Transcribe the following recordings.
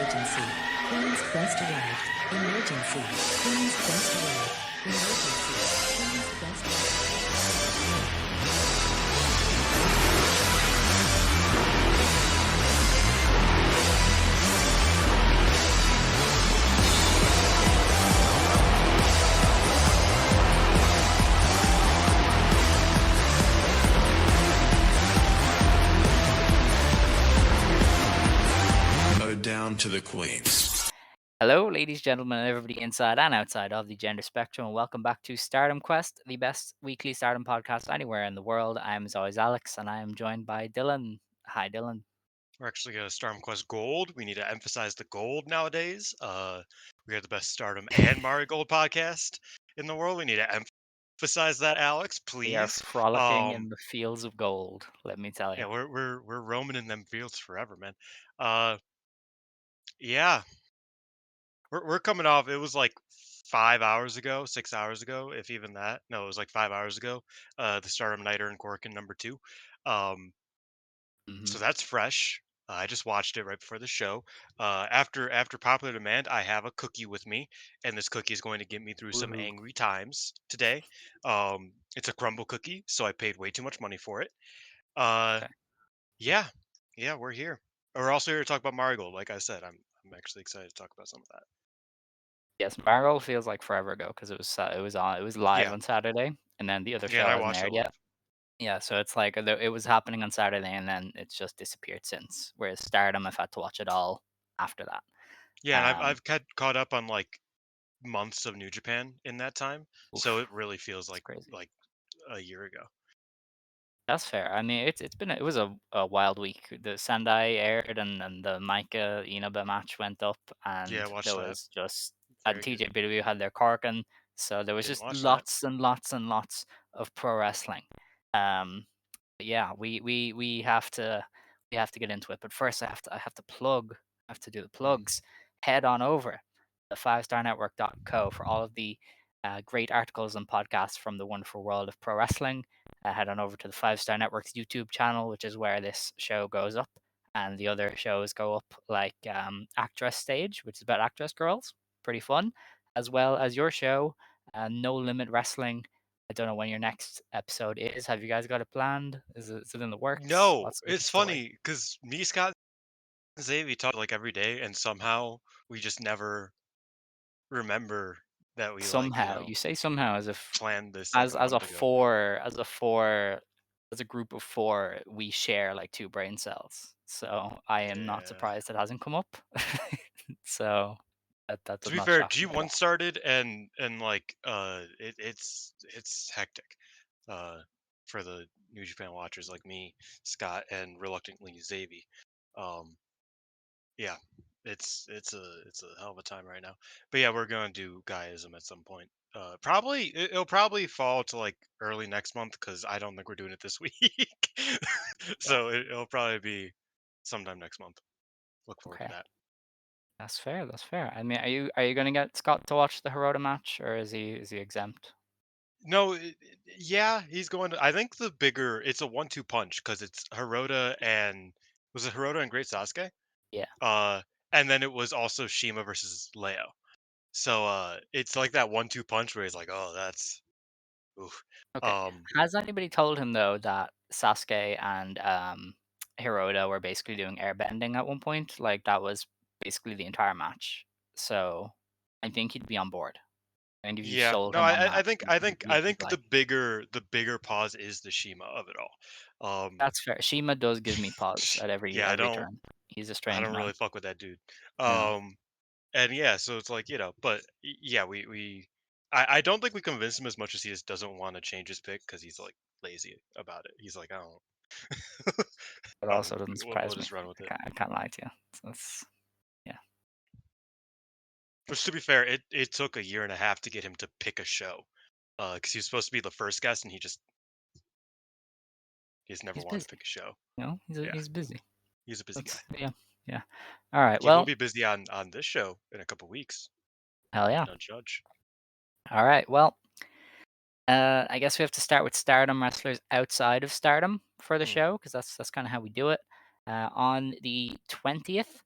Emergency. Queen's Quest arrived. Emergency. Queen's Quest arrived. Emergency. Queen's Quest Down to the queens. Hello, ladies, gentlemen, and everybody inside and outside of the gender spectrum, and welcome back to Stardom Quest, the best weekly Stardom podcast anywhere in the world. I am, as always, Alex, and I am joined by Dylan. Hi, Dylan. We're actually going to Stardom Quest Gold. We need to emphasize the gold nowadays. We are the best Stardom and Marigold podcast in the world. We need to emphasize that, Alex, We are please. frolicking in the fields of gold, let me tell you. Yeah, we're roaming in them fields forever, man. Yeah, we're coming off. It was like 5 hours ago, 6 hours ago, if even that. No, it was like 5 hours ago. The Stardom Nighter and Corkin #2. So that's fresh. I just watched it right before the show. After popular demand, I have a cookie with me, and this cookie is going to get me through some Woohoo. angry times today. It's a crumble cookie, so I paid way too much money for it. Okay. Yeah, we're here. We're also here to talk about Marigold. Like I said, I'm actually excited to talk about some of that. Yes, Marigold feels like forever ago because it was live Yeah, on Saturday, and then the other yeah, show and I hasn't watched it aired live. yet. Yeah, so it's like it was happening on Saturday, and then it's just disappeared since. Whereas Stardom, I've had to watch it all after that. Yeah, and I've caught up on like months of New Japan in that time, so Oof, it really feels it's crazy. like a year ago. That's fair. I mean, it was a wild week. The Sendai aired, and the Maika Inaba match went up, Yeah, and watch there that. was just and Very good. TJPW had their Korkauen, so there was Didn't just watch that. lots and lots and lots of pro wrestling. Um, but yeah, we have to get into it. But first, I have to do the plugs. Head on over to 5starnetwork.co for all of the great articles and podcasts from the wonderful world of pro wrestling. Head on over to the 5 Star Network's YouTube channel, which is where this show goes up, and the other shows go up, like Actress Stage, which is about actress girls, pretty fun, as well as your show, No Limit Wrestling. I don't know when your next episode is. Have you guys got it planned? Is it in the works? No, What's the it's story? funny because me, Scott, and Xavier talk like every day, and somehow we just never remember that we Somehow you say somehow as if planned this like a as a month ago. as a group of four, we share like two brain cells. So I am not Yeah. surprised it hasn't come up. So that To does be not fair, shock me at G1 all. started and like it's hectic for the New Japan watchers like me, Scott, and reluctantly Xavier. Um, yeah, it's a hell of a time right now. But yeah, we're gonna do Gaiism at some point. It'll probably fall to like early next month because I don't think we're doing it this week. Yeah. So it'll probably be sometime next month. Look forward to Okay. that. That's fair. That's fair. I mean, are you gonna get Scott to watch the Hirota match, or is he exempt? No, yeah, he's going to. I think the bigger it's a 1-2 punch because it's Hirota and was it Hirota and Great Sasuke? Yeah. Uh, and then it was also Shima versus Leo. So it's like that 1-2 punch where he's like, oh, that's oof. Okay. Um, Has anybody told him though that Sasuke and Hirota were basically doing airbending at one point? Like that was basically the entire match. So I think he'd be on board. I think if you yeah, sold no, him on I that, think he'd be like, the bigger pause is the Shima of it all. "That's fair." Shima does give me pause at every Yeah, every turn. He's a I strange don't man. really fuck with that dude. No, And yeah, so it's like, but yeah, I don't think we convinced him as much as he just doesn't want to change his pick because he's like lazy about it. He's like, I don't, but also doesn't we'll surprise me. just run with it. I can't lie to you. So it's yeah. Which to be fair, it took a year and a half to get him to pick a show, because he was supposed to be the first guest and he's never He's wanted to busy. pick a show. You know, Yeah, he's busy. he's a busy guy. That's yeah, yeah. All right. He will Well, be busy on this show in a couple weeks. hell yeah. Don't judge. All right. Well, I guess we have to start with Stardom wrestlers outside of Stardom for the Hmm. show because that's kind of how we do it. On the 20th,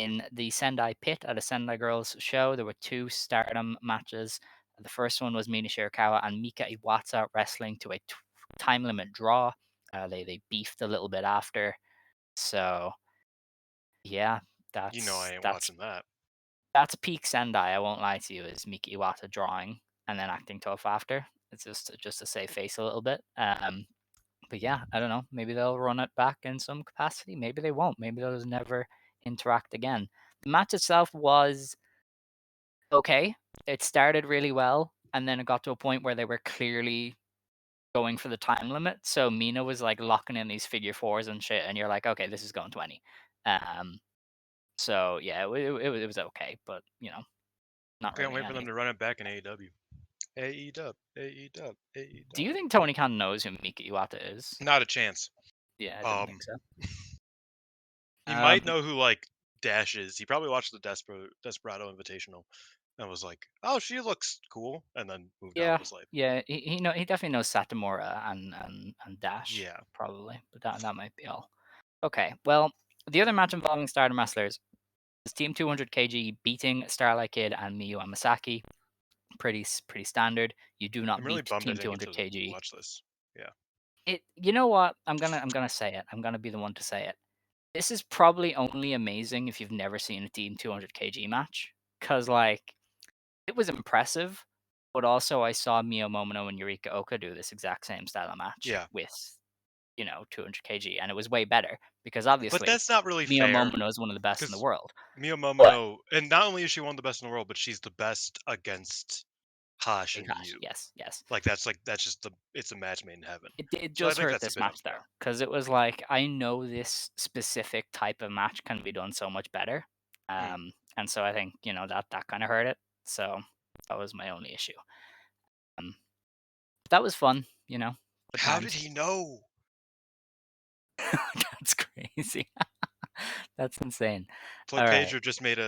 in the Sendai pit at a Sendai Girls show. There were 2 Stardom matches. The first one was Mina Shirakawa and Mika Iwata wrestling to a time limit draw. They beefed a little bit after. So yeah, You know I that's ain't that's watching that. that's peak Sendai. I won't lie to you. Is Mika Iwata drawing and then acting tough after? It's just to save face a little bit. But yeah, I don't know. Maybe they'll run it back in some capacity. Maybe they won't. Maybe they'll just never interact again. The match itself was okay. It started really well, and then it got to a point where they were clearly going for the time limit. So Mina was like locking in these figure fours and shit, and you're like, okay, this is going 20. So yeah, it was okay, but not Can't really wait for them any. to run it back in AEW. AEW, AEW, Do you AEW. think Tony Khan knows who Mika Iwata is? Not a chance. Yeah, I didn't think Um, so. he might Um, know who like Dash is. He probably watched the Desperado Invitational and was like, "Oh, she looks cool," and then moved on yeah, with his life. yeah, he definitely knows Satomura and Dash Yeah, probably, but that might be all. Okay, well, the other match involving Stardom wrestlers is Team 200 kg beating Starlight Kid and Miyu Amasaki. Pretty standard. You do I'm not really beat bummed I Team didn't get 200 to kg. watch this. Yeah, It. You know what? I'm gonna say it. I'm gonna be the one to say it. This is probably only amazing if you've never seen a Team 200 kg match, because like it was impressive, but also I saw Mio Momono and Yurika Oka do this exact same style of match yeah, with 200 kg, and it was way better because but obviously that's not really Mio fair Momono is one of the best in the because world. Mio But Momono, and not only is she one of the best in the world, but she's the best against Hash and Takahashi, Miyu. yes, yes. Like that's just it's a match made in heaven. It So I does think hurt that's a this bit match though, unfair. because it was like I know this specific type of match can be done so much better, Mm. and so I think that kind of hurt it. So that was my only issue. Um, that was fun, good How did times. he know? That's crazy. That's insane. It's like All right, Pedro just made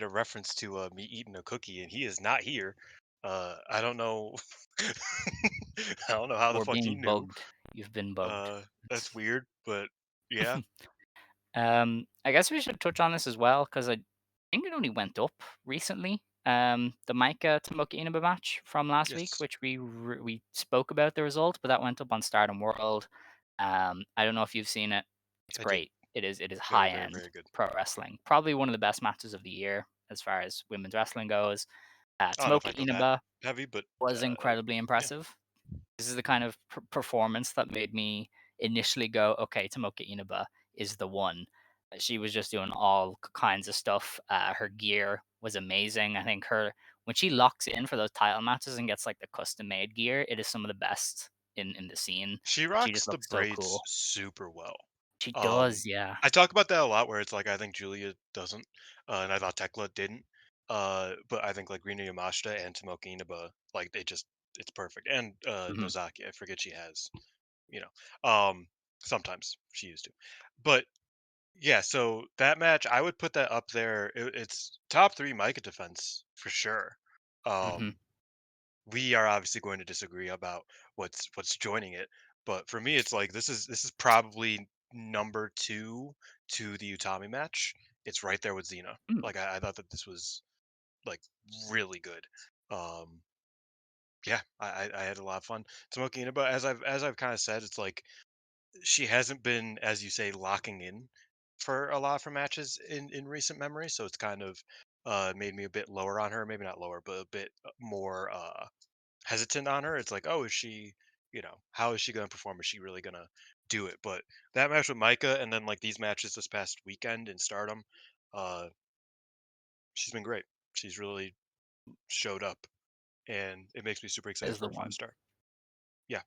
a reference to me eating a cookie, and he is not here. I don't know. I don't know how the we're fuck he being knew. bugged. You've been bugged. That's weird, but yeah, I guess we should touch on this as well because I think it only went up recently. The Maika Tomoka Inaba match from last week, yes, which we spoke about the result, but that went up on Stardom World. I don't know if you've seen it. It's I did. great. It is Very, high very, end very good. pro wrestling. Probably one of the best matches of the year as far as women's wrestling goes. I don't know if Tomoka I go that Inaba heavy, but was incredibly yeah, impressive. This is the kind of performance that made me initially go, okay, Tomoka Inaba is the one. She was just doing all kinds of stuff. Her gear was amazing. I think when she locks in for those title matches and gets like the custom made gear, it is some of the best in the scene. she She rocks just the looks so braids cool. super well. She Um, does, yeah. I talk about that a lot, where it's like I think Julia doesn't, and I thought Tekla didn't. But I think like Rina Yamashita and Tomoka Inaba, like it's perfect. And Hmm. Nozaki, I forget she has, you know, sometimes she used to, but yeah. So that match, I would put that up there. It's top three Micah defense for sure. Hmm. Um, we are obviously going to disagree about what's joining it, but for me it's like this is probably number two to the Utami match. It's right there with Xena. Mm. Like I thought that this was like really good. um yeah, I had a lot of fun smoking it, but as I've kind of said, it's like she hasn't been, as you say, locking in for a lot of her matches in recent memory, so it's kind of made me a bit lower on her, maybe not lower, but a bit more hesitant on her. It's like, oh, is she, how is she going to perform? Is she really going to do it? But that match with Micah, and then like these matches this past weekend in Stardom, uh, she's been great. She's really showed up, and it makes me super excited Is for the a five one. star. Yeah,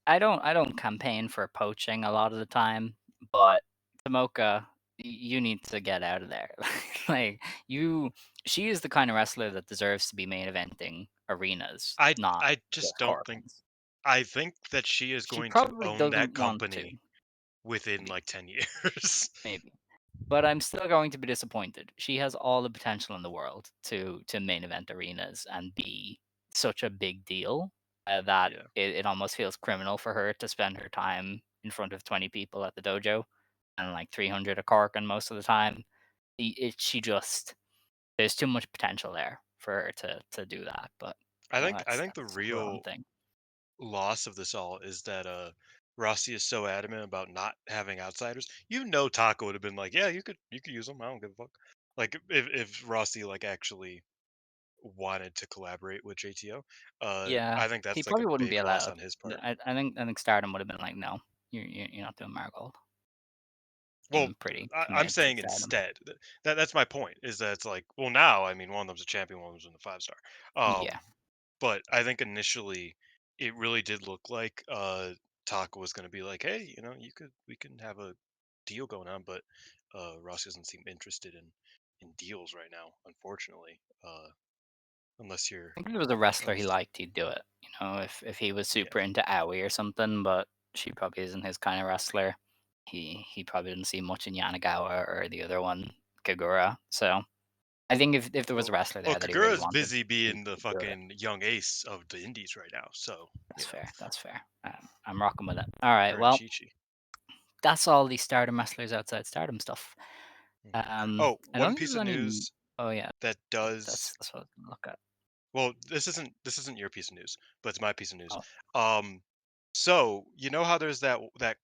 I don't campaign for poaching a lot of the time, but Tomoka, you need to get out of there. Like you, she is the kind of wrestler that deserves to be main eventing arenas, I not I just just don't think. Corbin's. I think that she is She going to probably own that doesn't want to, company within maybe, like 10 years. maybe. But I'm still going to be disappointed. She has all the potential in the world to main event arenas and be such a big deal that Yeah. it almost feels criminal for her to spend her time in front of 20 people at the dojo and like 300 a cork and most of the time. She just there's too much potential there for her to do that. But I think the that's her own real thing. loss of this all is that Rossi is so adamant about not having outsiders. You know, Taka would have been like, "Yeah, you could use them. I don't give a fuck." Like if Rossi like actually wanted to collaborate with JTO, Yeah, I think he that's like a probably wouldn't be big loss allowed. on his part. I think Stardom would have been like, no, you're not doing Marigold. Well, I'm pretty I'm committed to saying Stardom. instead that's my point. Is that it's like, well, now I mean, one of them's a champion, one of them's in the 5 star. Yeah, But I think initially it really did look like Taka was going to be like, hey, you know, we can have a deal going on, but Ross doesn't seem interested in deals right now, unfortunately. Unless you're I think if it was a wrestler he unless liked, he'd do it. If he was yeah. super into Aoi or something, but she probably isn't his kind of wrestler. He probably didn't see much in Yanagawa or the other one, Kagura. So I think if there was a wrestler Well, there that he really Kagura's wanted, busy being the he'd do it. fucking young ace of the indies right now, so That's you know, fair. That's fair. I'm rocking with it. All right. her and Well, Chi Chi. that's all the Stardom wrestlers outside Stardom stuff. Oh, I don't one think piece there's of any. news Oh yeah, that that's does that's what I was gonna look at. well. This isn't your piece of news, but it's my piece of news. Oh, Um, So you know how there's that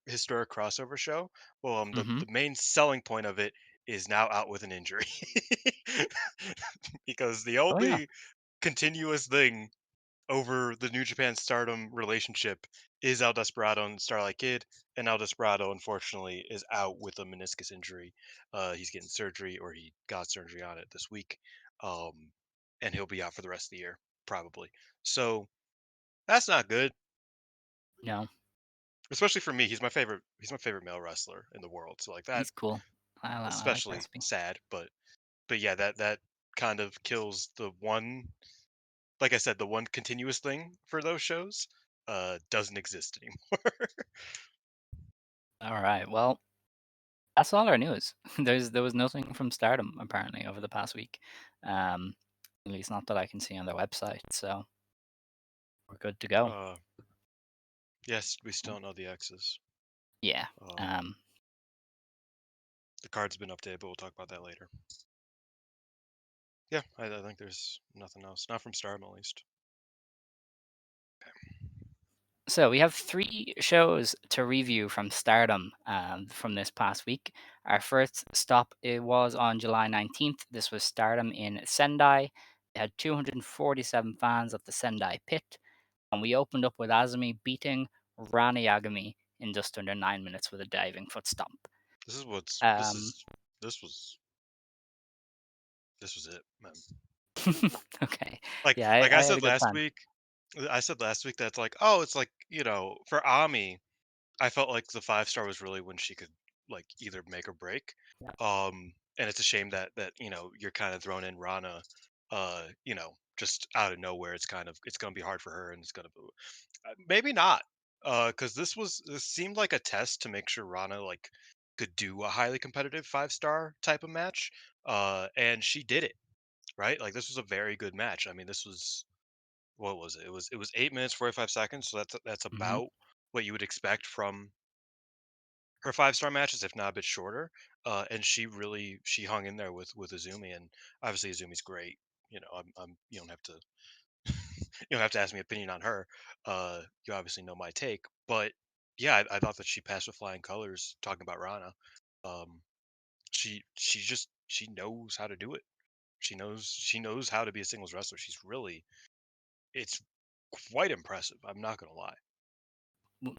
historic crossover show? Well, mm-hmm. the main selling point of it is now out with an injury, because the Oh yeah. only continuous thing over the New Japan Stardom relationship is El Desperado and Starlight Kid, and El Desperado unfortunately is out with a meniscus injury. He's getting surgery, or he got surgery on it this week, um, and he'll be out for the rest of the year probably. So that's not good. No, Especially for me, he's my favorite male wrestler in the world. So like that he's cool. I like especially Despy. sad, but yeah, that kind of kills the one, like I said, the one continuous thing for those shows doesn't exist anymore. All right. Well, that's all our news. There was nothing from Stardom apparently over the past week. Um, at least not that I can see on their website. So we're good to go. uh yes, we still don't know the X's. Yeah. Um Um, the card's been updated, but we'll talk about that later. Yeah, I think there's nothing else. Not from Stardom at least. so we have 3 shows to review from Stardom from this past week. Our first stop it was on July 19th. This was Stardom in Sendai. They had 247 fans at the Sendai pit, and we opened up with Azumi beating Rana Yagami in just under 9 minutes with a diving foot stomp. This is what's Um, this was this was it, man. okay, yeah, Like I had a good time. I said last week that's like, oh, it's like, you know, for Ami, I felt like the 5 star was really when she could like either make or break. Yeah. And it's a shame that, you know, you're kind of thrown in Rana, you know, just out of nowhere. It's gonna be hard for her, and it's gonna maybe not. Because this seemed like a test to make sure Rana like could do a highly competitive 5 star type of match. And she did it, right? Like this was a very good match. I mean, this was what was it? It was 8 minutes 45 seconds. So that's Hmm. about what you would expect from her 5 star matches, if not a bit shorter. And she hung in there with Azumi, and obviously Azumi's great. You know, I'm you don't have to you don't have to ask me opinion on her. You obviously know my take, but yeah, I thought that she passed with flying colors. Talking about Rana, um, she knows how to do it. She knows how to be a singles wrestler. It's quite impressive. I'm not gonna lie.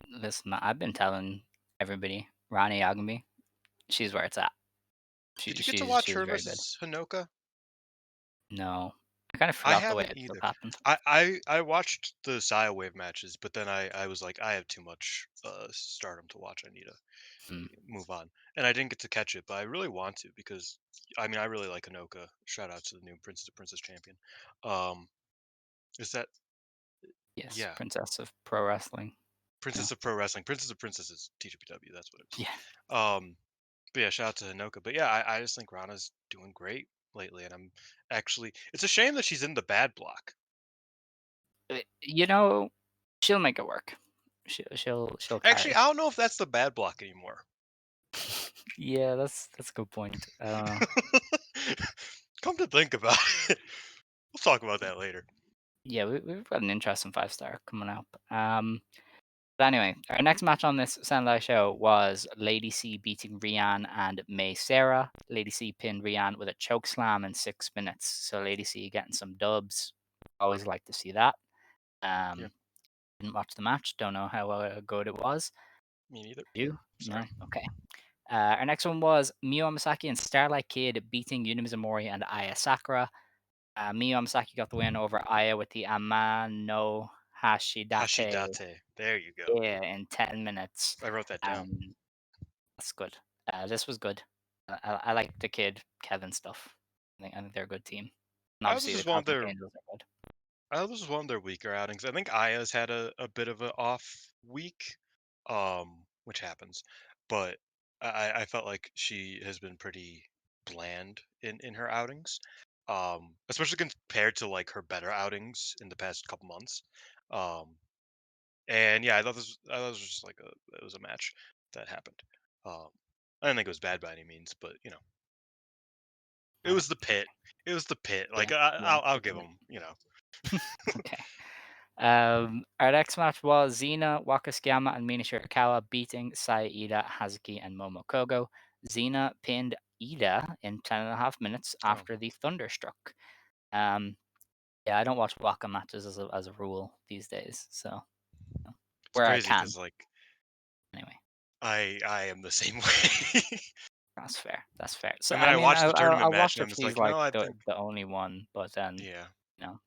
Listen, I've been telling everybody, Rani Yagami, she's where it's at. Did you get to watch She's her very good. versus Hanoka? No, I kind of I forgot the way haven't it stuff either. happened. I watched the Saya Wave matches, but then I was like, I have too much Stardom to watch. I need to Mm, move on, and I didn't get to catch it, but I really want to because I mean I really like Hanoka. Shout out to the new Princess to Princess champion. Um, is that yes, yeah? Princess of Pro Wrestling. Yeah. Princess of Pro Wrestling, Princess of Princesses, TWW. That's what it is. Yeah. But yeah, shout out to Hanoka. But yeah, I just think Rana's doing great lately, and I'm actually it's a shame that she's in the bad block. You know, she'll make it work. She'll carry. Actually, I don't know if that's the bad block anymore. Yeah, that's a good point. Come to think about it, we'll talk about that later. Yeah, we've got an interesting 5-star coming up. But anyway, our next match on this Sendai show was Lady C beating Rian and May Sarah. Lady C pinned Rian with a choke slam in 6 minutes. So Lady C getting some dubs. Always like to see that. Yeah, Didn't watch the match. Don't know how good it was. me neither. You? No? Sorry. Okay. Our next one was Miyu Amasaki and Starlight Kid beating Yuna Mizumori and Aya Sakura. Miyu Amasaki got the win over Aya with the Amano Hashidate, Hashidate. There you go. yeah, in 10 minutes. I wrote that down. That's good. This was good. I like the kid Kevin stuff. I think they're a good team. And I was obviously the just one of Cosmic their Angels are good. This was one of their weaker outings. I think Aya's had a bit of an off week, which happens, but I felt like she has been pretty bland in her outings, especially compared to like her better outings in the past couple months. Um, and yeah, I thought this was just like it was a match that happened. Um, I didn't think it was bad by any means, but it Alright. was the pit. It was the pit. Yeah, Like yeah. I'll give them. Okay. Our next match was Xena, Wakasukiyama, and Mina Shirakawa beating Saya Ida, Hazuki, and Momo Kogo. Xena pinned Ida in 10.5 minutes Oh, after the Thunderstruck. Um, yeah, I don't watch Waka matches as a rule these days, so it's where I crazy can because like anyway. I am the same way. That's fair. That's fair. So And then I I mean, watched I the I, I tournament match, watched and if I'm just she's like, like no, I the think, the only one, but then yeah. you know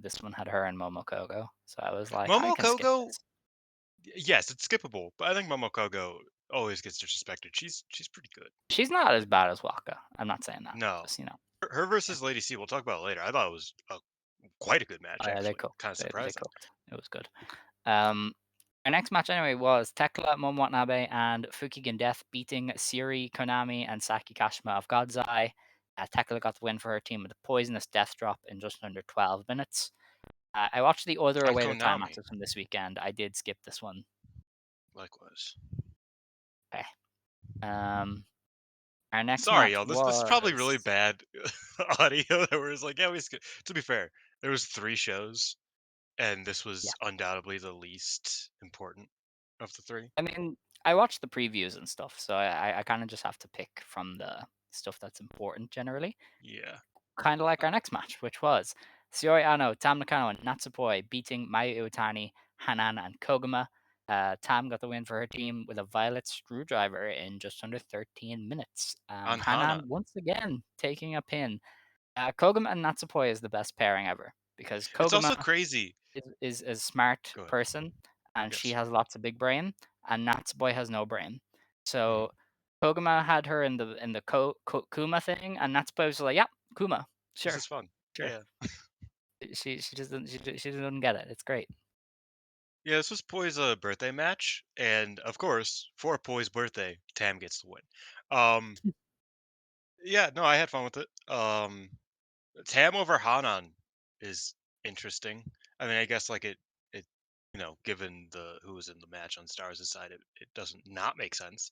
this one had her and Momokogo, so I was like, I Momo can skip Kogo, this. yes, it's skippable, but I think Momo Kogo always gets disrespected. She's pretty good. She's not as bad as Waka. I'm not saying that. No, Just her yeah. versus Lady C, we'll talk about it later. I thought it was quite a good Oh match, yeah, they actually. cooked. Kind of They surprising. cooked. It was good. Um, our next match anyway was Tekla, Momo Watanabe, and Fukigen Death beating Siri, Konami, and Saki Kashima of God's Eye. Tekla got the win for her team with a poisonous death drop in just under 12 minutes. I watched the other On awaited time Konami, matches from this weekend. I did skip this one. likewise. Okay. Um, our next Sorry, match y'all. This is probably really was bad audio that we're just like, yeah, we skip. To be fair, there was 3 shows, and this yeah. was undoubtedly the least important of the 3. I mean, I watched the previews and stuff, so I kind of just have to pick from the stuff that's important generally. Yeah. Kind of like our next match, which was Saori Ano, Tam Nakano, and Natsupoi beating Mayu Iwatani, Hanan, and Koguma. Tam got the win for her team with a violet screwdriver in just under 13 minutes. On Hanan Hanan. once again taking a pin. Koguma and Natsupoi is the best pairing ever because It's also Koguma crazy. is a smart Go ahead. person and she Yes. has lots of big brain, and Natsupoi has no brain. Mhm. So Koguma had her in the Kuma thing, and Natsupoi was like, "Yeah, Kuma, This sure, is fun. sure." Yeah. She just doesn't she doesn't get it. It's great. Yeah, this was Poi's birthday match, and of course, for Poi's birthday, Tam gets the win. Um, yeah, no, I had fun with it. Tam over Hanan is interesting. I mean, I guess like it, given the who was in the match on Stars' side, it doesn't not make sense.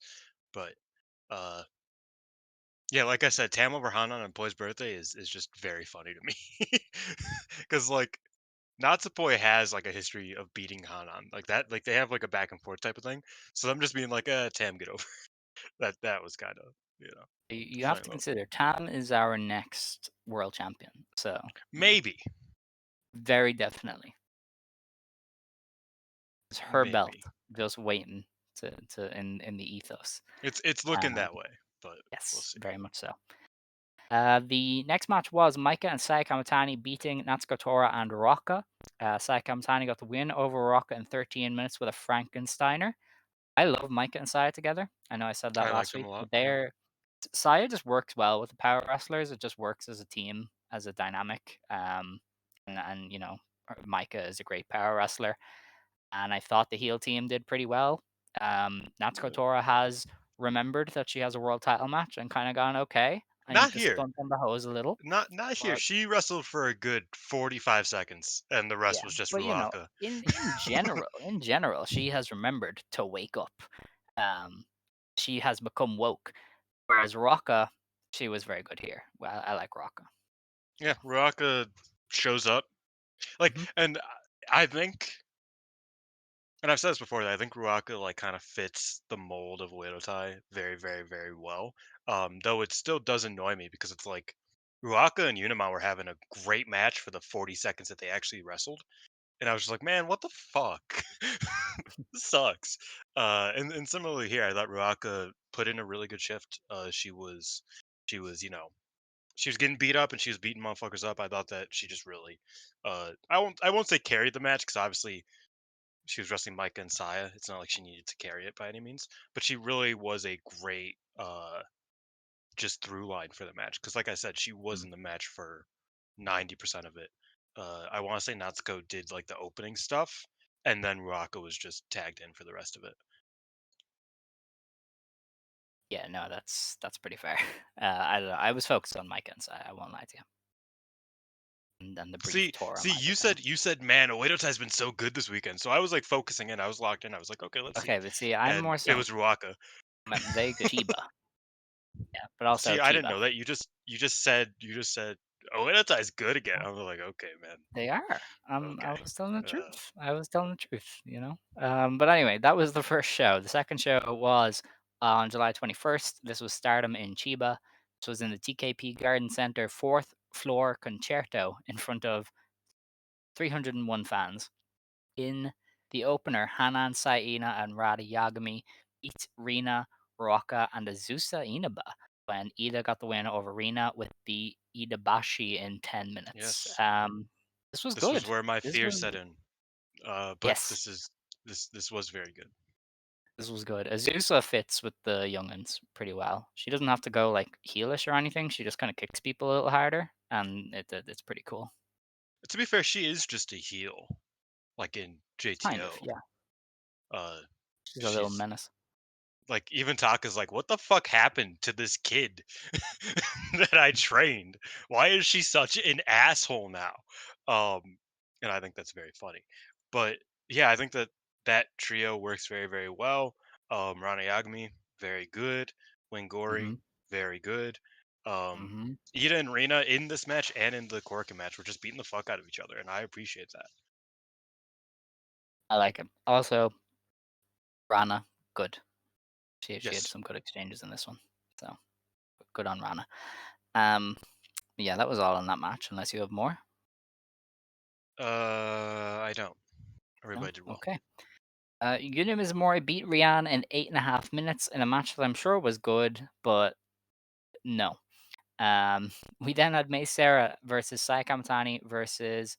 But uh, yeah, like I said, Tam over Hanan on Poi's birthday is just very funny to me, because like Natsupoi has like a history of beating Hanan like that. Like they have like a back and forth type of thing. So I'm just being like, Tam, get over that was kind of You have funny to little thing. consider Tam is our next world champion, so Maybe, very definitely it's her belt maybe just waiting to in the ethos. it's looking Um, that way, but we'll yes, see. very much so. The next match was Maika and Saya Kamatani beating Natsuko Tora and Rocca. Saya Kamatani got the win over Rocca in 13 minutes with a Frankensteiner. I love Maika and Saya together. I know I said that I like last them week, a lot. but Saya just works well with the power wrestlers. It just works as a team, as a dynamic. And Maika is a great power wrestler, and I thought the heel team did pretty well. Natsuko Tora has remembered that she has a world title match and kind of gone, okay, I need Not to here, stunt on the hose a little. not here. But She wrestled for a good 45 seconds, and the rest yeah, was just but Ruaka. in general, she has remembered to wake up. Um, she has become woke. Whereas Ruaka, she was very good here. Well, I like Ruaka. Yeah, Ruaka shows up. Like, Mhm. and I think, and I've said this before, that I think Ruaka like kind of fits the mold of Oedo very, very, very well. Though it still does annoy me because it's like Ruaka and Unima were having a great match for the 40 seconds that they actually wrestled, and I was just like, man, what the fuck? This sucks. And similarly here, I thought Ruaka put in a really good shift. She was, she was getting beat up and she was beating motherfuckers up. I thought that she just really, I won't say carried the match because obviously she was wrestling Maika and Saya. It's not like she needed to carry it by any means, but she really was a great, just through line for the match. Because like I said, she was Mm. in the match for 90% of it. I want to say Natsuko did like the opening stuff, and then Ruaka was just tagged in for the rest of it. Yeah, no, that's pretty fair. I don't know. I was focused on Micah and Sai. I won't lie to you. And then the brief Tora See, Micah thing. you said, man, Oedo has been so good this weekend. So I was like focusing in. I was locked in. I was like, okay, let's see. Okay, but see, I'm And more it so was Ruaka. they Chiba. Yeah, but also See, I didn't Chiba. know that. You just said Oedo is good again. I was like, okay, man, They are. I okay. was telling the Uh, truth. I was telling the truth, But anyway, that was the first show. The second show was on July 21st. This was Stardom in Chiba. This was in the TKP Garden Center, fourth floor concerto in front of 301 fans. In the opener, Hanan Saina and Rada Yagami beat Rina, Ruaka, and Azusa Inaba when Ida got the win over Rina with the Idabashi in 10 minutes. yes, This was this was good. where my This fear was set in. But yes, this was very good. this was good. Azusa fits with the youngins pretty well. She doesn't have to go like heelish or anything. She just kind of kicks people a little harder, and it's pretty cool. To be fair, she is just a heel, like in Kind of, JTO. yeah. Uh, She's a little she's menace. like even Taka's like, what the fuck happened to this kid that I trained? Why is she such an asshole now? Um, and I think that's very funny. But yeah, I think that that trio works very, very well. Rana Yagami, very good. Wingori, hmm very good. Um, hmm Ida and Rina in this match and in the Korka match were just beating the fuck out of each other, and I appreciate that. I like it. Also, Rana, good. She had Yes. some good exchanges in this one, so good on Rana. Um, yeah, that was all on that match. Unless you have more, I don't. no? Everybody did well. Okay. Yuna Mizumori beat Rian in 8.5 minutes in a match that I'm sure was good, but no. We then had Mei Sarah versus Sai Kamatani versus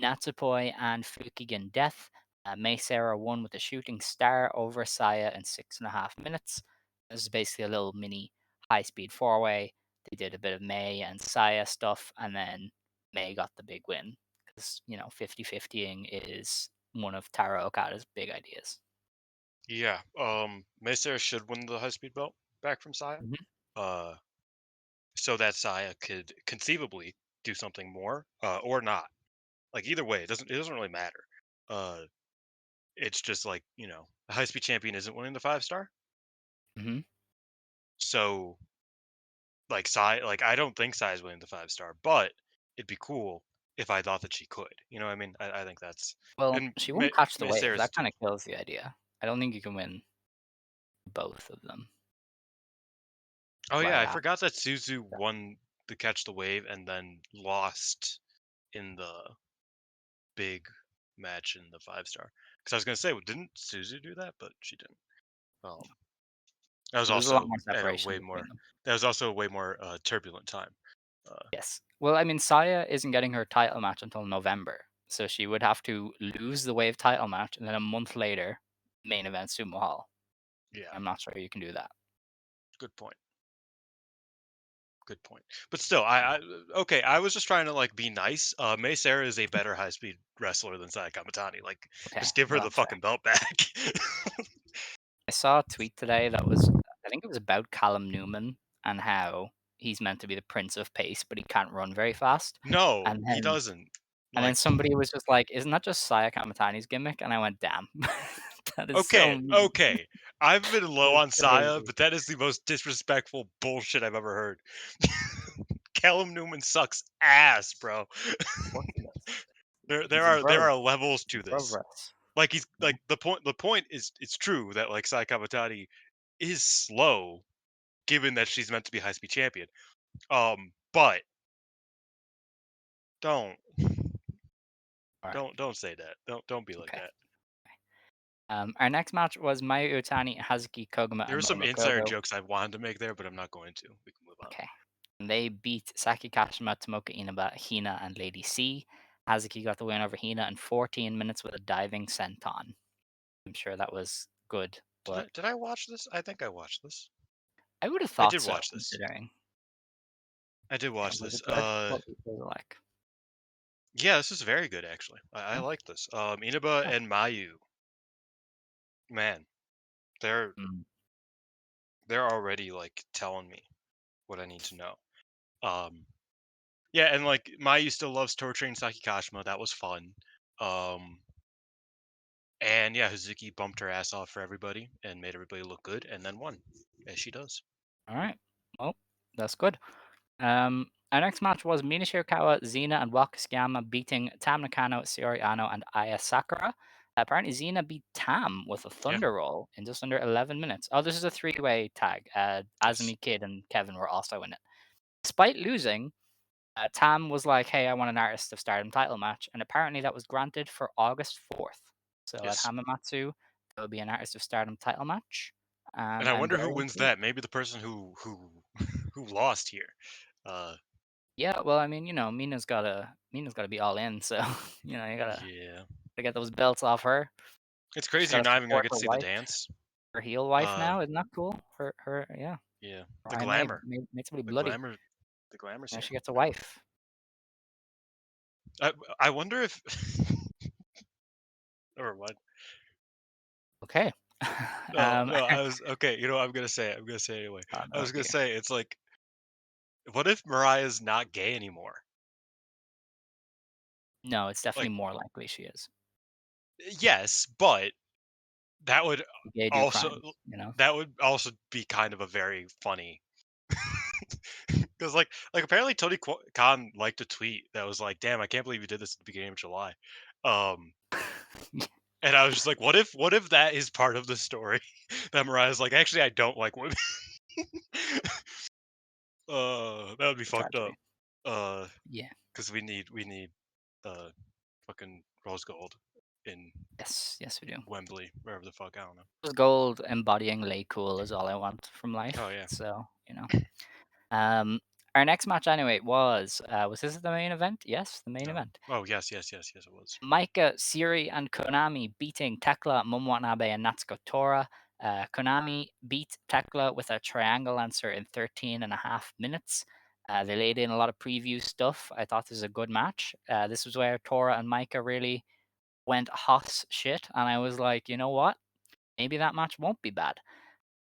Natsupoi and Fukigen Death. Mei Sarah won with a shooting star over Saya in 6.5 minutes. This is basically a little mini high speed four way. They did a bit of Mei and Saya stuff, and then Mei got the big win because, 50-50ing is one of Taro Okada's big ideas. Yeah. Mesa should win the high speed belt back from Saya. Mhm. Uh, so that Saya could conceivably do something more, or not. Like either way, it doesn't really matter. Uh, it's just like a high speed champion isn't winning the 5 star. Mhm. So like Saya, like I don't think Saya's winning the 5 star, but it'd be cool if I thought that she could. You know what I mean? I think that's Well, and she won't catch the wave. Mesera's That too. kind of kills the idea. I don't think you can win both of them Oh yeah, right I after. forgot that Suzu won the catch the wave and then lost in the big match in the 5 star. Because I was gonna say, well, didn't Suzu do that? But she didn't. Um, that was So there's a lot also more at a separation way between more. them. That was also a way more turbulent time. Yes. Well, I mean, Saya isn't getting her title match until November, so she would have to lose the Wave title match, and then a month later, main event Sumo Hall. Yeah, I'm not sure you can do that. good point. Good point. But still, okay. I was just trying to like be nice. Mei Sarah is a better high speed wrestler than Saya Kamatani. Like, Okay, just give her well, the that's fair. fucking belt back. I saw a tweet today that was, I think it was about Callum Newman and how he's meant to be the Prince of Pace, but he can't run very fast. No, And he then doesn't. And then Like, somebody was just like, "Isn't that just Saya Kamatani's gimmick?" And I went, "Damn, That is so mean. Okay. I've been low That's on Saya, crazy. but that is the most disrespectful bullshit I've ever heard. Callum Newman sucks ass, bro. Of course he does. There He's there a are there bro. are levels He's to above this. us. Like he's Yeah. like the point is it's true that like Sai Kamatani is slow given that she's meant to be high speed champion. But don't All right. don't say that. Don't be like Okay. that. Our next match was Mayu Utani, Hazuki Koguma, There were and some insider Momoko. jokes I wanted to make there, but I'm not going to. We can move on. Okay. And they beat Saki Kashima, Tomoka Inaba, Hina, and Lady C. Hazuki got the win over Hina in 14 minutes with a diving senton. I'm sure that was good, but Did I watch this? I think I watched this. I would have I thought did so, watch this. considering. I did Yeah, watch was this. it good? What was it like? Yeah, this is very good actually. I Yeah. like this. Inaba Oh, and Mayu, man, they're mm. they're already like telling me what I need to know. Um, yeah, and like Mayu still loves torturing Saki Kashima. That was fun. Um, and yeah, Hazuki bumped her ass off for everybody and made everybody look good, and then won, as she does. All right. Well, that's good. Our next match was Mina Shirakawa, Xena, and Wakasuyama beating Tam Nakano, Saori Ano, and Aya Sakura. Apparently, Xena beat Tam with a Yeah. Thunder Roll in just under 11 minutes. Oh, this is a three-way tag. Yes. Azumi, Kid, and Kevin were also in it. Despite losing, Tam was like, "Hey, I want an Artist of Stardom title match," and apparently that was granted for August 4th. So at Yes. Hamamatsu, there will be an Artist of Stardom title match. And I I'm wonder who very wins intrigued. that. Maybe the person who who lost here. Uh, Yeah, well, I mean, Mina's gotta be all in, so you gotta yeah. to get those belts off her. It's She's crazy you're gotta not even gonna support get her to see the wife, dance. her heel wife Uh, now. Isn't that cool? Her yeah. yeah. Or The I may glamour. made somebody The bloody. glamour. The glamour's Now here. she gets a wife. I wonder if. Never mind. Okay. No, no. I was okay. You know, what, I'm gonna say it. I'm gonna say it anyway. I Oh was gonna dear. say it's like, what if Mariah's not gay anymore? No, it's Like, definitely more likely she is. yes, but that would Gay do also crimes, you know? that would also be kind of a very funny because apparently Khan liked a tweet that was like, "Damn, I can't believe you did this at the beginning of July," um, and I was just like, "What if that is part of the story?" That Mariah's like, "Actually, I don't like women." That would be fucked up. Tragedy. Uh, Yeah. because we need fucking rose gold in Yes. Yes, we do. Wembley, wherever the fuck I don't know. Rose gold embodying lay cool is all I want from Oh life. yeah, So, Um, our next match anyway was this the main event? Yes, the main no. event. Oh yes, it was. Maika, Siri, and Konami beating Tekla, Momo Watanabe, and Natsuko Tora. Konami beat Tekla with a triangle answer in 13 and a half minutes. They laid in a lot of preview stuff. I thought this was a good match. This was where Tora and Maika really went hot shit, and I was like, you know what? Maybe that match won't be bad.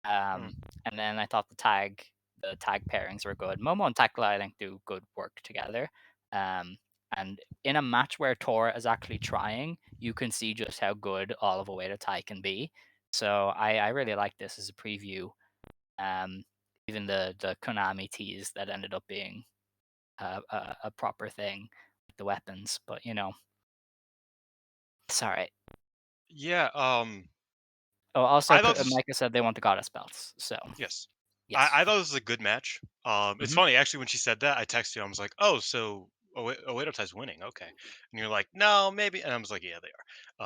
Hmm. And then I thought the tag pairings were good. Momo and Tekla, I think, do good work together. Um, and in a match where Tora is actually trying, you can see just how good all of Oedo Tai can be. So I really like this as a preview. Um, even the Konami tease that ended up being a proper thing with the weapons, but it's all right. Yeah. Oh, also, I thought this. Micah said they want the goddess belts. So Yes. yes. I thought this was a good match. It's Hmm. funny actually when she said that I texted you. I was like, oh, so Oedo Tai's winning. Okay, and you're like, no, maybe, and I was like, yeah, they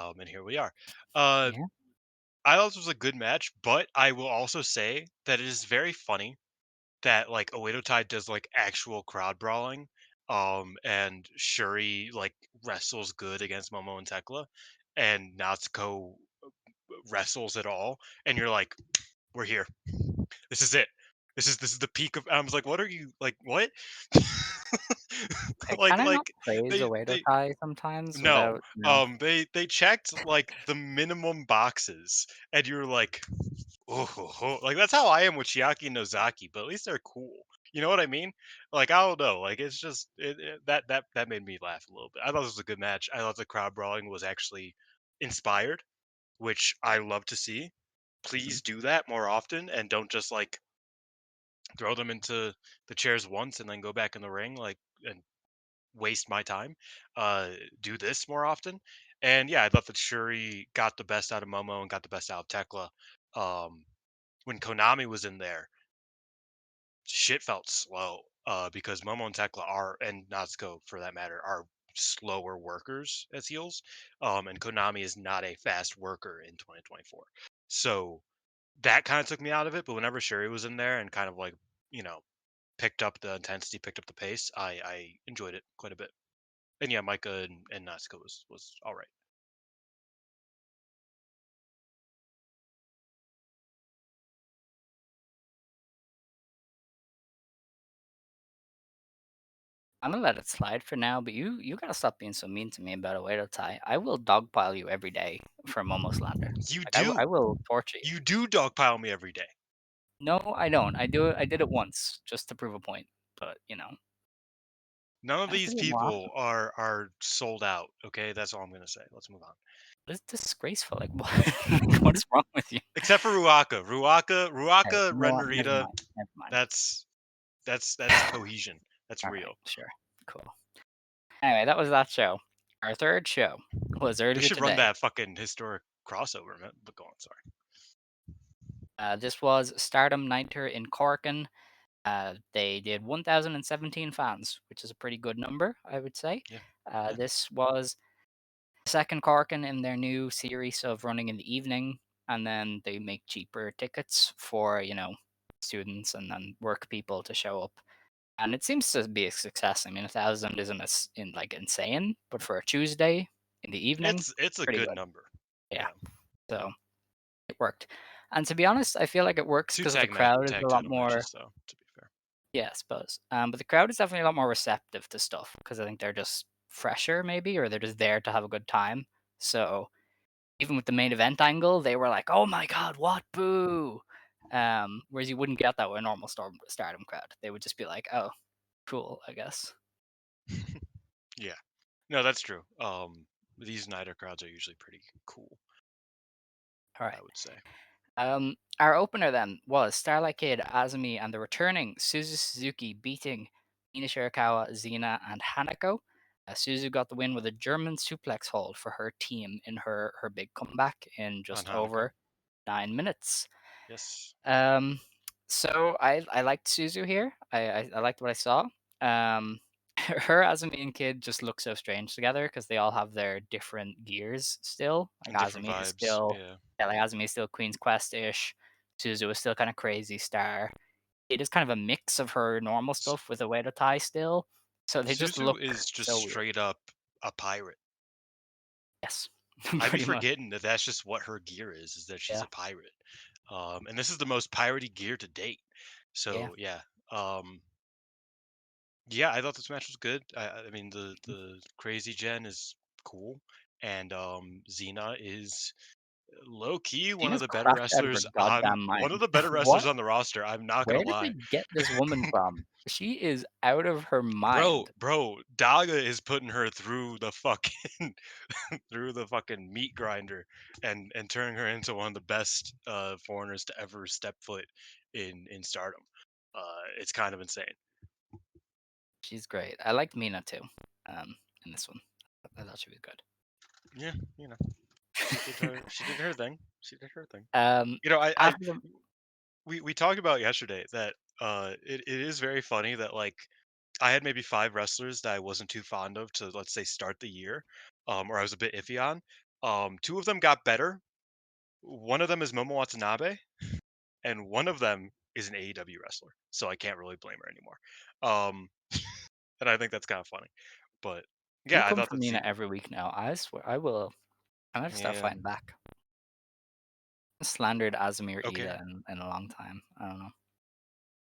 are. And here we are. Uh, Yeah. I thought this was a good match, but I will also say that it is very funny that like Oedo Tai does like actual crowd brawling. And Shuri like wrestles good against Momo and Tekla, and Natsuko wrestles at all, and you're like, we're here. This is it. This is the peak of. I was like, what are you like? What? Okay, like can I not like praise Oedo they Tai sometimes no. without, They checked like the minimum boxes, and you're like, oh, like that's how I am with Chiaki and Nozaki, but at least they're cool. You know what I mean? Like I don't know. Like it's just that made me laugh a little bit. I thought this was a good match. I thought the crowd brawling was actually inspired. which I love to see. Mhm. Please do that more often, and don't just like throw them into the chairs once and then go back in the ring like and waste my time. Uh, do this more often. And yeah, I thought that Shuri got the best out of Momo and got the best out of Tekla. Um, when Konami was in there, shit felt slow. Because Momo and Tekla are, and Natsuko for that matter, are slower workers as heels. And Konami is not a fast worker in 2024. So that kind of took me out of it. But whenever Shuri was in there and kind of like, you know, picked up the intensity, picked up the pace, I enjoyed it quite a bit. And yeah, Micah and Natsuko was all right. I'm gonna let it slide for now, but you gotta stop being so mean to me about a Oedo tie. I will dogpile you every day for Momo slander. You Like do. I will torture you. You do dogpile me every day. No, I don't. I did it once just to prove a point, but None of I have to these do it more people often. are sold out. Okay, that's all I'm gonna say. Let's move on. It's disgraceful. Like what is wrong with you? Except for Ruaka. Alright, Ruaka, you know Ren what? Never Narita. mind. Never mind. That's that's cohesion. That's All right, real. sure, cool. Anyway, that was that show. Our third show was We earlier should run today. that fucking historic crossover, man. But go on, sorry. This was Stardom Nighter in Corkin. They did 1,017 fans, which is a pretty good number, I would say. Yeah. Yeah. This was the second Corkin in their new series of running in the evening, and then they make cheaper tickets for students and then work people to show up. And it seems to be a success. I mean, 1,000 isn't insane, but for a Tuesday in the evening, It's a pretty good good. number. Yeah, Yeah. so it worked. And to be honest, I feel like it works Two because the crowd is a tag lot title more. matches, though. To be fair. Yeah, I suppose. But the crowd is definitely a lot more receptive to stuff because I think they're just fresher, maybe, or they're just there to have a good time. So even with the main event angle, they were like, "Oh my god, what boo!" Whereas you wouldn't get that with a normal Stardom crowd. They would just be like, "Oh, cool, I guess." Yeah. No, that's true. These Nighter crowds are usually pretty cool, All I right. would say. Our opener then was Starlight Kid, Azumi, and the returning Suzu Suzuki beating Ina Shirakawa, Xena, and Hanako. Suzu got the win with a German suplex hold for her team in her big comeback in On just Hanako. over 9 minutes. Yes. Um, so I liked Suzu here. I liked what I saw. Um, her Azumi and Kid just look so strange together because they all have their different gears still. Like And different Azumi is vibes. still, Yeah. yeah, like Azumi is still Queen's Quest ish. Suzu is still kind of crazy star. It is kind of a mix of her normal S- stuff with a way to tie still. So they just Suzu look is just so weird. straight up a pirate. Yes, I be pretty much. forgetting that that's just what her gear is that she's Yeah, a pirate. And this is the most piratey gear to date. yeah. So yeah. Yeah, I thought this match was good. I mean the crazy Gen is cool. And Xena is low key one of Gina's the better cracked out of her wrestlers goddamn one of mind. the better What? wrestlers on the roster. I'm not gonna Where did lie. they get this woman from? She is out of her Bro, mind. bro, Daga is putting her through the fucking through the fucking meat grinder and turning her into one of the best foreigners to ever step foot in Stardom. It's kind of insane. She's great. I liked Mina too. In this one, I thought she was good. Yeah, you know, she did her thing. She did her thing. Um, You know, I after the we talked about yesterday that it is very funny that like I had maybe 5 wrestlers that I wasn't too fond of to let's say start the year, or I was a bit iffy on. Two of them got better. One of them is Momo Watanabe, and one of them is an AEW wrestler. So I can't really blame her anymore. Um, and I think that's kind of funny. But you yeah, I come thought for that Mina Z. every week now. I swear I will. I'm gonna start Yeah. fighting back. I slandered Azumi or Okay. Ida in a long time. I don't know.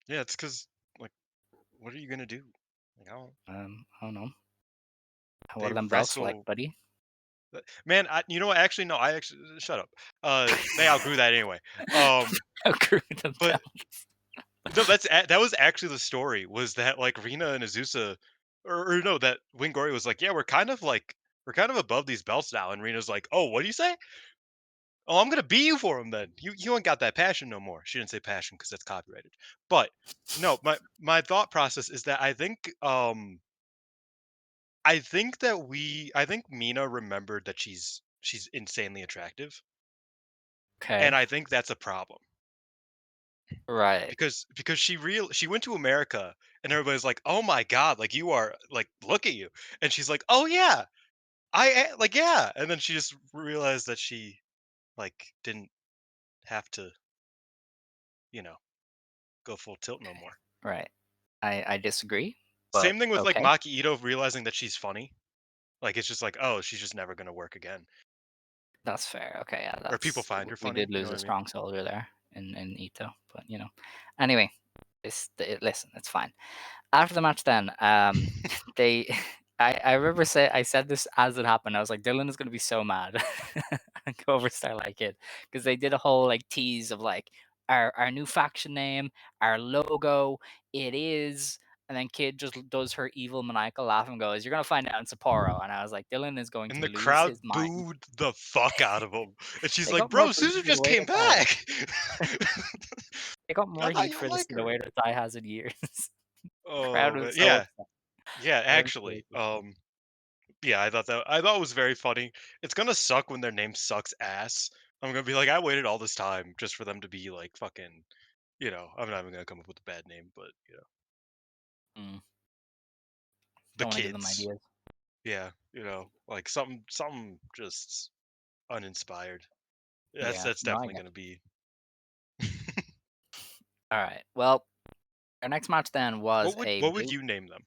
Yeah, it's because like, what are you gonna do? Like, I don't know. What they are them belts like, wrestle. buddy? Man, you know what? Actually, no. I actually shut up. They outgrew that anyway. Um, Outgrew the but belt. no, that was actually the story. Was that like Rina and Azusa, or no, that Wingori was like, yeah, we're kind of above these belts now, and Rina's like, oh, what do you say? Oh, I'm gonna beat you for him then. You ain't got that passion no more. She didn't say passion because that's copyrighted. But no, my thought process is that I think Mina remembered that she's insanely attractive, and Okay. I think that's a problem Right. because she went to America and everybody's like, "Oh my god, like you are like look at you." And she's like, "Oh yeah. Like yeah." And then she just realized that she like didn't have to, you know, go full tilt no more. Right. I disagree, but Same thing with like okay. Maki Ito realizing that she's funny. Like it's just like, "Oh, she's just never going to work again." That's fair. Okay, yeah, Or people that's find her we funny, did you know lose what a I mean? strong soldier there in Ito, but Anyway, listen, it's fine. After the match, then they, I remember I said this as it happened. I was like, Dylan is gonna be so mad over Starlight Kid because they did a whole like tease of like our new faction name, our logo. It is. And then Kid just does her evil maniacal laugh and goes, "You're gonna find out in Sapporo." And I was like, Dylan is going And to the lose crowd his mind. booed the fuck out of him. And she's They like, got more "Bro, bleed Suzu than the just way came to tie. back." They got I more thought heat you'll for this like than the her. way to tie has in years. Crowd Oh, was but so yeah. upset. Yeah, It was so actually. upset. Yeah, I thought it was very funny. It's gonna suck when their name sucks ass. I'm gonna be like, I waited all this time just for them to be like fucking, I'm not even gonna come up with a bad name, but Mm, the don't want to give them kids. ideas. Yeah, like something just uninspired. That's Yeah, that's no, I definitely get gonna be. it. All right. Well, our next match then was a What would blue. you name them?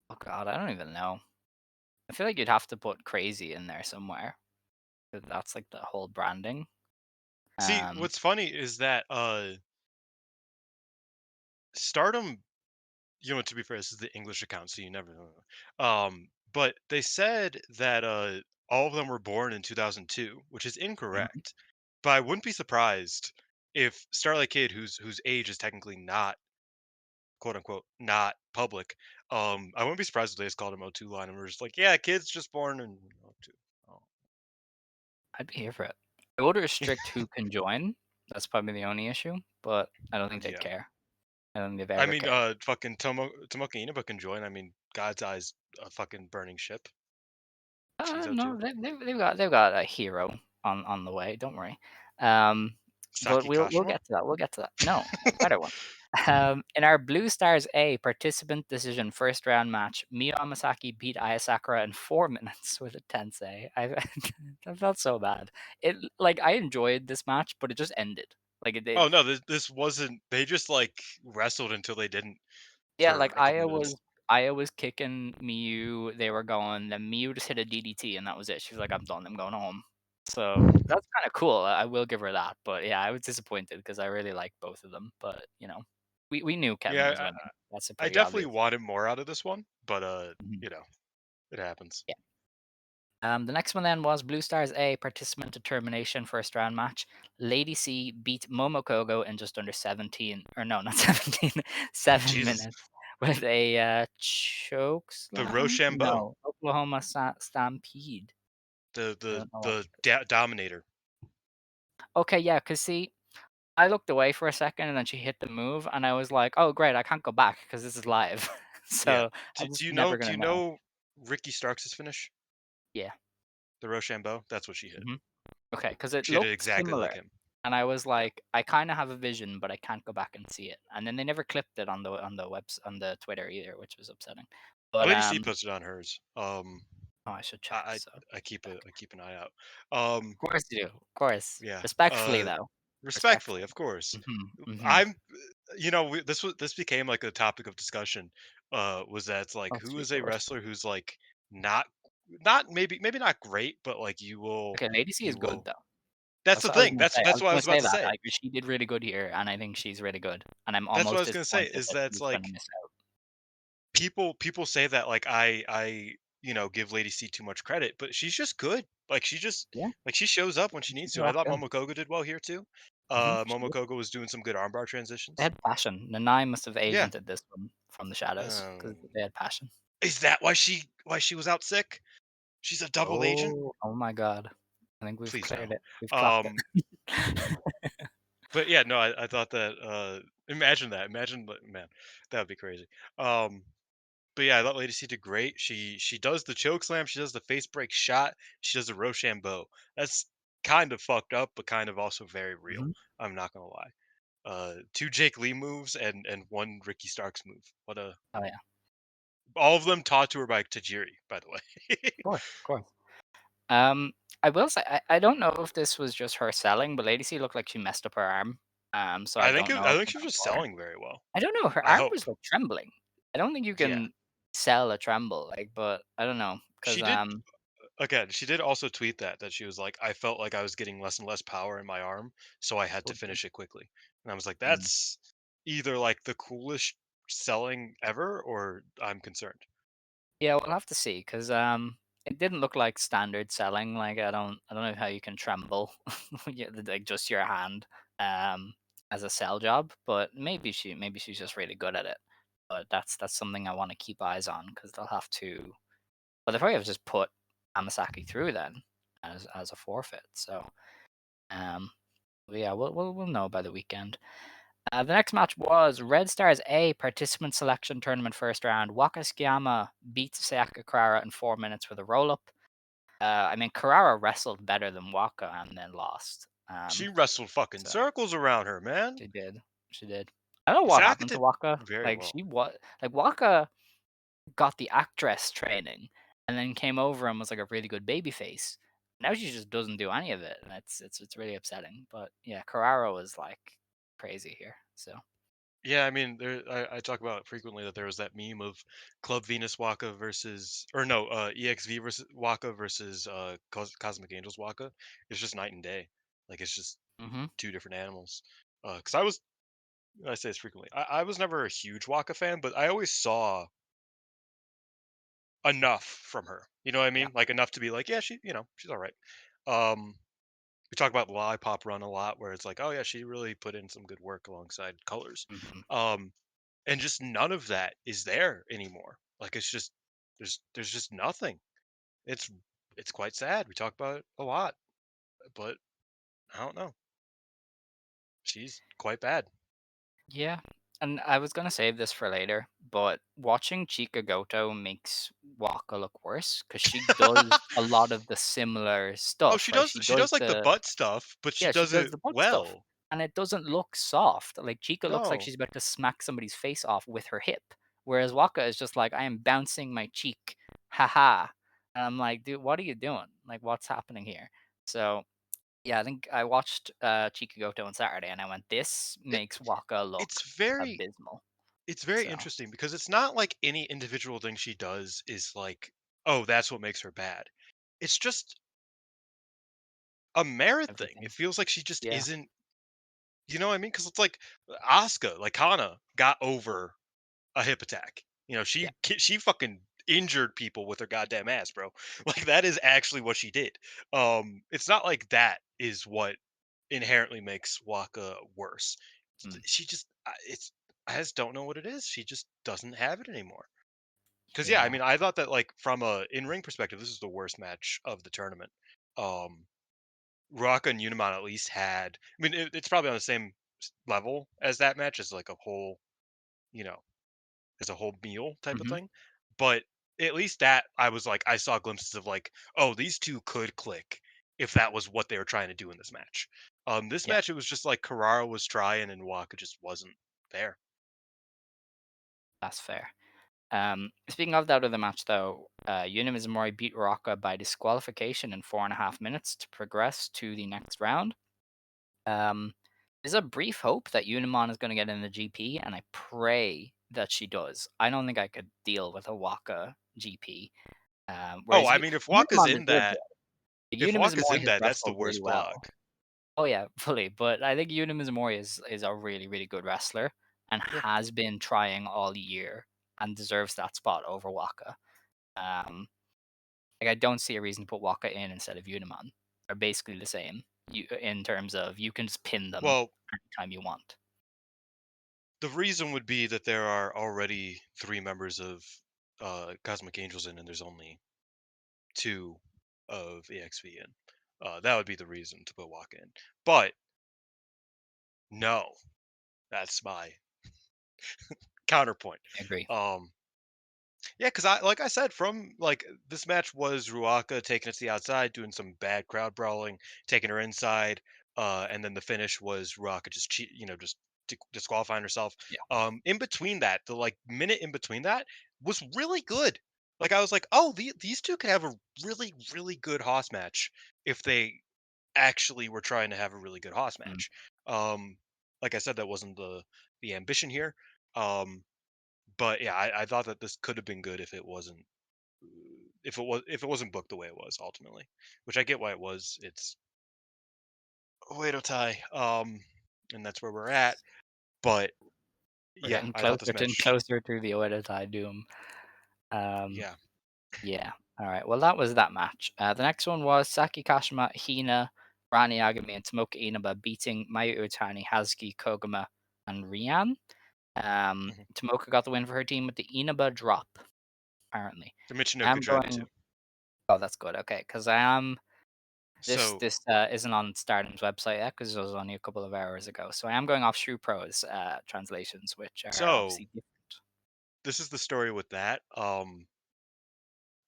Oh God, I don't even know. I feel like you'd have to put crazy in there somewhere. 'Cause that's like the whole branding. See, Um. what's funny is that Stardom, to be fair, this is the English account, so you never know. But they said that all of them were born in 2002, which is Mhm. incorrect. But I wouldn't be surprised if Starlight Kid, whose age is technically not quote unquote not public, I wouldn't be surprised if they just called him O2 line and we're just like, yeah, kid's just born in O2. Oh. I'd be here for it. I would restrict who can join. That's probably the only issue, but I don't think they'd Yeah. care. I don't think they've I ever mean, cared. fucking Tomoka Inaba can join. I mean, God's Eye's a fucking burning ship. She's out No, too. they've got a hero on the way. Don't worry. Um, but Saki we'll Kashima? get to that. We'll get to that. No, a better one. In our Blue Stars A participant decision first round match, Miyu Amasaki beat Aya Sakura in 4 minutes with a tensei. I felt so bad. It like I enjoyed this match, but it just ended. Like it did. Oh no, this wasn't. They just like wrestled until they didn't Yeah, for like a couple minutes. Aya was kicking Miyu, they were going, then Miyu just hit a DDT and that was it. She was like, "I'm done, I'm going home." So, that's kinda cool, I will give her that, but yeah, I was disappointed because I really like both of them, but, we knew Kevin was Yeah, winning. That's a I pretty definitely obvious. wanted more out of this one, but Mhm. it happens. Yeah. The next one then was Blue Stars A participant determination first round match. Lady C beat Momokogo in just under 17, or no, not 17, 7 Jesus, minutes with a choke the slam? Rochambeau, No, Oklahoma Stampede. I don't know what. Dominator. Okay, yeah, because see, I looked away for a second and then she hit the move, and I was like, oh, great, I can't go back because this is live. Yeah. So I'm Do just you know? never Do going you to know. know Ricky Starks' finish? Yeah. The Rochambeau. That's what she hit. Hmm. Okay, because it She hit it looked exactly like similar. him. And I was Yeah. like, I kind of have a vision, but I can't go back and see it. And then they never clipped it on the Twitter either, which was upsetting. But Lady C posted on hers. oh, I should check. I So I check. keep an eye out. Um, Of course you do. Of course, yeah. respectfully though. Respectfully, Respectfully. of course. Hmm. I'm, this became like a topic of discussion. Was that it's like Oh, who sweet is a lord. wrestler who's like not not maybe not great, but like Okay, Lady C is you good will. though. That's That's the what I was thing. gonna say. I That's was what I gonna was about say to that. say. Like she did really good here, and I think she's really good. And I'm That's what I almost was gonna say. disappointed Is that that it's she's gonna like miss out. people say that like I give Lady C too much credit, but she's just good. Like Yeah, she shows up when she she's needs a to. I rock thought go. Momokogo did well here too. She did. Momokogo was doing some good armbar They transitions. had passion. Nanae must have Yeah. agented this one from the shadows because Um, they had passion. is that why she was out sick? She's a double agent. Oh my god. I think we've Please cleared no. it. We've clocked Um, it. but yeah, no, I thought that. Imagine that. Imagine, man, that would be crazy. Um, but yeah, I thought Lady C did great. She does the choke slam. She does the face break shot. She does the Rochambeau. That's kind of fucked up, but kind of also very real. Mhm. I'm not gonna lie. Two Jake Lee moves and one Ricky Starks move. What a Oh yeah, all of them taught to her by Tajiri, by the way. of course, of course. Um, I will say I don't know if this was just her selling, but Lady C looked like she messed up her arm. So I don't know I if think we're she was gonna just score. selling very well. I don't know. Her I arm hope. was like trembling. I don't think you Yeah. can sell a tremble, like, but I don't know because She did again, she did also tweet that she was like, I felt like I was getting less and less power in my arm, so I had to finish it quickly. And I was like, mm. that's either like the coolest selling ever or I'm concerned. Yeah, we'll have to see because it didn't look like standard selling. Like I don't know how you can tremble, like just your hand, as a sell job. But maybe she's just really good at it. But that's something I want to keep eyes on because they'll have to. Well, they probably have just put Amasaki through then as a forfeit. So um, but yeah, we'll know by the weekend. The next match was Red Stars A participant selection tournament first round. Waka Tsukiyama beats Sayaka Kurara in 4 minutes with a roll up. I mean, Kurara wrestled better than Waka and then lost. She wrestled fucking So circles around her, man. she did. She did. I don't know what Saka happened to did Waka. very Like well. Waka got the actress training and then came over and was like a really good baby face. Now she just doesn't do any of it, and it's really upsetting. But yeah, Kurara was like crazy here. So Yeah, I mean, I talk about it frequently that there was that meme of Club Venus Waka versus, or no, EXV versus Waka versus Cosmic Angels Waka. It's just night and day. Like it's just hmm two different animals. Because I say this frequently. I was never a huge Waka fan, but I always saw enough from her. You know what I yeah. mean? Like enough to be like, yeah, she's all right. Um, we talk about the Lollipop Run a lot, where it's like, oh yeah, she really put in some good work alongside Colors. hmm Um, and just none of that is there anymore. Like it's just there's just nothing. It's it's quite sad. We talk about it a lot, but I don't know. She's quite bad. Yeah, and I was gonna save this for later, but watching Chika Goto makes Waka look worse because she does a lot of the similar Oh, stuff. Like she does like the butt stuff, but she she does does it the butt stuff, well. and it doesn't look soft. Like Chika looks like No. she's about to smack somebody's face off with her hip, whereas Waka is just like I am bouncing my cheek, haha. And I'm like, dude, what are you doing? Like, what's happening here? So yeah, I think I watched Chika Goto on Saturday, and I went, this It makes Waka look it's very abysmal. it's very So, interesting because it's not like any individual thing she does is like, oh, that's what makes her bad. It's just a merit thing. It everything. feels like she just Yeah, isn't, you know what I mean? Because it's like Asuka, like Kana got over a hip attack. You know, yeah, she fucking injured people with her goddamn ass, bro. Like that is actually what she did. It's not like that is what inherently makes Waka worse. mm, She just it's I just don't know what it is. She just doesn't have it anymore. Because yeah, I yeah. mean, I thought that like from a in ring perspective, this is the worst match of the tournament. Um, Rocka and Unimon at least had. I mean, it's probably on the same level as that match as like a whole, you know, as a whole meal type of Mhm. thing. But at least that I was like, I saw glimpses of like, oh, these two could click if that was what they were trying to do in this match. This Yeah, match, it was just like Carrara was trying and Waka just wasn't there. that's fair. Speaking of that other match, though, Yunim Izumori beat Rocca by disqualification in 4.5 minutes to progress to the next round. There's a brief hope that Unimon is going to get in the GP, and I pray that she does. I don't think I could deal with a Waka GP. Oh, Whereas I mean, Unimon deserves it. if Yunim Waka's Izumori in has that, that's the wrestled really worst well. block. Oh yeah, fully. But I think Yuna Mizumori is a really, really good wrestler and Yeah. has been trying all year and deserves that spot over Waka. Um, like I don't see a reason to put Waka in instead of Unimon. They're basically the same. In terms of you can just pin them Well, anytime you want. the reason would be that there are already three members of Cosmic Angels in, and there's only two of EXV in. That would be the reason to put Waka in. But no, that's my counterpoint. I agree. Yeah, because like I said, from like this match was Ruaka taking it to the outside, doing some bad crowd brawling, taking her inside, and then the finish was Ruaka just just disqualifying herself. Yeah. In between that, the like minute in between that was really good. Like I was like, oh, these two could have a really really good Hoss match if they actually were trying to have a really good Hoss Mm. match. Um, like I said, that wasn't the ambition here. Um, but yeah, I thought that this could have been good if it wasn't booked the way it was ultimately, which I get why it was. It's Oedo Tai, and that's where we're at. But We're yeah, getting I thought closer this and match, closer to the Oedo Doom. Um, yeah, yeah. All right. Well, that was that match. The next one was Saki Kashima, Hina, Rani Agami, and Tomoka Inaba beating Mayu Utani, Hazuki, Koguma, and Rian. mhm. Tomoka got the win for her team with the Inaba drop, apparently. The Michinoku I'm driver too. going. Oh, that's good. Okay, because I am. So This isn't on Stardom's website yet because it was only a couple of hours ago. So I am going off Shrew Pro's translations, which are so obviously different. this is the story with that.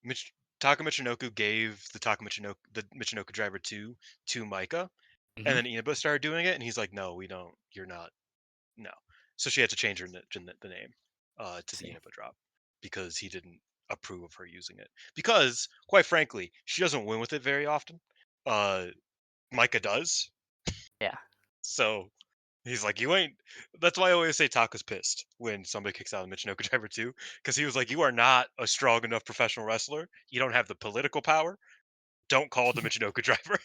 Mich- Taka Michinoku gave the Michinoku driver to Maika, and Hmm. then Inaba started doing it, and he's like, "No, we don't. You're not. No." So she had to change the name to the See, Inaba drop because he didn't approve of her using it. Because, quite frankly, she doesn't win with it very often. Uh, Micah does. yeah, So he's like, you ain't. That's why I always say Taka's pissed when somebody kicks out of Michinoku Driver 2. Because he was like, you are not a strong enough professional wrestler. You don't have the political power. Don't call the Michinoku Driver.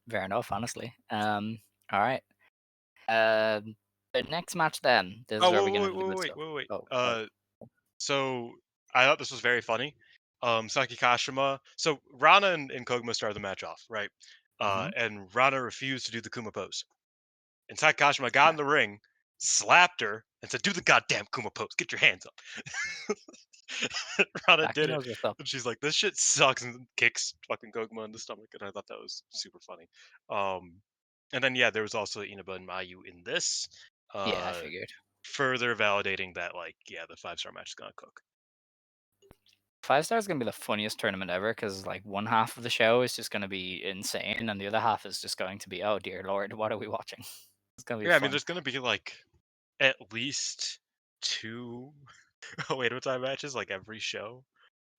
fair enough. Honestly. All right. The next match then. This is Oh, where we get wait, into the wait, good wait, stuff. wait, wait. Oh, oh. So I thought this was very funny. Saki Kashima. So Rana and Koguma started the match off, right? Mm-hmm. And Rana refused to do the Kuma pose. And Saki Kashima got Yeah. in the ring, slapped her, and said, "Do the goddamn Kuma pose. Get your hands up." Rana Jackie did it, knows what's up. and she's like, "This shit sucks," and kicks fucking Koguma in the stomach. And I thought that was super funny. Um, and then yeah, there was also Inaba and Mayu in this, Yeah, I uh, figured. further validating that like yeah, the 5-star match is gonna cook. 5 star is gonna be the funniest tournament ever because like one half of the show is just gonna be insane, and the other half is just going to be, oh dear lord, what are we watching? It's gonna be Yeah, I mean, fun. there's gonna be like at least two Oedo Tai matches like every show,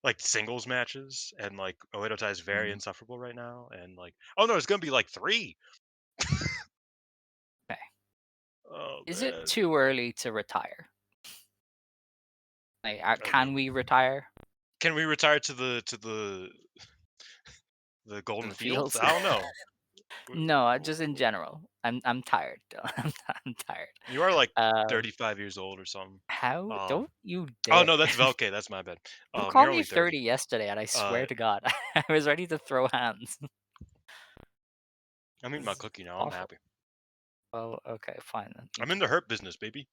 like singles matches, and like Oedo Tai is very Mm, insufferable right now, and like oh no, it's gonna be like three. okay. Oh Is it man, too early to retire? Like, I can mean, we retire can we retire to the to golden the fields? fields? I don't know. No, just in general. I'm tired. Dylan. I'm tired. You are like Um, 35 years old or something. how? Don't you Oh dare! no, that's Velke. That's my bad. You You're called me only 30 30. yesterday, and I Uh, swear to God, I was ready to throw hands. I'm eating This my is cookie now. I'm awful. happy. Well, okay, fine then. I'm You in the hurt business, baby.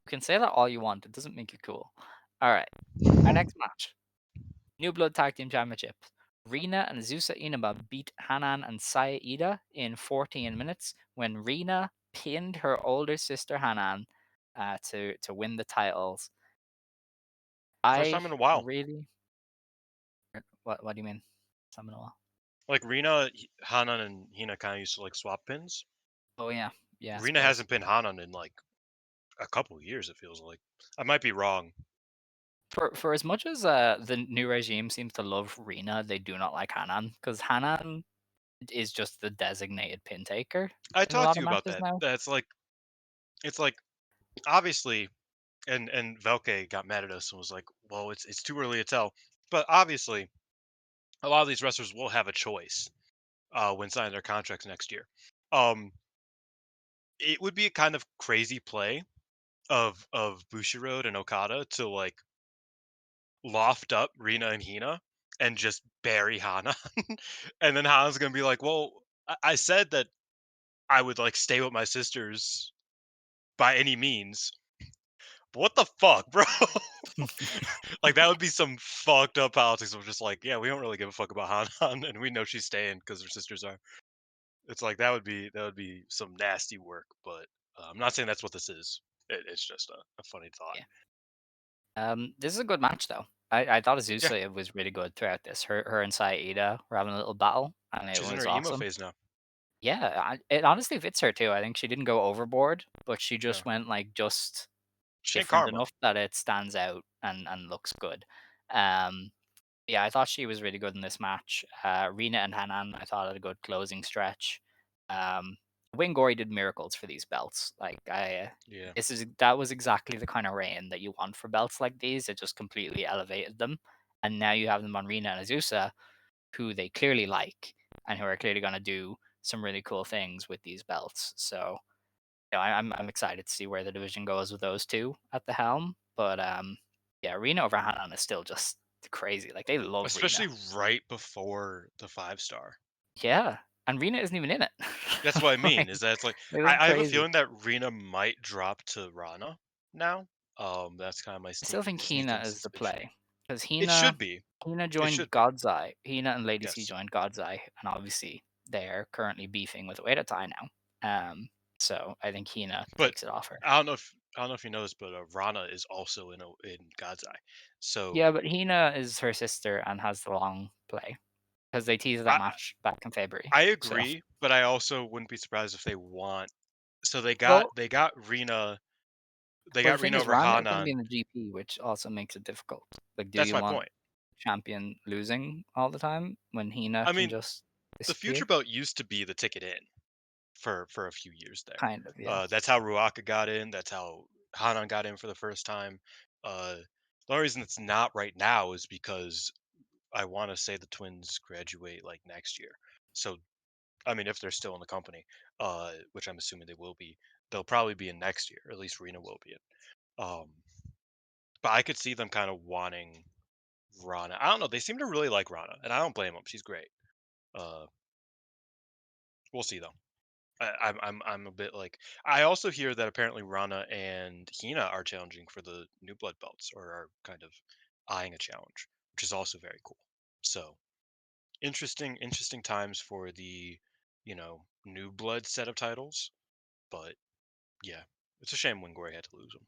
can say that all you want. It doesn't make you cool. All right. Our next match: New Blood Tag Team Championship. Rina and Zusa Inaba beat Hanan and Saya Ida in 14 minutes when Rina pinned her older sister Hanan to win the titles. First I time in a while. really what do you mean? Some in a while. Like Rina, Hanan, and Hina kind of used to like swap pins. Oh yeah, yeah, I Rina suppose. hasn't pinned Hanan in like a couple years. It feels like I might be wrong. For as much as the new regime seems to love Rina, they do not like Hanan because Hanan is just the designated pin taker I in a talked lot to of you about matches that. now. That's like it's like obviously, and Velke got mad at us and was like, "Well, it's too early to tell." But obviously, a lot of these wrestlers will have a choice when signing their contracts next year. Um, it would be a kind of crazy play of Bushiroad and Okada to like loft up Rina and Hina and just bury Hana, and then Hana's gonna be like, "Well, I said that I would like stay with my sisters by any means, But what the fuck, bro? Like that would be some fucked up politics of just like, yeah, we don't really give a fuck about Han, and we know she's staying because her sisters are. It's like that would be some nasty work, but I'm not saying that's what this is. It's just a funny thought. Yeah. This is a good match though. I thought Yeah, Azusa was really good throughout this. Her and Saida were having a little battle, and it she's in her was emo awesome. phase now. Yeah, it honestly fits her too. I think she didn't go overboard, but she Yeah, just went like just she ain't different Karma. enough that it stands out and looks good. Um, yeah, I thought she was really good in this match. Rena and Hanan, I thought had a good closing stretch. Um, Wingori did miracles for these belts. Like Yeah, that was exactly the kind of reign that you want for belts like these. It just completely elevated them, and now you have them on Rena and Azusa, who they clearly like and who are clearly going to do some really cool things with these belts. So I'm excited to see where the division goes with those two at the helm. But yeah, Rena over Hanan is still just crazy. Like they love Rena. especially right before the 5 star. Yeah, and Rena isn't even in it. That's what I Like mean. Is that it's like they look I have a crazy. feeling that Rena might drop to Rana now. That's kind of my I still sneaking think Hina sneaking is the suspicion. play because It should be. Hina It joined should be. God's Eye. Hina and Lady C Yes. joined God's Eye, and obviously they're currently beefing with Ueda Tai now. So I think Hina But takes it off her. I don't know if you know this, but Rana is also in God's Eye. So Yeah, but Hina is her sister and has the long play because they teased that I match back in February. I So agree, but I also wouldn't be surprised if they want. So they got well, they got Rena they well, the got thing Rena is, over Rana is going to be Hanan. in the GP, which also makes it difficult. Like, do That's you my want point. champion losing all the time when Hina I can mean, just the future disappear? belt used to be the ticket in for a few years there. Kind of, yeah. That's how Ruaka got in. That's how Hanan got in for the first time. The only reason it's not right now is because I want to say the twins graduate like next year. So I mean, if they're still in the company, which I'm assuming they will be, they'll probably be in next year. Or at least Rena will be in. But I could see them kind of wanting Rana. I don't know. They seem to really like Rana, and I don't blame them. She's great. Uh, we'll see though. I'm a bit like I also hear that apparently Rana and Hina are challenging for the new blood belts or are kind of eyeing a challenge, which is also very cool. So interesting times for the new blood set of titles. But yeah, it's a shame Wingori had to lose them.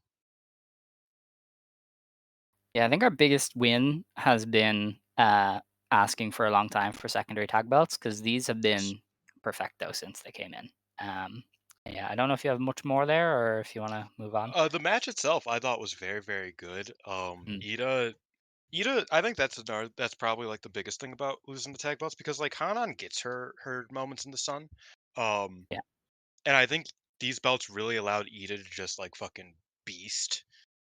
Yeah, I think our biggest win has been asking for a long time for secondary tag belts because these have Yes. been perfecto since they came in. Yeah, I don't know if you have much more there or if you want to move on. The match itself I thought was very very good. Mm, Ida, I think that's probably like the biggest thing about losing the tag belts because like Hanan gets her moments in the sun. Um yeah. And I think these belts really allowed Ida to just like fucking beast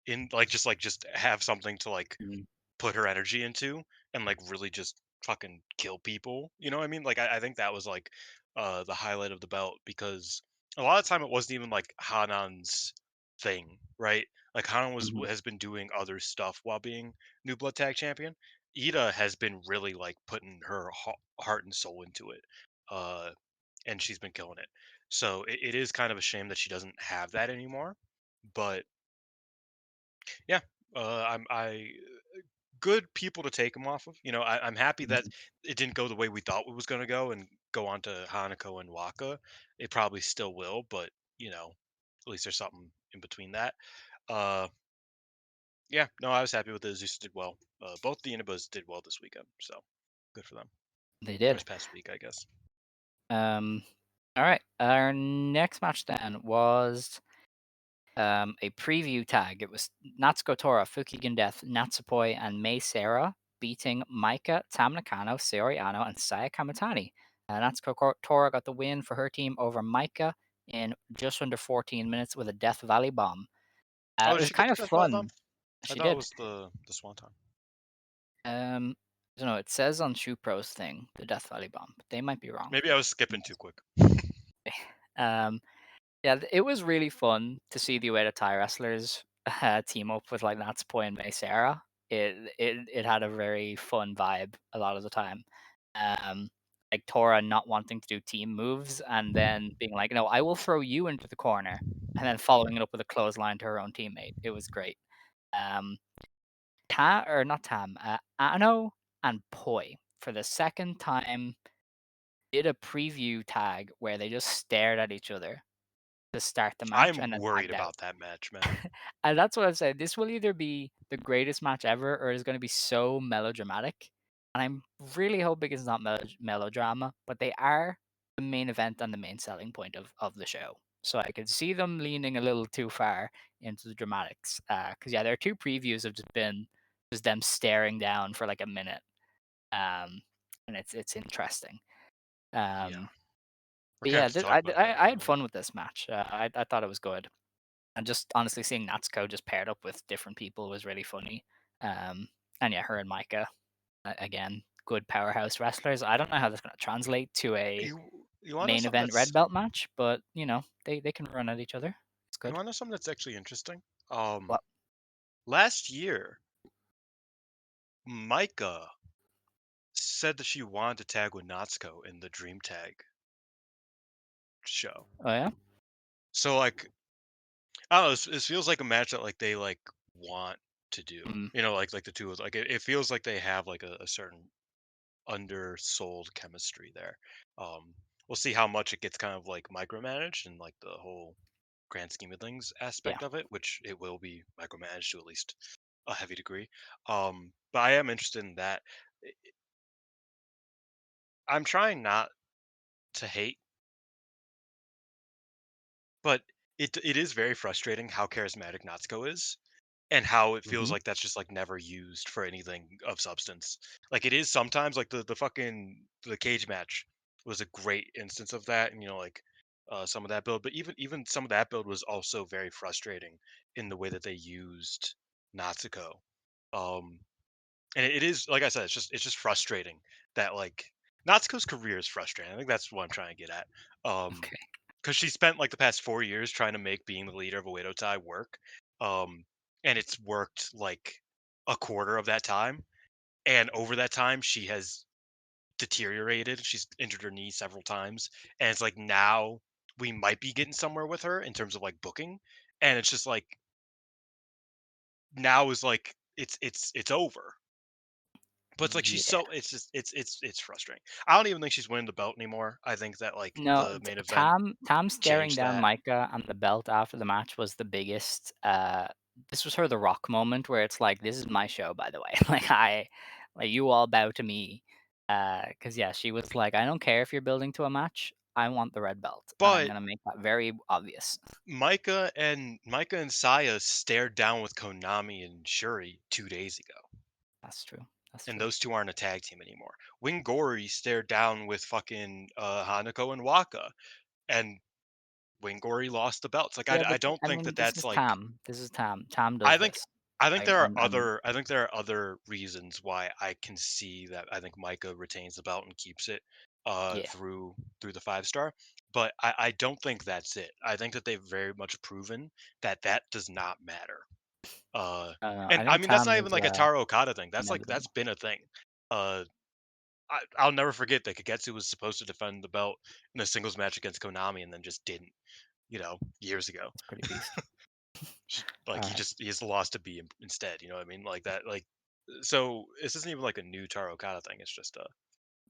in like just have something to like Mm, put her energy into and like really just fucking kill people. You know what I mean? Like I think that was like the highlight of the belt because a lot of time it wasn't even like Hanan's thing, right? Like Hanan mhm. has been doing other stuff while being New Blood Tag Champion. Ida has been really like putting her heart and soul into it. Uh and she's been killing it. So it is kind of a shame that she doesn't have that anymore. But yeah, I good people to take them off of. I'm happy that Mhm. it didn't go the way we thought it was going to go and go on to Hanako and Waka. It probably still will, but at least there's something in between that. Uh, yeah, no, I was happy with the Zeus did well. Both the Inabas did well this weekend, so good for them. They Or did. this past week, I guess. Um, all right. Our next match then was a preview tag. It was Natsuko Tora, Fukigen Death, Natsupoi, and Mei Sarah beating Maika, Tam Nakano, Saori Ano, and Saya Kamitani. Natsuko Tora got the win for her team over Maika in just under 14 minutes with a Death Valley bomb. Oh, It did was she get kind the of Death Valley fun. bomb? I She thought it did. was the Swanton. I don't know. It says on Shoe Pro's thing the Death Valley bomb, but they might be wrong. Maybe I was skipping too quick. Um, Yeah, it was really fun to see the Ueda Thai wrestlers team up with like Natsupoi and Mei Sarah. It had a very fun vibe a lot of the time. Um, like Tora not wanting to do team moves and then being like, "No, I will throw you into the corner," and then following it up with a clothesline to her own teammate. It was great. Um, or not Tam, Ano and Poi for the second time did a preview tag where they just stared at each other to start the match I'm and then worried tagged out. about that match, man. And that's what I've said. This will either be the greatest match ever or it's going to be so melodramatic. And I'm really hoping it's not melodrama, but they are the main event and the main selling point of the show. So I could see them leaning a little too far into the dramatics. Because, yeah, there are two previews have just been just them staring down for like a minute. And it's interesting. Yeah, Um, we're but gonna yeah, have to talk about that in I a had minute. fun with this match. I thought it was good. And just honestly seeing Natsuko just paired up with different people was really funny. Um, and yeah, her and Maika, again, good powerhouse wrestlers. I don't know how that's going to translate to a You want to know main something event red belt match, but they can run at each other. It's you good. want to know something that's actually interesting? Well, Last year, Maika said that she wanted to tag with Natsuko in the Dream Tag show. oh yeah, So like, I don't know, this feels like a match that like they like want to do. mm, Like the two of like it feels like they have like a certain undersold chemistry there. Um, we'll see how much it gets kind of like micromanaged and like the whole grand scheme of things yeah. aspect of it, which it will be micromanaged to at least a heavy degree. But I am interested in that. I'm trying not to hate, but it is very frustrating how charismatic Natsuko is and how it feels Hmm. like that's just like never used for anything of substance. Like it is sometimes like the cage match was a great instance of that, and like some of that build, but even some of that build was also very frustrating in the way that they used Natsuko. Um, and it is like I said, it's just frustrating that like Natsuko's career is frustrating. I think that's what I'm trying to get at. Um, Okay. because she spent like the past 4 years trying to make being the leader of Oedo Tai work, um, and it's worked like a quarter of that time. And over that time, she has deteriorated. She's injured her knee several times, and it's like now we might be getting somewhere with her in terms of like booking, and it's just like now is like it's over. But it's like she's Yeah. so it's frustrating. I don't even think she's winning the belt anymore. I think that like No, the main event Tam staring changed down that. Micah and the belt after the match was the biggest. This was her The Rock moment where it's like, this is my show, by the way. Like you all bow to me. Because yeah, she was like, I don't care if you're building to a match. I want the red belt, and I'm But gonna make that very obvious. Micah and Saya stared down with Konami and Shuri 2 days ago, That's true. That's and true. those two aren't a tag team anymore. Wingori stared down with fucking Hanako and Waka, and Wingori lost the belts. Like Yeah, I but don't I think mean, that this that's is like Tam. This is Tam. Tam I does think this. I think Like, there are and other I think there are other reasons why I can see that I think Micah retains the belt and keeps it yeah. through the 5 star, but I don't think that's it. I think that they've very much proven that that does not matter. Uh I and I think mean that's Tam not is even like a Taro Okada thing. That's inevitable. been a thing. Uh I'll never forget that Kagetsu was supposed to defend the belt in a singles match against Konami and then just didn't, years ago. It's pretty beast. Like All right. he just lost to B instead. You know what I mean? Like that. Like so. This isn't even like a new Taro Okada thing. It's just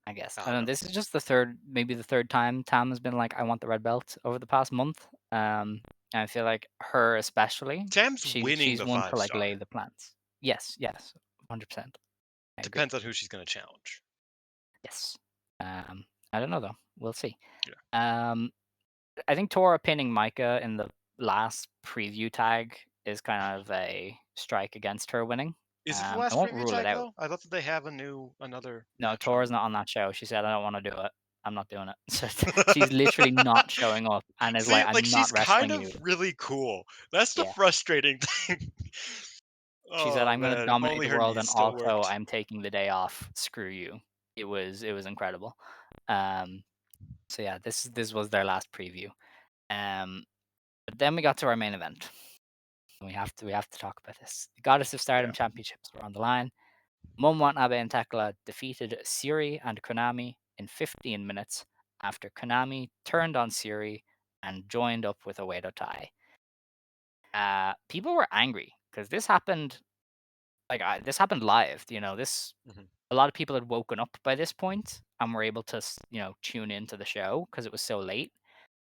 I guess. I I don't don't know. know. This is just the third, maybe the third time Tam has been like, I want the red belt over the past month. And I feel like her especially, Tam's winning she's the one to five like star. lay the plans. Yes, yes, 100%. I agree. Depends on who she's gonna challenge. Yes. I don't know though. We'll see. Yeah. Um, I think Tora pinning Micah in the last preview tag is kind of a strike against her winning. Is it the I last won't preview rule it tag out. though? I thought that they have another No, match on Tora's not on that show. She said, "I don't want to do it. I'm not doing it." So she's literally not showing up and is See, like, like "I'm she's not kind wrestling of you." really cool. That's the Yeah. frustrating thing. She said, Oh "I'm gonna man, if dominate only the her world, knees and still also worked. I'm taking the day off. Screw you." It was incredible. Um, so yeah, this was their last preview. But then we got to our main event. We have to talk about this. The Goddess of Yeah. Stardom Championships were on the line. Momo Watanabe and Takala defeated Siri and Konami in 15 minutes after Konami turned on Siri and joined up with Oedo Tai. People were angry because this happened this happened live. This Mhm. a lot of people had woken up by this point and were able to tune into the show because it was so late.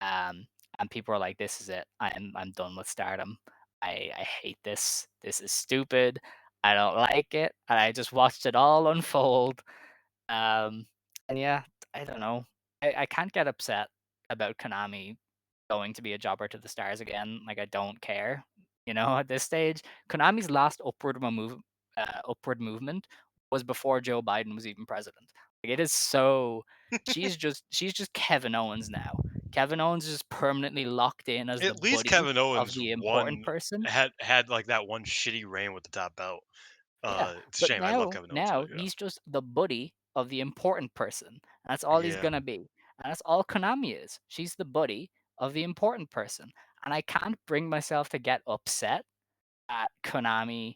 And people were like, "This is it. I'm done with Stardom. I hate this. This is stupid. I don't like it." And I just watched it all unfold. Um, and yeah, I don't know. I can't get upset about Konami going to be a jobber to the stars again. Like I don't care. At this stage, Konami's last upward movement was before Joe Biden was even president. Like it is so. She's just Kevin Owens now. Kevin Owens is permanently locked in as the At least buddy Kevin of Owens the important won person. had like that one shitty reign with the top belt. Yeah, It's a but shame. I love Kevin Owens, now but he's just the buddy of the important person. And that's all he's yeah. gonna be. And that's all Konami is. She's the buddy of the important person. And I can't bring myself to get upset at Konami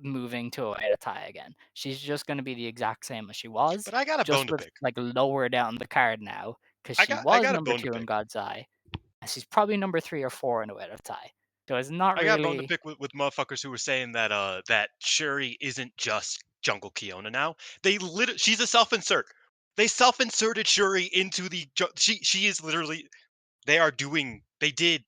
moving to Oedo Tai again. She's just gonna be the exact same as she was, But I got a bone just to with pick. like lower down the card now, because I she got I was got a number bone to 2 in pick. God's Eye, and she's probably number 3 or 4 in Oedo Tai. So it's not I got a bone to really. pick with motherfuckers who were saying that that Shuri isn't just Jungle Kiona now. She's a self-insert. They self-inserted Shuri into she is literally they did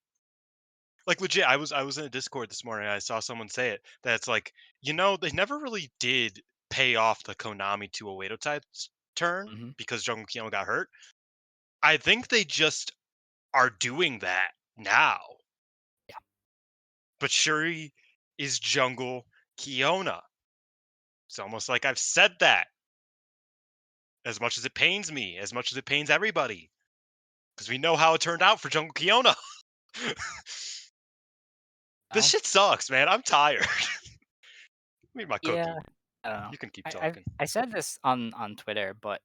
like legit. I was in a Discord this morning and I saw someone say it that's like, they never really did pay off the Konami to Oedo type turn Mhm. because Jungle Kiona got hurt. I think they just are doing that now. Yeah. But Shuri is Jungle Kiona. It's almost like I've said that as much as it pains me, as much as it pains everybody, because we know how it turned out for Jungle Kiona. This Well, shit sucks, man. I'm tired. Give me my yeah. cookie. I don't know. You can keep I talking. I said this on Twitter, but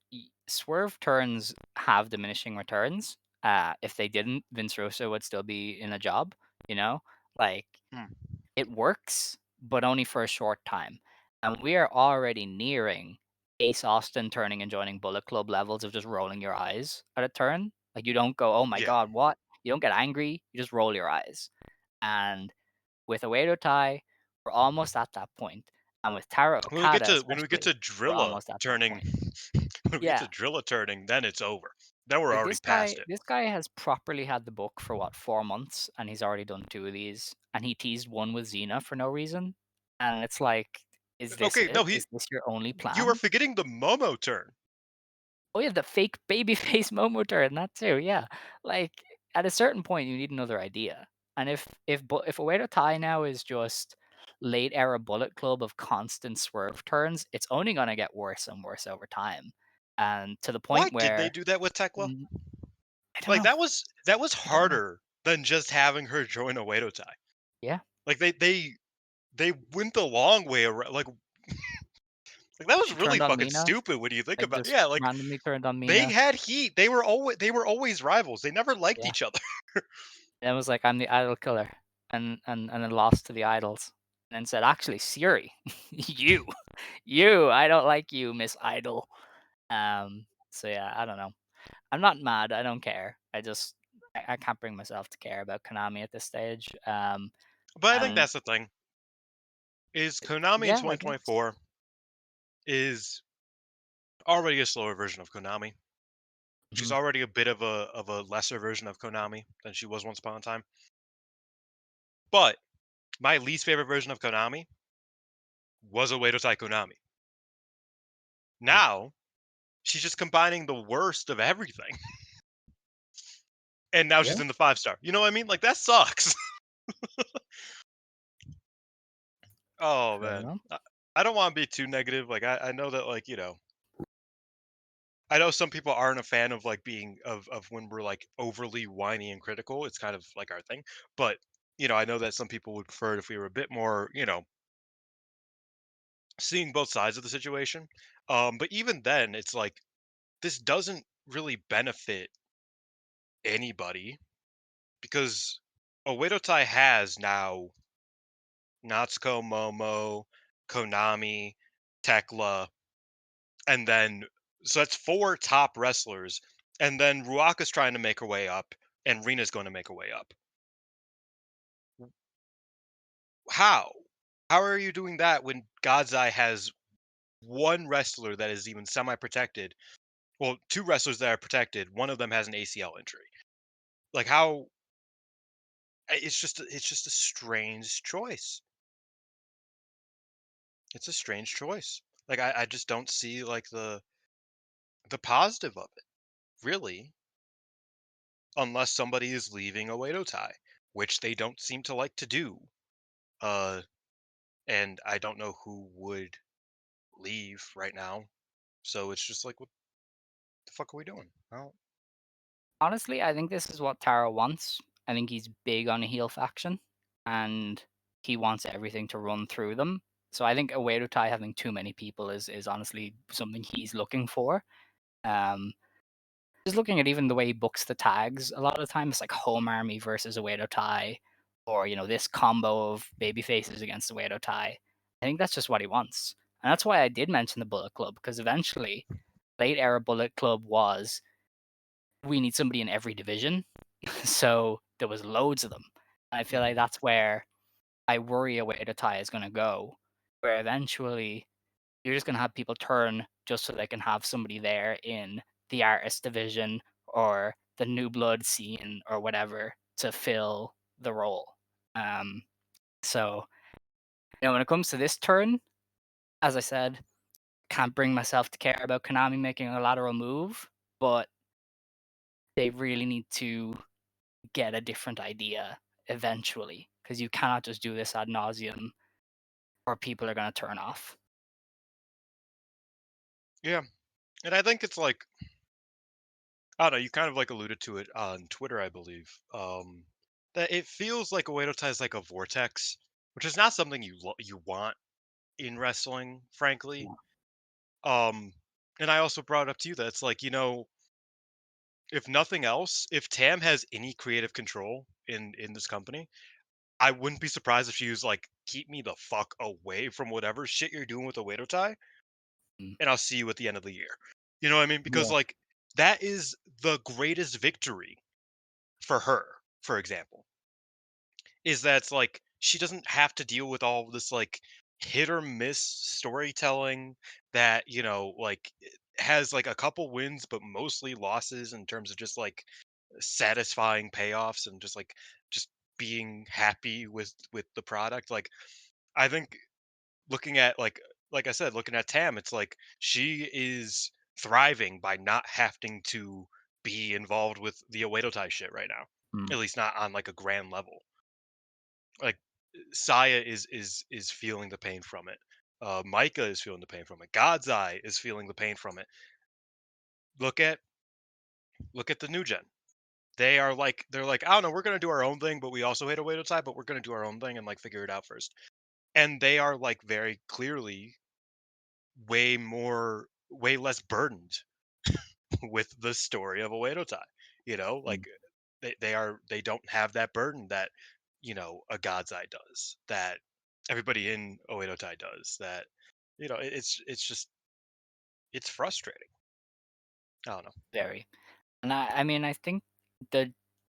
swerve turns have diminishing returns. If they didn't, Vince Russo would still be in a job. You know, like Hmm. it works, but only for a short time. And we are already nearing Ace Austin turning and joining Bullet Club levels of just rolling your eyes at a turn. Like you don't go, "Oh my Yeah. god, what?" You don't get angry. You just roll your eyes. And with Oedo Tai, we're almost at that point. And with Taro When we get Okada to when we get to especially, we're Drilla almost at that turning, point. when we get Yeah, to Drilla turning, then it's over. Then we're like already this past guy it. this guy has properly had the book for what, 4 months, and he's already done 2 of these, and he teased one with Xena for no reason. And it's like, is this Okay, no, it? Is this your only you are plan? forgetting the Momo turn. Oh yeah, the fake baby face Momo turn, that too, yeah. Like at a certain point you need another idea. And if Oedo Tai now is just late era Bullet Club of constant swerve turns, it's only gonna get worse and worse over time. And to the Why point did they where do that with Tekla? n- I don't Like know. that was I don't know. harder than just having her join a Wado tie. Yeah. Like they went the long way around. Like that was She really turned on fucking Mina, stupid when you think like about. just Yeah, like randomly turned on they Mina. had heat. They were always rivals. They never liked Yeah. each other. And it was like, I'm the idol killer. And then lost to the idols. And then said, actually, Siri, you, I don't like you, Miss Idol. So yeah, I don't know. I'm not mad. I don't care. I can't bring myself to care about Konami at this stage. But I think And that's the thing. Is Konami in yeah, I guess. 2024 is already a slower version of Konami. She's Mhm. already a bit of a lesser version of Konami than she was once upon a time. But my least favorite version of Konami was a Wado Tai Konami. Yeah. Now she's just combining the worst of everything. And now she's Yeah. in the 5-star. You know what I mean? Like that sucks. Oh Fair man. enough. I don't want to be too negative. Like I know that I know some people aren't a fan of like being of when we're like overly whiny and critical. It's kind of like our thing. But I know that some people would prefer it if we were a bit more, seeing both sides of the situation. But even then, it's like this doesn't really benefit anybody because Oedo has now Natsuko, Momo, Konami, Tekla, and then So that's 4 top wrestlers, and then Ruaka's trying to make her way up, and Rina's going to make her way up. How? How are you doing that when God's Eye has one wrestler that is even semi-protected? Well, 2 wrestlers that are protected. One of them has an ACL injury. Like how? It's just a strange choice. It's a strange choice. Like I just don't see like the positive of it, really, unless somebody is leaving a Oedo Tai, which they don't seem to like to do. Uh, and I don't know who would leave right now. So it's just like, what the fuck are we doing? Well, Honestly, I think this is what Taro wants. I think he's big on a heel faction, and he wants everything to run through them. So I think Oedo Tai having too many people is honestly something he's looking for. Um, just looking at even the way he books the tags, a lot of the time it's like Home Army versus Oedo Tai, or this combo of baby faces against Oedo Tai. I think that's just what he wants, and that's why I did mention the Bullet Club, because eventually, late era Bullet Club was, we need somebody in every division. So there was loads of them. I feel like mhm. that's where I worry a way to tie is going to go, where eventually you're just going to have people turn just so they can have somebody there in the artist division or the new blood scene or whatever to fill the role. Um, so when it comes to this turn, as I said, can't bring myself to care about Konami making a lateral move, but they really need to get a different idea eventually, because you cannot just do this ad nauseum or people are going to turn off. Yeah, and I think it's like, I don't know. You kind of like alluded to it on Twitter, I believe. That it feels like Oedo Tai is like a vortex, which is not something you want in wrestling, frankly. Yeah. Um, and I also brought up to you that it's like, if nothing else, if Tam has any creative control in this company, I wouldn't be surprised if she was like, keep me the fuck away from whatever shit you're doing with the Oedo Tai, Mm. and I'll see you at the end of the year. You know what I mean? Because Yeah. like that is the greatest victory for her, for example, is that it's like she doesn't have to deal with all this like hit or miss storytelling that, like has like a couple wins but mostly losses in terms of just like satisfying payoffs and just being happy with the product. Like I think looking at like I said, looking at Tam, it's like she is thriving by not having to be involved with the Oedo Tai shit right now. Mm. At least not on like a grand level. Like Saya is feeling the pain from it. Maika is feeling the pain from it. God's Eye is feeling the pain from it. Look at the new gen. They're like, I don't know, we're gonna do our own thing, but we also hate a Oedo Tai, but we're gonna do our own thing and like figure it out first. And they are like very clearly way less burdened with the story of Oedo Tai. Mm. Like they don't have that burden that a God's Eye does, that everybody in Oedo Tai does. That it's just it's frustrating. I don't know. Very. And I mean, I think the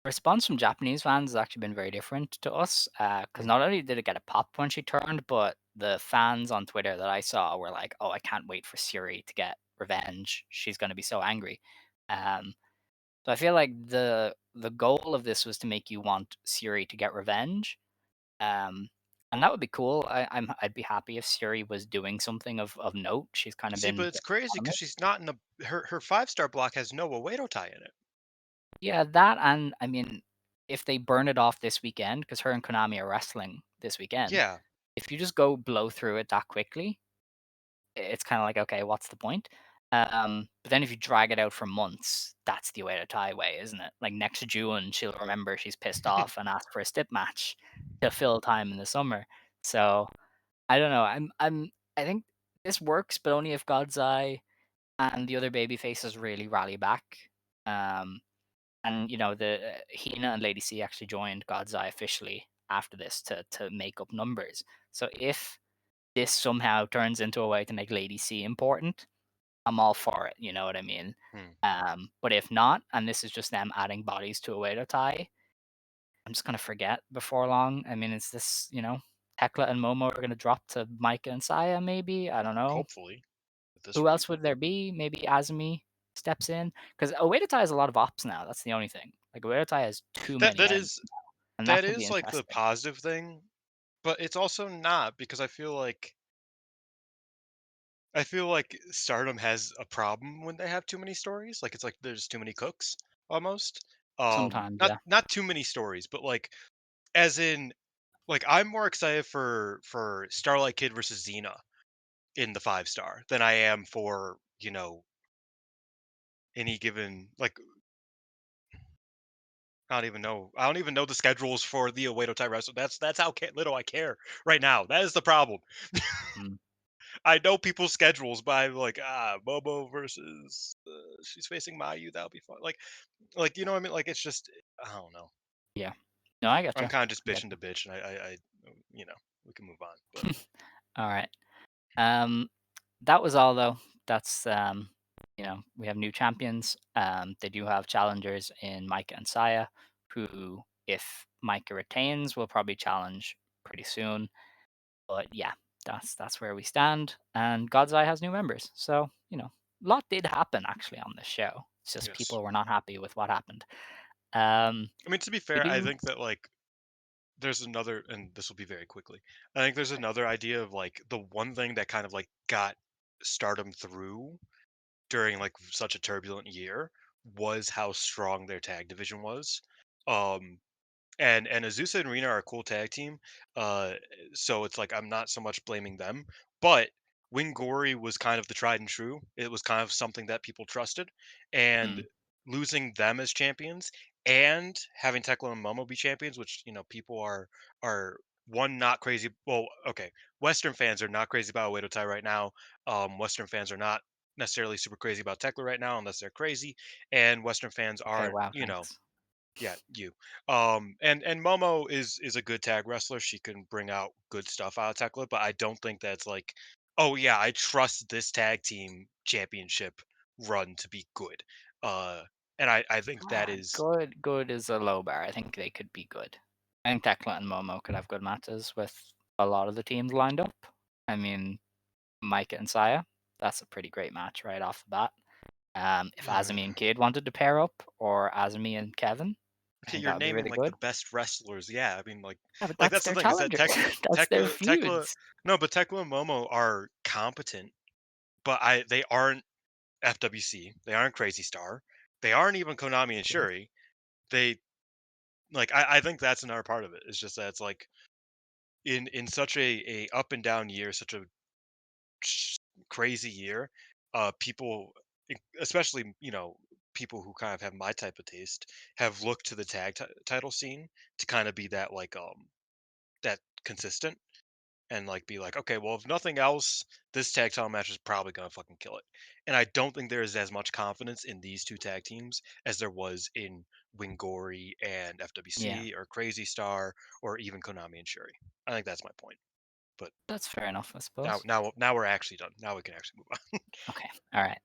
response from Japanese fans has actually been very different to us. Because Mhm. not only did it get a pop when she turned, but the fans on Twitter that I saw were like, "Oh, I can't wait for Siri to get revenge. She's going to be so angry." Um, so I feel like the goal of this was to make you want Siri to get revenge. Um, and that would be cool. I'd be happy if Siri was doing something of note. She's kind of See, but been it's crazy because she's not in her 5-star block has no Oedo Tai in it. Yeah, that, and I mean, if they burn it off this weekend, because her and Konami are wrestling this weekend, Yeah. if you just go blow through it that quickly, it's kind of like, okay, what's the point? But then if you drag it out for months, that's the way to tie away, isn't it? Like next June, she'll remember she's pissed off and ask for a stip match to fill time in the summer. So I don't know. I think this works, but only if God's Eye and the other baby faces really rally back. Um, and the Hina and Lady C actually joined God's Eye officially after this to make up numbers. So if this somehow turns into a way to make Lady C important, I'm all for it. You know what I mean? Hmm. But if not, and this is just them adding bodies to a Oedo tie, I'm just gonna forget before long. I mean, is this, Tekla and Momo are gonna drop to Maika and Saya? Maybe, I don't know. Hopefully, at this Who rate. else would there be? Maybe Azumi steps in because Oedo has a lot of ops now. That's the only thing. Like Oedo has too That many that enemies, is and that that could be is like the interesting. positive thing, but it's also not because I feel like Stardom has a problem when they have too many stories. Like it's like there's too many cooks almost. Sometimes, Not yeah. not too many stories, but like as in like I'm more excited for Starlight Kid versus Xena in the 5 star than I am for, any given like I don't even know the schedules for the Oedo Tai wrestler. That's how little I care right now. That is the problem. Mm, I know people's schedules, but I'm like, Bobo versus she's facing Mayu. That'll be fun. Like you know what I mean? Like it's just I don't know. yeah. No, I I'm getcha. kind of just I bitching getcha. to bitch, and you know, we can move on. But All right. Um, that was all though. That's we have new champions. They do have challengers in Micah and Saya, who, if Micah retains, will probably challenge pretty soon. But yeah, that's where we stand. And God's Eye has new members, so a lot did happen actually on this show. It's just yes, people were not happy with what happened. Um, I mean to be we fair, I do, think that like there's another, and this will be very quickly. I think there's another idea of like the one thing that kind of like got Stardom through during like such a turbulent year was how strong their tag division was. Um, and Azusa and Rina are a cool tag team. Uh, so it's like I'm not so much blaming them, but Wingori was kind of the tried and true. It was kind of something that people trusted, and mm, losing them as champions and having Tekla and Momo be champions, which people are one not crazy. Well, okay, Western fans are not crazy about Oedo Tai right now. Western fans are not necessarily super crazy about Tekla right now, unless they're crazy, and Western fans okay. aren't, Wow, thanks. yeah, you. And Momo is a good tag wrestler. She can bring out good stuff out of Tekla, but I don't think that's like, oh yeah, I trust this tag team championship run to be good. Uh, and I think that is Good is a low bar. I think they could be good. I think Tekla and Momo could have good matches with a lot of the teams lined up. I mean, Micah and Saya, that's a pretty great match right off the bat. If Azumi and Kid wanted to pair up, or Azumi and Kevin, I okay. think You're that would be naming really like the good. best wrestlers. Yeah, I mean Yeah, but like that's that's the their thing is that challengers. That's their Tekla feuds. no, but Tekla and Momo are competent, but they aren't FWC. They aren't Crazy Star. They aren't even Konami and Shuri. They like I think that's another part of it. It's just that it's like in such a up and down year, such a sh- crazy year, people, especially people who kind of have my type of taste, have looked to the title scene to kind of be that like that consistent and like be like, okay, well if nothing else, this tag title match is probably gonna fucking kill it. And I don't think there is as much confidence in these two tag teams as there was in Wingori and Yeah, FWC or Crazy Star or even Konami and Shuri. I think that's my point. But that's fair enough, I now suppose. now now we're actually done. Now we can actually move on. Okay, all right.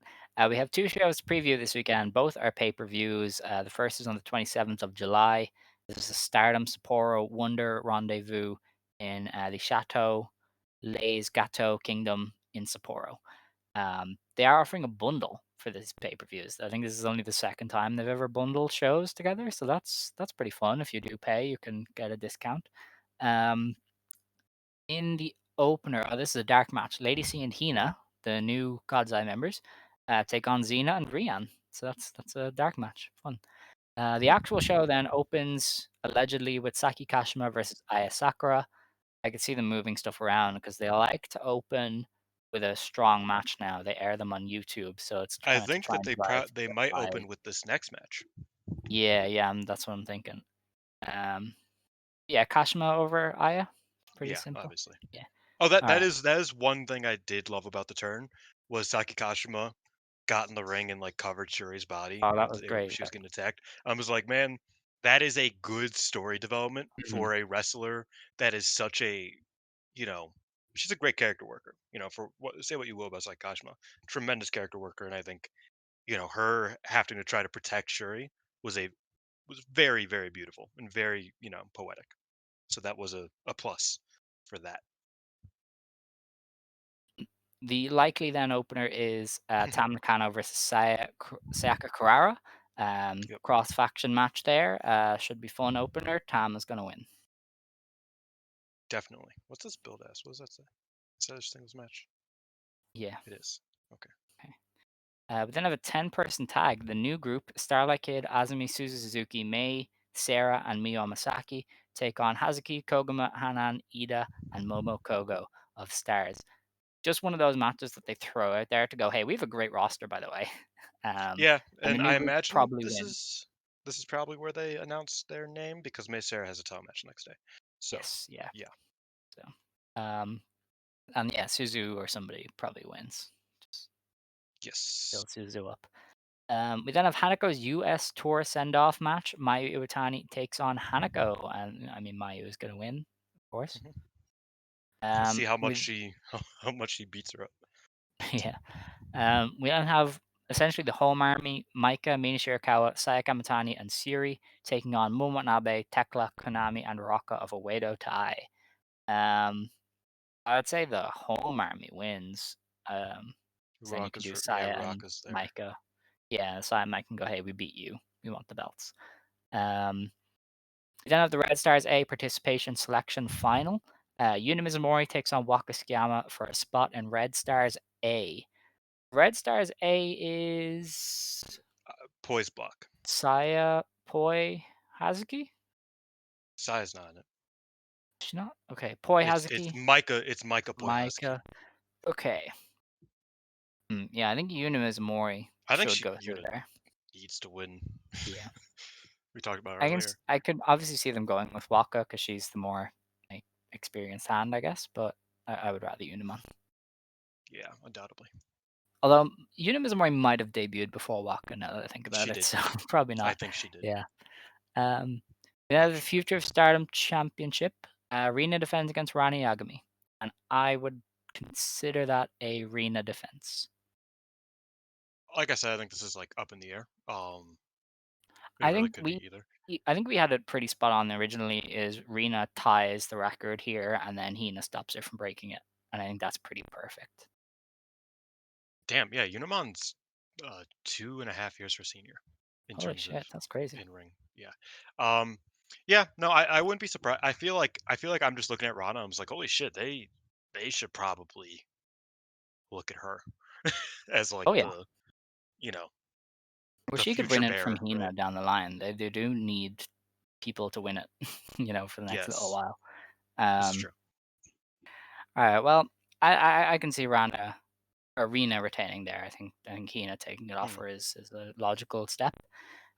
We have two shows to preview this weekend. Both are pay-per-views. The first is on the 27th of July. This is the Stardom Sapporo Wonder Rendezvous in the Chateau Les Gateaux Kingdom in Sapporo. They are offering a bundle for these pay-per-views. I think this is only the second time they've ever bundled shows together, so that's pretty fun. If you do pay, you can get a discount. Um, in the opener, this is a dark match. Lady C and Hina, the new God's Eye members, take on Xena and Rian. So that's a dark match. Fun. The actual show then opens allegedly with Saki Kashima versus Aya Sakura. I could see them moving stuff around because they like to open with a strong match now. They air them on YouTube, so it's I kind of to think try that and drive they the might buys. open with this next match. Yeah, yeah, that's what I'm thinking. Um, yeah, Kashima over Aya. Pretty Yeah, simple. obviously. Yeah. Oh, that All that right. is that is one thing I did love about the turn was Saki Kashima got in the ring and like covered Shuri's body Oh, when that was great. she was getting attacked. I was like, man, that is a good story development Mhm. for a wrestler that is such a, you know, she's a great character worker. For what say what you will about Kashima, tremendous character worker, and I think her having to try to protect Shuri was very very beautiful and very poetic. So that was a plus for that. The likely then opener is Tam Nakano versus Sayaka Kurara. Yep, Cross faction match there. Should be fun opener. Tam is going to win. definitely. What's this build as? What does that say? Is that a singles match? Yeah. It is. Okay. We then have a 10-person tag. The new group, Starlight Kid, Azumi Suzuki, Mei, Sarah, and Miyu Amasaki, take on Hazuki, Koguma, Hanan, Ida, and Momo Kogo of Stars. Just one of those matches that they throw out there to go, hey, we have a great roster, by the way. Yeah, And the and new I group imagine probably this win. is probably where they announced their name because May Sarah has a title match next day. So Yes, yeah. yeah, So, and yeah, Suzu or somebody probably wins. Just yes, build Suzu up. We then have Hanako's US Tour send-off match. Mayu Iwatani takes on Hanako, and I mean Mayu is going to win, of course. Mhm. Let's see how much With she how much she beats her up. yeah, we then have essentially the home army: Maika, Mina Shirakawa, Sayaka Mitani, and Siri taking on Momo Watanabe, Tekla, Konami, and Raka of Oedo Tai. I'd say the home army wins. 'Cause then you could do Yeah, Saya and Raka's there. Maika. Yeah, Saya and Maika can go, hey, we beat you. We want the belts. We then have the Red Stars A participation selection final. Yuna Mizumori takes on Waka Tsukiyama for a spot in Red Stars A. Red Stars A is Poise block. Saya, Poi, Hazuki? Sai's not in it. She not? Okay, Poi, It's Hazuki, Micah. It's Micah Poyaski. Maika. Okay. Yeah, I think Yuna Mizumori I think should she go through Unit there. needs to win. Yeah. We talked about it I can earlier. I could obviously see them going with Waka because she's the more like experienced hand, I guess. But I would rather Unimon. Yeah, undoubtedly. Although Unimizumori might have debuted before Waka. Now that I think about She it, did. so probably I not. think she did. Yeah. We have the Future of Stardom Championship. Rina defends against Rani Yagami, and I would consider that a Rina defense. Like I said, I think this is like up in the air. It I really think could be either. I think we had it pretty spot on originally. Is Rina ties the record here, and then Hina stops her from breaking it, and I think that's pretty perfect. Damn, yeah, Unimon's 2.5 years her senior in Holy terms of shit, that's crazy. in ring. Yeah. Um yeah, no, I wouldn't be surprised. I feel like I'm just looking at Rana. I'm just like, holy shit, they should probably look at her as like Oh yeah, you know, well the she could future win it from bearer, right? Hina down the line. They do need people to win it, for the next little Yes. while. This is Um, true. all right, well, I can see Rana Arena retaining there. I think Hina taking it off Hmm. her is a logical step.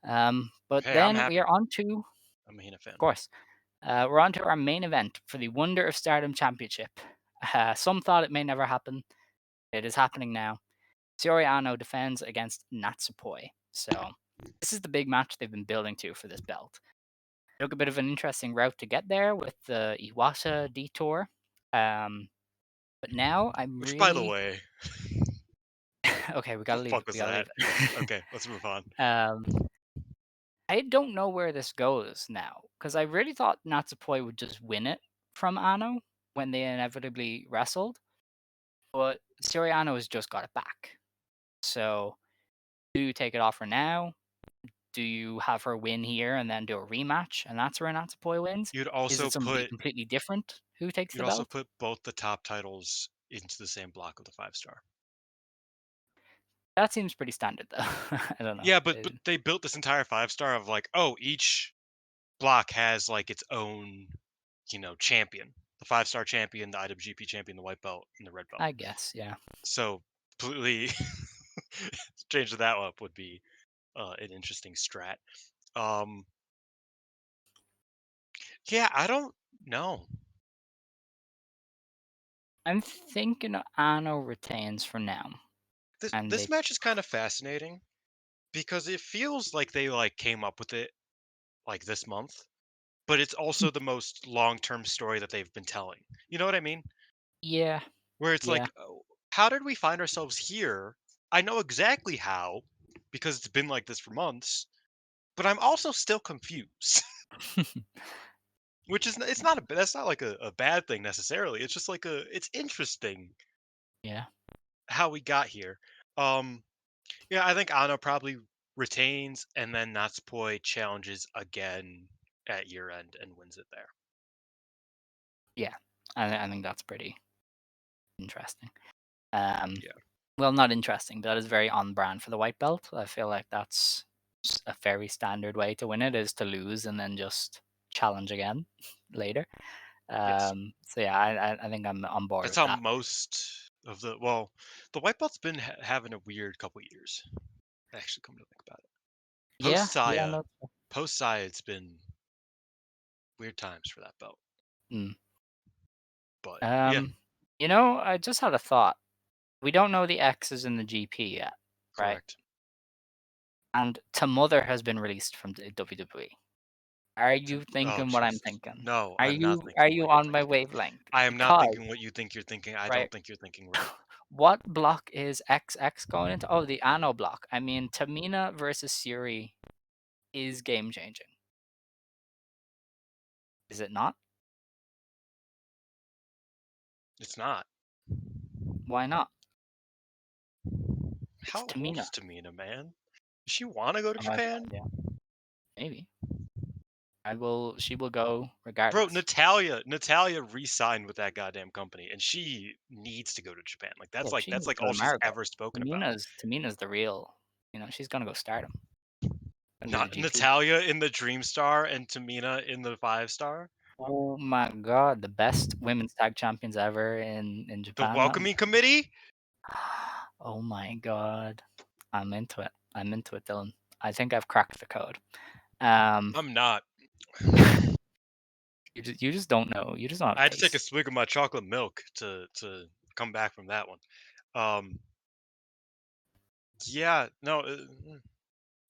But Hey, I'm then we happy. are on to, I'm a Hina fan. of course, we're on to our main event for the Wonder of Stardom Championship. Some thought it may never happen. It is happening now. Saori Ano defends against Natsupoi. So this is the big match they've been building to for this belt. Took a bit of an interesting route to get there with the Iwata detour. But now I'm Which by the really way, okay. We the gotta leave it. fuck was We gotta that? leave Yeah. it. Okay, let's move on. I don't know where this goes now because I really thought Natsupoi would just win it from Ano when they inevitably wrestled, but Siriano has just got it back. So, do you take it off her now? Do you have her win here and then do a rematch, and that's where Natsupoi wins? You'd Is also it somebody put completely different who takes you'd the also belt? put both the top titles into the same block of the 5-star. That seems pretty standard, though. I don't know. Yeah, but they built this entire 5-star of like, oh, each block has like its own, champion. The 5-star champion, the IWGP champion, the white belt, and the red belt. I guess, yeah. So completely change that up would be an interesting strat. Um, yeah, I don't know. I'm thinking Ano retains for now, This and this they match is kind of fascinating because it feels like they like came up with it like this month, but it's also the most long-term story that they've been telling. You know what I mean? Yeah, where it's yeah, like, "Oh, how did we find ourselves here? I know exactly how because it's been like this for months, but I'm also still confused." Which is it's not that's not like a bad thing necessarily. It's just like it's interesting yeah, how we got here. Um, yeah, I think Ano probably retains, and then Natsupoi challenges again at year end and wins it there. yeah. I think that's pretty interesting. Um, Yeah. well, not interesting. That is very on brand for the white belt. I feel like that's a very standard way to win it is to lose and then just challenge again later. Yes. So yeah, I think I'm on board That's with how that. most of the white belt's been having a weird couple years. Actually, come to think about it, Yeah, yeah, Saya, no. post Saya, it's been weird times for that belt. Mm. But yeah, Um, I just had a thought. We don't know the X's in the GP yet, right? correct. And To Mother has been released from the WWE. Are To, you oh thinking what I'm Jesus, thinking? no, Are I'm not you are thinking you what you're on my thinking. wavelength? I am not Because thinking what you think you're thinking. I right, don't think you're thinking right. what block is XX going into? Oh, the Anno block. I mean, Tamina versus Suri is game changing. Is it not? It's not. Why not? It's How old Tamina. is Tamina, man? Does she want to go to Oh, I have no Japan? idea. Maybe. I will. She will go Bro, regardless. Natalia re-signed with that goddamn company, and she needs to go to Japan. Yeah, she That's needs to like go all to she's Marigold. ever spoken about. Tamina's the real. She's gonna go Stardom. Gonna do the Not GP. Natalia in the Dream Star and Tamina in the 5-star. Oh my god, the best women's tag champions ever in The Japan. welcoming committee. Oh my god. I'm into it. I'm into it, Dylan. I think I've cracked the code. Um, I'm not. you just don't know. You just don't have I had to take a taste. swig of my chocolate milk to come back from that one. Um, yeah, no,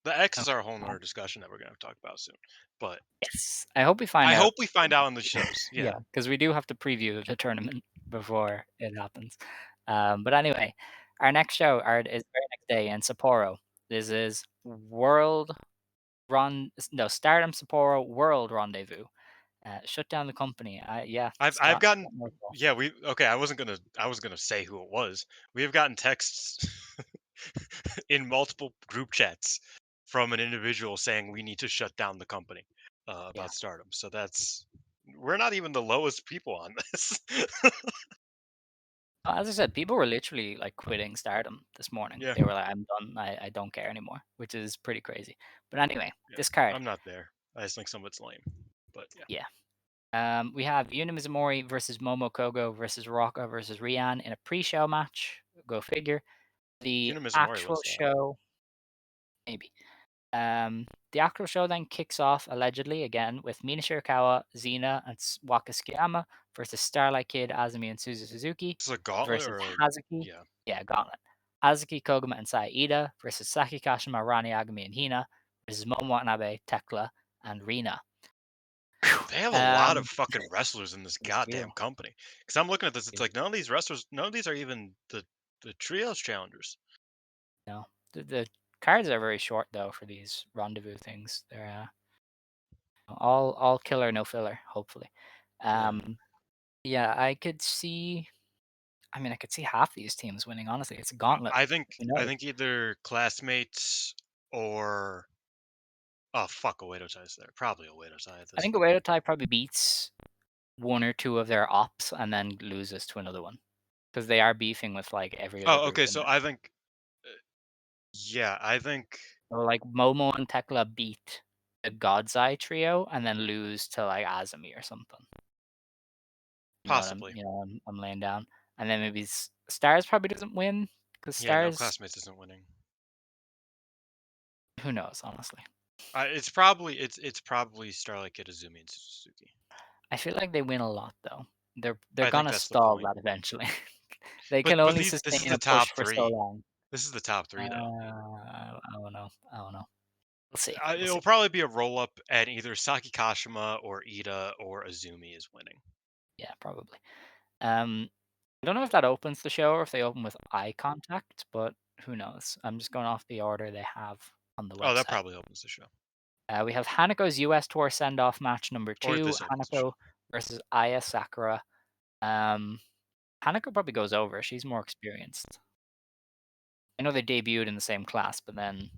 the X's Okay. are a whole nother discussion that we're gonna have to talk about soon. But Yes. I hope we find I out. hope we find out in the shows. Yeah, Yeah, because we do have to preview the tournament before it happens. But anyway, our next show is very next day in Sapporo. This is Stardom Sapporo World Rendezvous. Shut down the company. Yeah, I've Scott. gotten. Scott Norwell. Yeah, we okay. I was gonna say who it was. We have gotten texts in multiple group chats from an individual saying we need to shut down the company Yeah. about Stardom. So that's we're not even the lowest people on this. As I said, people were literally like quitting Stardom this morning. Yeah, They were like, "I'm done. I don't care anymore," which is pretty crazy. But anyway, yeah. this card, I'm not there. I just think some of it's lame. But yeah, yeah. We have Yuna Mizumori versus Momo Kogo versus Rocca versus Rian in a pre-show match. Go figure. The Yuna Mizumori actual wins that. show, maybe. The actual show then kicks off allegedly again with Mina Shirakawa, Xena, and Waka Tsukiyama versus Starlight Kid, Azumi, and Suzu Suzuki This is a gauntlet versus or a Hazuki. yeah. Yeah, Gauntlet. Hazuki, Koguma, and Saida versus Saki Kashima, Rani Agami, and Hina versus Momo Watanabe, Tekla, and Rina. They have a lot of Um, fucking wrestlers in this they do. goddamn company. Because I'm looking at this, it's do. like none of these wrestlers, none of these are even the trios challengers. No, the cards are very short though for these rendezvous things. They're all killer, no filler. Hopefully, Yeah. yeah, I could see. I mean, I could see half these teams winning. Honestly, it's a gauntlet. Who I knows? think either classmates or oh fuck, Oedo Tai's there. Probably Oedo Tai at I this think point. Oedo Tai probably beats one or two of their ops and then loses to another one because they are beefing with like every other Oh, group okay. in So there. I think yeah, I think So like Momo and Tekla beat the God's Eye trio and then lose to like Azumi or something. possibly. I'm laying down, and then maybe Stars probably doesn't win because Yeah, no, Stars. classmates isn't winning. Who knows? Honestly, It's probably Starlight Kid, Azumi, and Suzuki. I feel like they win a lot though. They're I think gonna that's the stall point. that eventually. They can But only these this is sustain the a push top for so three. long. This is the top three though. I don't know. I don't know. We'll see. We'll It'll see. probably be a roll up, and either Saki Kashima or Ida or Azumi is winning. Yeah, probably. Um, I don't know if that opens the show or if they open with eye contact, but who knows? I'm just going off the order they have on the Oh, that website. probably opens the show. We have Hanako's US Tour send-off match number Or 2, this opens the show. Hanako versus Aya Sakura. Um, Hanako probably goes over. She's more experienced. I know they debuted in the same class, but then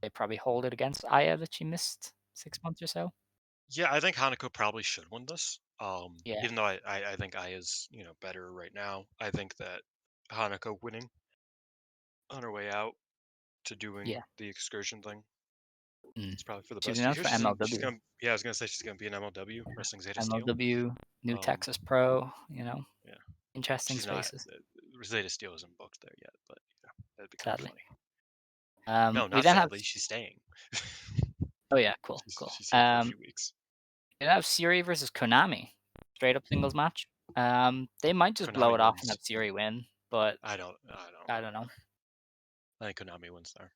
they probably hold it against Aya that she missed 6 months or so. Yeah, I think Hanako probably should win this. Yeah, Even though I think Aya's, better right now. I think that Hanako winning on her way out to doing yeah. the excursion thing, Mm. it's probably for the She was best. You announced hear for she's MLW. gonna yeah, I was gonna say she's gonna be in MLW, Wrestling Zeta Steel. MLW, New Um, Texas Pro, yeah, interesting she's not spaces, Zeta Steel isn't booked there yet, but that'd be kind of sadly. funny. No, We not then have sadly, she's staying. oh yeah, cool, she's cool. she's here for a few weeks. We then have Siri versus Konami, straight up singles match. They might just blow Konami it off and wins. have Siri win, but I don't I know. don't know. I think Konami wins there.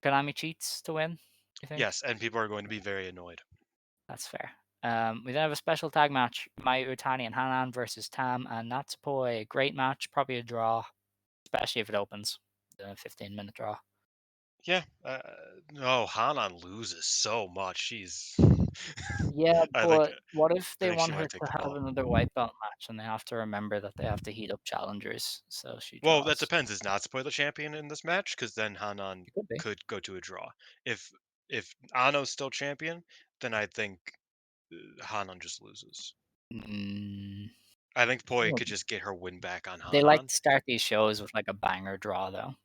Konami cheats to win, you think? Yes, and people are going to be very annoyed. That's fair. We then have a special tag match: Mayu Utani and Hanan versus Tam and Natsupoi. Great match, probably a draw, especially if it opens. The 15-minute draw. Yeah. No, Hanan loses so much. She's. Yeah, I think but what if I they think she want her might take to the have fall. another white belt match and they have to remember that they have to heat up challengers, so she Well, that draws? depends. Is Natsupoi the champion in this match? Because then Hanan It could be. could go to a draw. If Ano's still champion, then I think Hanan just loses. Mm, I think Poi yeah. could just get her win back on They like Hanan. to start these shows with like a banger draw, though.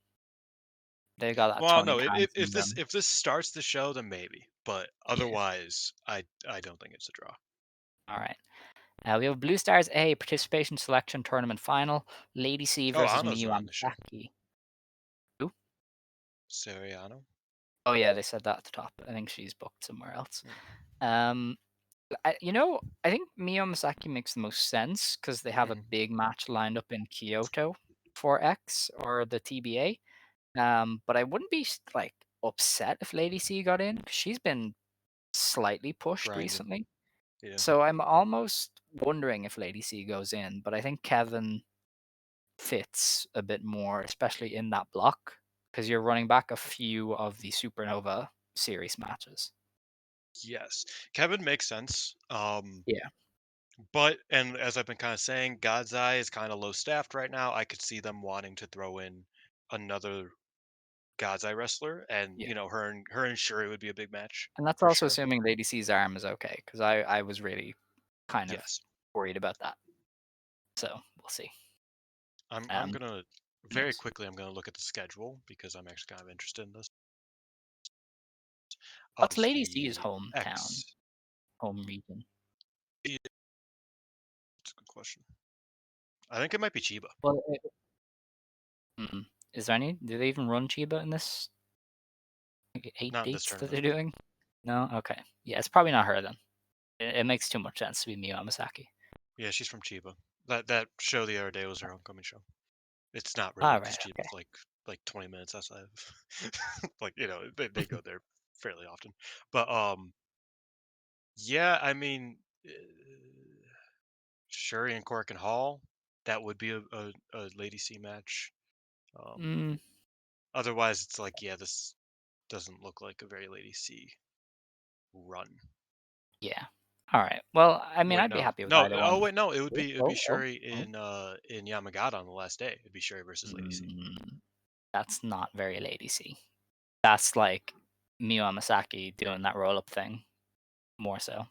They got that Well, Tony no, Khan if this syndrome. if this starts the show, then maybe. But Yeah. otherwise, I don't think it's a draw. All right. We have Blue Stars A participation selection tournament final. Lady C Oh, versus Ano's Miyu running the show. Amasaki. Who? Seriano. Oh yeah, they said that at the top. I think she's booked somewhere else. Yeah. Um, I think Miyu Amasaki makes the most sense because they have a Mhm. big match lined up in Kyoto for X or the TBA. But I wouldn't be like upset if Lady C got in 'cause she's been slightly pushed Grinding. recently. Yeah. So I'm almost wondering if Lady C goes in, but I think Kevin fits a bit more, especially in that block, because you're running back a few of the Supernova series matches. Yes. Kevin makes sense. Yeah, But and as I've been kind of saying, God's Eye is kind of low staffed right now. I could see them wanting to throw in another God's Eye wrestler, and yeah. her and Shuri would be a big match And that's for also sure. assuming Lady C's arm is okay, because I was really kind of Yes. worried about that. So we'll see. I'm Um, gonna who very knows? quickly I'm gonna look at the schedule because I'm actually kind of interested in this of What's Lady C's the hometown, X. home region? That's a good question. I think it might be Chiba. Well, is there any? Do they even run Chiba in this like, 8 Not in this dates that tournament. they're doing? No? Okay. Yeah, it's probably not her then. It makes too much sense to be Miyu Amasaki. Yeah, she's from Chiba. That show the other day was her homecoming show. It's not really All because right. Okay. Chiba's like 20 minutes outside of like they go there fairly often. But yeah, I mean, Shuri and Korkauen Hall, that would be a Lady C match. Um, Mm, otherwise, it's like yeah, this doesn't look like a very Lady C run. yeah. All right. Well, I mean, Wait, I'd be no, happy with no. either Oh one. wait, no. It would be Oh, oh, Shuri oh. in Yamagata on the last day. It'd be Shuri versus Lady C. That's not very Lady C. That's like Miyu Amasaki doing that roll up thing more so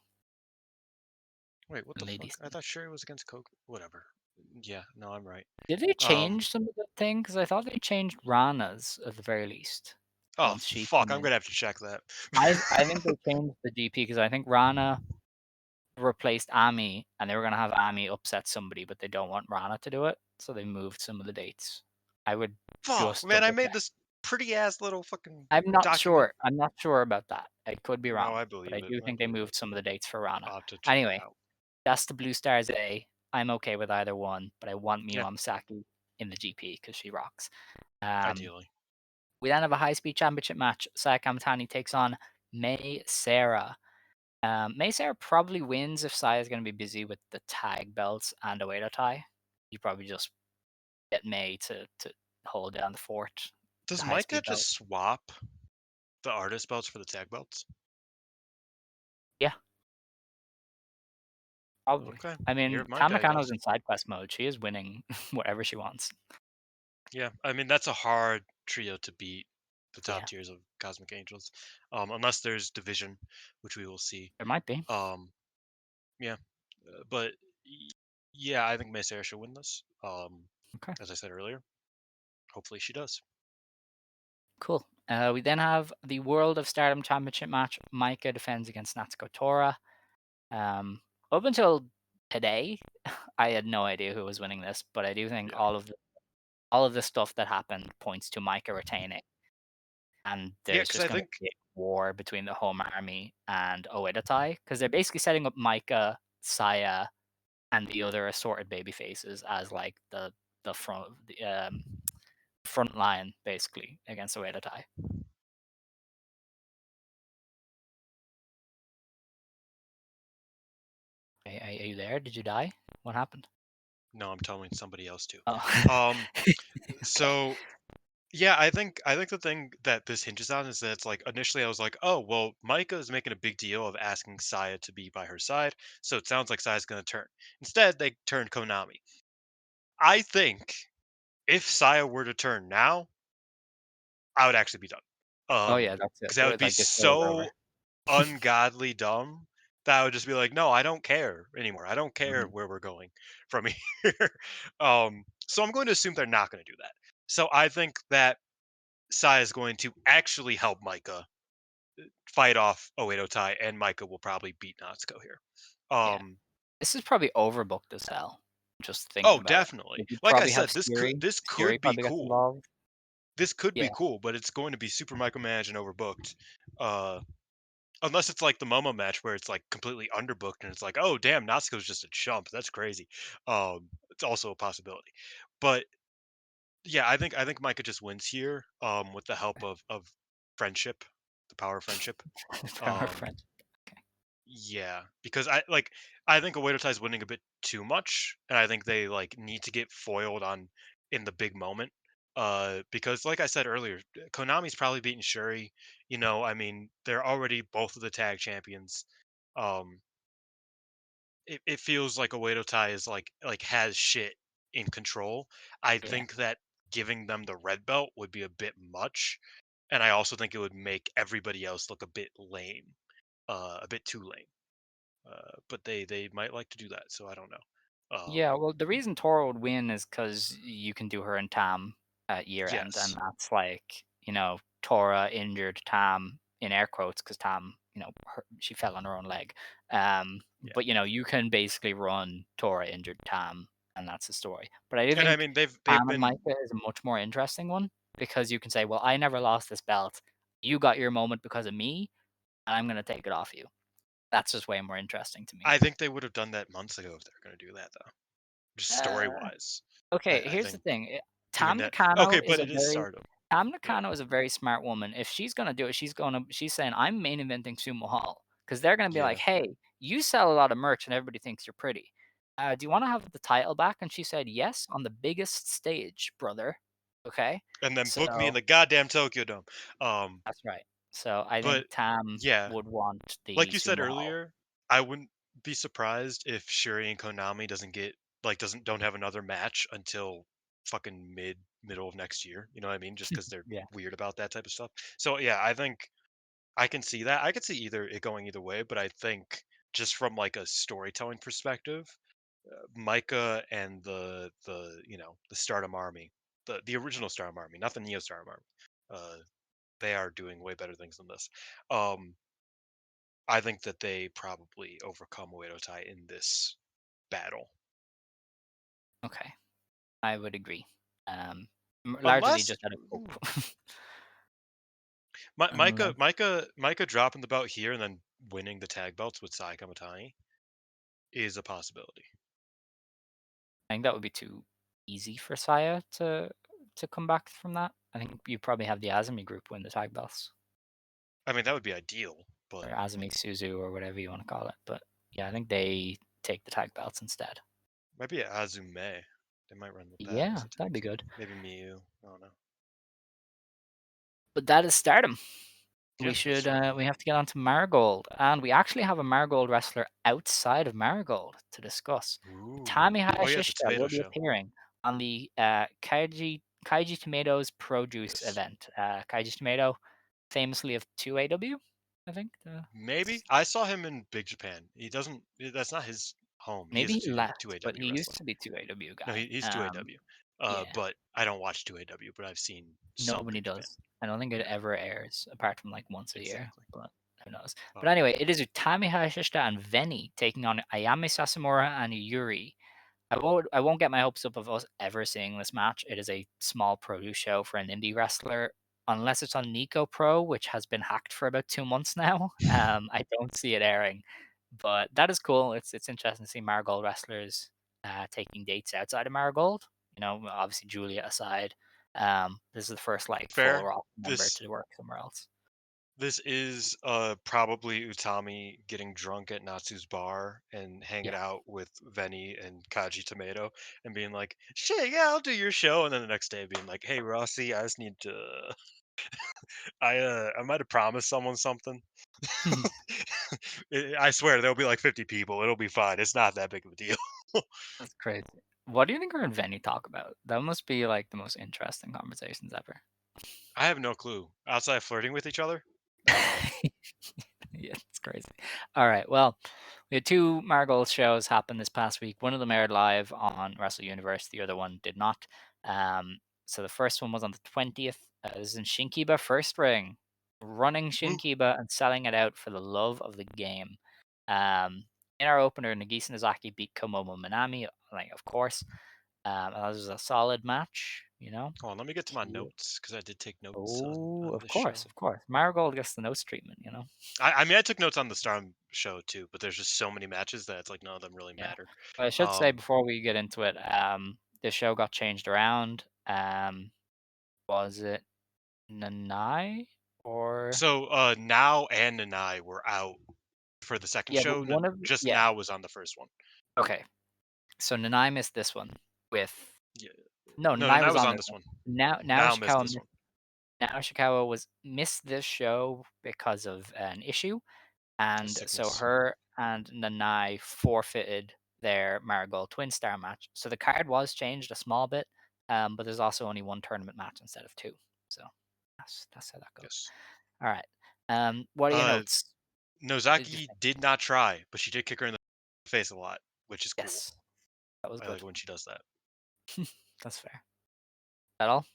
Wait, what than the Lady fuck? I C. thought Shuri was against Coke. Whatever. Yeah, no, I'm right. Did they Um. change some of the thing? Because I thought they changed Rana's at the very least Oh once she fuck! came I'm in. gonna have to check that. I think they changed the GP because I think Rana replaced Ami, and they were gonna have Ami upset somebody, but they don't want Rana to do it, so they moved some of the dates. I would Fuck, just man! I double made check. this pretty ass little fucking I'm not document. sure. I'm not sure about that. I could be No, wrong, I but I believe it. do I think they believe it. moved some of the dates for Rana. I'll have to check it Anyway, out. that's the Blue Stars A. I'm okay with either one, but I want Miyu Yeah, Amasaki in the GP because she rocks. Um, ideally. we then have a high speed championship match. Saya Kamatani takes on May Sarah. May Sarah probably wins if Saya's going to be busy with the tag belts and Oedo tie. You probably just get May to hold down the fort, Does the high Maika speed belt. just swap the artist belts for the tag belts? Yeah, probably. Okay, I here mean, at Tam Maika, I Nakano's guess. in side quest mode. She is winning whatever she wants. Yeah, I mean that's a hard trio to beat the top Yeah, tiers of Cosmic Angels, unless there's division, which we will see. there might be. Um, yeah, but y- yeah, I think May Sarah should win this. Okay, As I said earlier, hopefully she does. cool. We then have the World of Stardom Championship match. Maika defends against Natsuko Tora. Up until today, I had no idea who was winning this, but I do think Yeah, all of the stuff that happened points to Maika retaining, and yeah, there's because just I going to think be a war between the Home Army and Oedatai because they're basically setting up Maika, Saya, and the other assorted baby faces as like the front line basically against Oedatai. Are you there? Did you die? What happened? no, I'm telling somebody else too. Oh, Um, okay. so yeah, I think the thing that this hinges on is that it's like initially I was like, oh well, Micah is making a big deal of asking Saya to be by her side, so it sounds like Saya's gonna turn. Instead, they turned Konami. I think if Saya were to turn now, I would actually be done. Oh yeah, that's it. Because that would be Like the show is over. so ungodly dumb that I would just be like, no, I don't care anymore. I don't care Mhm. where we're going from here. So I'm going to assume they're not going to do that. So I think that Sai is going to actually help Micah fight off Oedo Tai, and Micah will probably beat Natsuko here. Yeah. Um, This is probably overbooked as hell. Just thinking oh, about it. definitely. Like, you Like I probably have said, Siri. this Siri could be probably gets cool. involved. This could Yeah. be cool, but it's going to be super micromanaged and overbooked. Uh, Unless it's like the Momo match where it's like completely underbooked and it's like, oh damn, Natsuko's just a chump. That's crazy. It's also a possibility. But yeah, I think Micah just wins here. With the help of friendship, the power of friendship. Our Um, friend. Okay. yeah, because I think Oedo is winning a bit too much, and I think they like need to get foiled on in the big moment. Because like I said earlier, Konami's probably beating Shuri. I mean, they're already both of the tag champions. Um, it feels like Oedo Tai is like has shit in control. I Yeah. think that giving them the red belt would be a bit much, and I also think it would make everybody else look a bit lame, a bit too lame. But they might like to do that, so I don't know. Yeah, well, the reason Tora would win is because you can do her and Tam at year end, and Yes, that's like, Tora injured Tam in air quotes because Tam, she fell on her own leg. Um, yeah, but you can basically run Tora injured Tam, and that's the story. But I do and I think mean they've Tam and been. Micah is a much more interesting one because you can say, well, I never lost this belt. You got your moment because of me, and I'm gonna take it off you. That's just way more interesting to me. I think they would have done that months ago if they're going to do that, though. Just story Uh, wise, Okay, I here's the think thing. doing Tam that. Nakano Okay, is but a it is very Stardom. Tam Yeah, Nakano is a very smart woman. If she's gonna do it, she's saying I'm main inventing Sumo Hall because they're gonna be like, yeah, hey, you sell a lot of merch and everybody thinks you're pretty. Do you want to have the title back? And she said yes on the biggest stage, brother. Okay, and then book me in so the goddamn Tokyo Dome. Um, that's right. So I think but Tam yeah, would want the like you said Sumo Hall. earlier, I wouldn't be surprised if Shuri and Konami doesn't get like doesn't don't have another match until fucking middle of next year. You know what I mean? Just because they're Yeah. weird about that type of stuff. So yeah, I think I can see that. I could see it going either way, but I think just from like a storytelling perspective, Micah and the Stardom Army, the original Stardom Army, not the Neo Stardom Army, they are doing way better things than this. Um, I think that they probably overcome Uedo Tai in this battle, Okay, I would agree. Largely unless just out of hope. Micah Unless Micah dropping the belt here and then winning the tag belts with Sai Kamatani is a possibility. I think that would be too easy for Saya to come back from that. I think you probably have the Azumi group win the tag belts, I mean, that would be ideal, or but Azumi Suzu, or whatever you want to call it. But yeah, I think they take the tag belts instead. maybe Azume. They might run with that Yeah, as a that'd tag be team. good. Maybe Miyu. I don't know. But that is Stardom. Yeah, We that's should Stardom. we have to get on to Marigold, and we actually have a Marigold wrestler outside of Marigold to discuss. Ooh. Utami Oh yeah, the Hayashishita tomato will be show. appearing on the Kaiji Tomatoes Produce Yes. event. Kaiji Tomato, famously of 2AW, I think. Maybe I saw him in Big Japan. He doesn't. That's not his home. He is Maybe a he two left, but AW he wrestler. used to be 2AW No, guy. he's two AW. Yeah, But I don't watch two AW. But I've seen some nobody Big Japan. does. I don't think it Yeah, ever airs apart from like once a year, exactly. but who knows? But Um, anyway, it is Utami Hayashishita and Veni taking on Ayame Sasamura and Yuri. I won't get my hopes up of us ever seeing this match. It is a small produce show for an indie wrestler, unless it's on Nico Pro, which has been hacked for about 2 months now. I don't see it airing, but that is cool. It's interesting to see Marigold wrestlers taking dates outside of Marigold. Obviously Julia aside. This is the first like full fair. rock member This to work somewhere else. this is probably Utami getting drunk at Natsu's bar and hanging Yeah. out with Veni and Kaji Tomato and being like, "Shit, yeah, I'll do your show," and then the next day being like, "Hey, Rossi, I just need to. I might have promised someone something. I swear there'll be like 50 people. It'll be fine. It's not that big of a deal." That's crazy. What do you think her and Venny talk about? That must be like the most interesting conversations ever. I have no clue. Outside of flirting with each other, I don't know. Yeah, it's crazy. All right. Well, we had two Marigold shows happen this past week. One of them aired live on Wrestle Universe. The other one did not. So the first one was on the 20th. This is in Shinkiba First Ring, running Woo. Shinkiba and selling it out for the love of the game. In our opener, Nagisa Nozaki beat Komomo Minami, like of course. That was a solid match. Hold on, let me get to my She- notes because I did take notes Oh, on of this course, show. of course. Marigold gets the nose treatment. I mean, I took notes on the Stardom show too, but there's just so many matches that it's like none of them really Yeah. matter. But I should say Um, before we get into it, the show got changed around. Was it Nanai or so Now and Nanae were out for the second yeah, but show. one of Just yeah. Now was on the first one. Okay, so Nanai missed this one with Yeah. no, No, Nanai Nanae was was on on this this one. one. Now Now missed Ishikawa this one. Now Ishikawa was missed this show because of an issue. A And so sickness. her and Nanai forfeited their Marigold Twin Star match. So the card was changed a small bit, but there's also only one tournament match instead of two. So that's how that goes. Yes. All right. What are your Uh, notes? What did you Nozaki think? did not try, but she did kick her in the face a lot, which is cool. Yes, that was I like good. when she does that. That's fair. That all?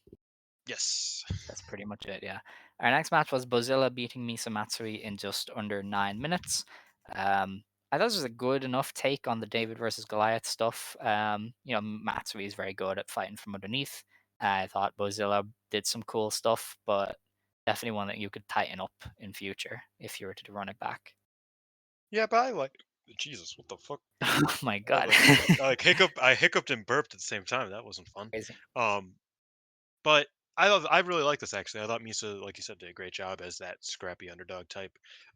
Yes. That's pretty much it, yeah. Our next match was Bozilla beating Misa Matsui in just under 9 minutes. I thought this was a good enough take on the David versus Goliath stuff. Matsui is very good at fighting from underneath. I thought Bozilla did some cool stuff, but definitely one that you could tighten up in future if you were to run it back. Yeah, but I like. Jesus, what the fuck? Oh my I god. I hiccuped and burped at the same time. That wasn't fun. Crazy. Um, but I really like this actually. I thought Misa, like you said, did a great job as that scrappy underdog type.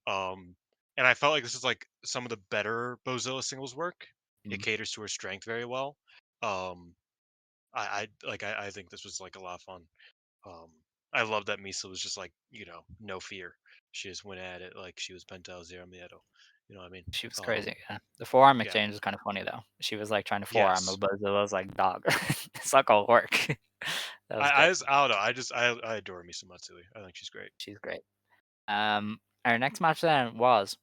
Um, and I felt like this is like some of the better Bozilla singles work. It Mm. caters to her strength very well. Um, I think this was like a lot of fun. Um, I love that Misa was just like no fear. She just went at it like she was Pentel Zero Miedo. You know what I mean? She was Um, crazy. Yeah. The forearm yeah. exchange was kind of funny though. She was like trying to forearm Yes. a Bozilla. I was like, dog, it's not gonna work. That was good. I don't know. I adore Misa Matsui. I think she's great. She's great. Our next match then was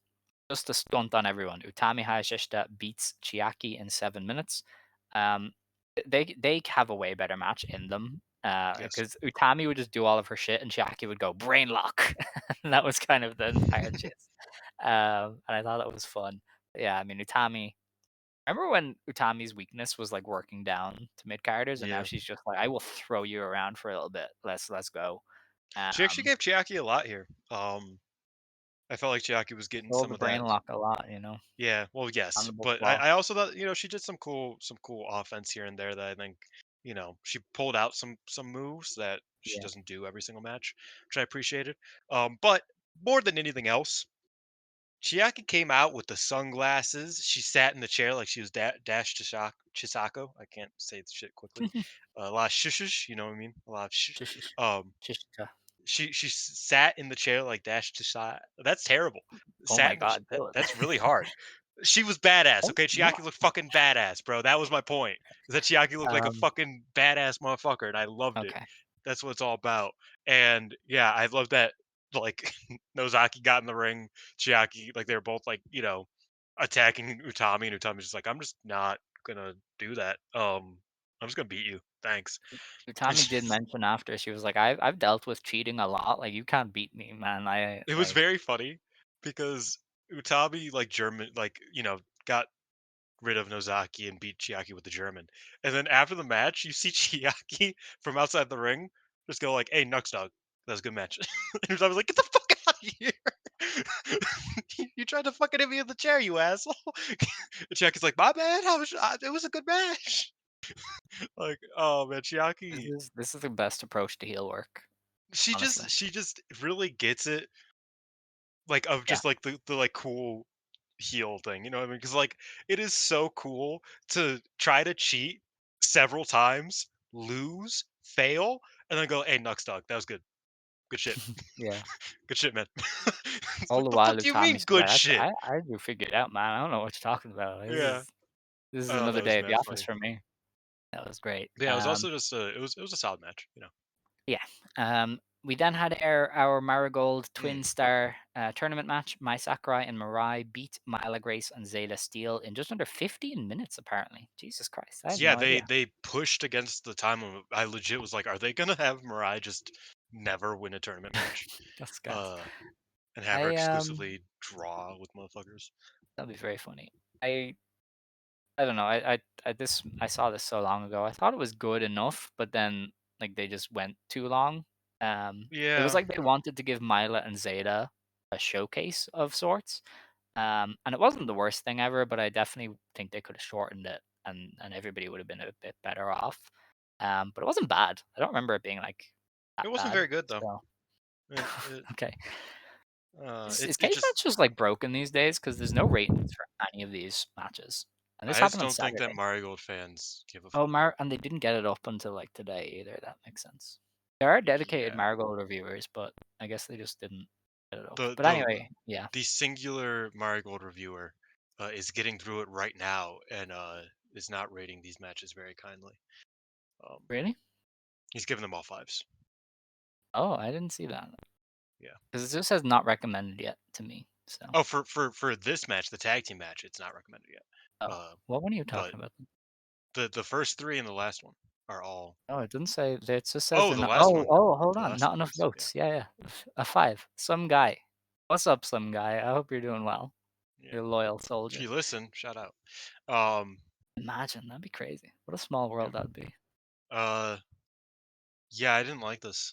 just a stunt on everyone. Utami Hayashishita beats Chiaki in 7 minutes. Um, they have a way better match in them Yes. because Utami would just do all of her shit and Chiaki would go brain lock. And that was kind of the entire gist. And I thought that was fun. But yeah, I mean Utami. Remember when Utami's weakness was like working down to mid carders, and now Yeah. she's just like, I will throw you around for a little bit. Let's go. She actually Um, gave Chiaki a lot here. I felt like Chiaki was getting Sold some the of brain that. lock a lot. Yeah. Well, On yes, the book but wall. I also thought she did some cool offense here and there that I think she pulled out some moves that she Yeah. doesn't do every single match, which I appreciated. But more than anything else, Chiaki came out with the sunglasses. She sat in the chair like she was Dash Chisako. I can't say the shit quickly. A lot of shushes, you know what I mean? A lot of shush. Shish- Um, Shishika. she sat in the chair like Dash Chisako. That's terrible. Oh Sat my in the god, do that's it. really hard. She was badass. Oh, Okay, what? Chiaki looked fucking badass, bro. That was my point. Is that Chiaki looked like a Um, fucking badass motherfucker, and I loved it. okay. That's what it's all about. And yeah, I love that. Like Nozaki got in the ring, Chiaki, like they were both like attacking Utami, and Utami's just like, I'm just not gonna do that. I'm just gonna beat you. Thanks. And Utami did mention after, she was like, I've dealt with cheating a lot. Like, you can't beat me, man. I it was like very funny because Utami like German got rid of Nozaki and beat Chiaki with the German. And then after the match, you see Chiaki from outside the ring just go like, "Hey, Nux dog, that was a good match." And I was like, "Get the fuck out of here! You tried to fucking hit me in the chair, you asshole!" And Chiaki's like, "My bad. It was a good match." Like, oh man, this Chiaki, is this is the best approach to heel work, honestly. she just really gets it. Like of Yeah. just like the like cool heel thing, you know what I mean? Because like it is so cool to try to cheat several times, lose, fail, and then go, "Hey, Nux dog, that was good. Good shit. Yeah. Good shit, man." It's All like, the the while fuck do you mean Utami's good like, shit? I do figure it out, man. I don't know what you're talking about. Yeah. This is Oh, another that was day at the mad office funny. for me. That was great. But yeah, it was also just it was a solid match, you know. Yeah. We then had our Marigold Mm. Twin Star tournament match. Mai Sakurai and Mirai beat Myla Grace and Zayla Steele in just under 15 minutes, apparently. Jesus Christ. I had Yeah, no idea. they pushed against the time limit. I legit was like, are they gonna have Mirai just never win a tournament match? That's gas. Uh and have her I exclusively draw with motherfuckers. That'd be very funny. I I don't know. I saw this so long ago. I thought it was good enough, but then like they just went too long. It was Yeah. like they wanted to give Mila and Zeta a showcase of sorts. And it wasn't the worst thing ever, but I definitely think they could have shortened it, and everybody would have been a bit better off. But it wasn't bad. I don't remember it being like that It wasn't bad. very good though. So It okay, is it cage just matches like broken these days? Because there's no ratings for any of these matches, and this I just happened on don't think that Saturday. Marigold fans give a Oh, fuck. And they didn't get it up until like today either. That makes sense. There are dedicated Yeah. Marigold reviewers, but I guess they just didn't get it up. The But the anyway, yeah. the singular Marigold reviewer is getting through it right now and is not rating these matches very kindly. Um, Really? he's giving them all fives. Oh, I didn't see that. Yeah. Because it just says not recommended yet to me. So, Oh, for this match, the tag team match, it's not recommended yet. oh, Uh, what one are you but talking about? the first three and the last one are all. Oh, it doesn't say. It just says Oh, they're the not. last Oh, one. oh, hold The on. last Not one enough is, yeah. votes. Yeah, yeah. A five. Some guy. What's up, some guy? I hope you're doing well. Yeah. You're a loyal If soldier. you listen, shout out. Um, Imagine that'd be crazy. What a small yeah. world that'd be. Uh, yeah, I didn't like this.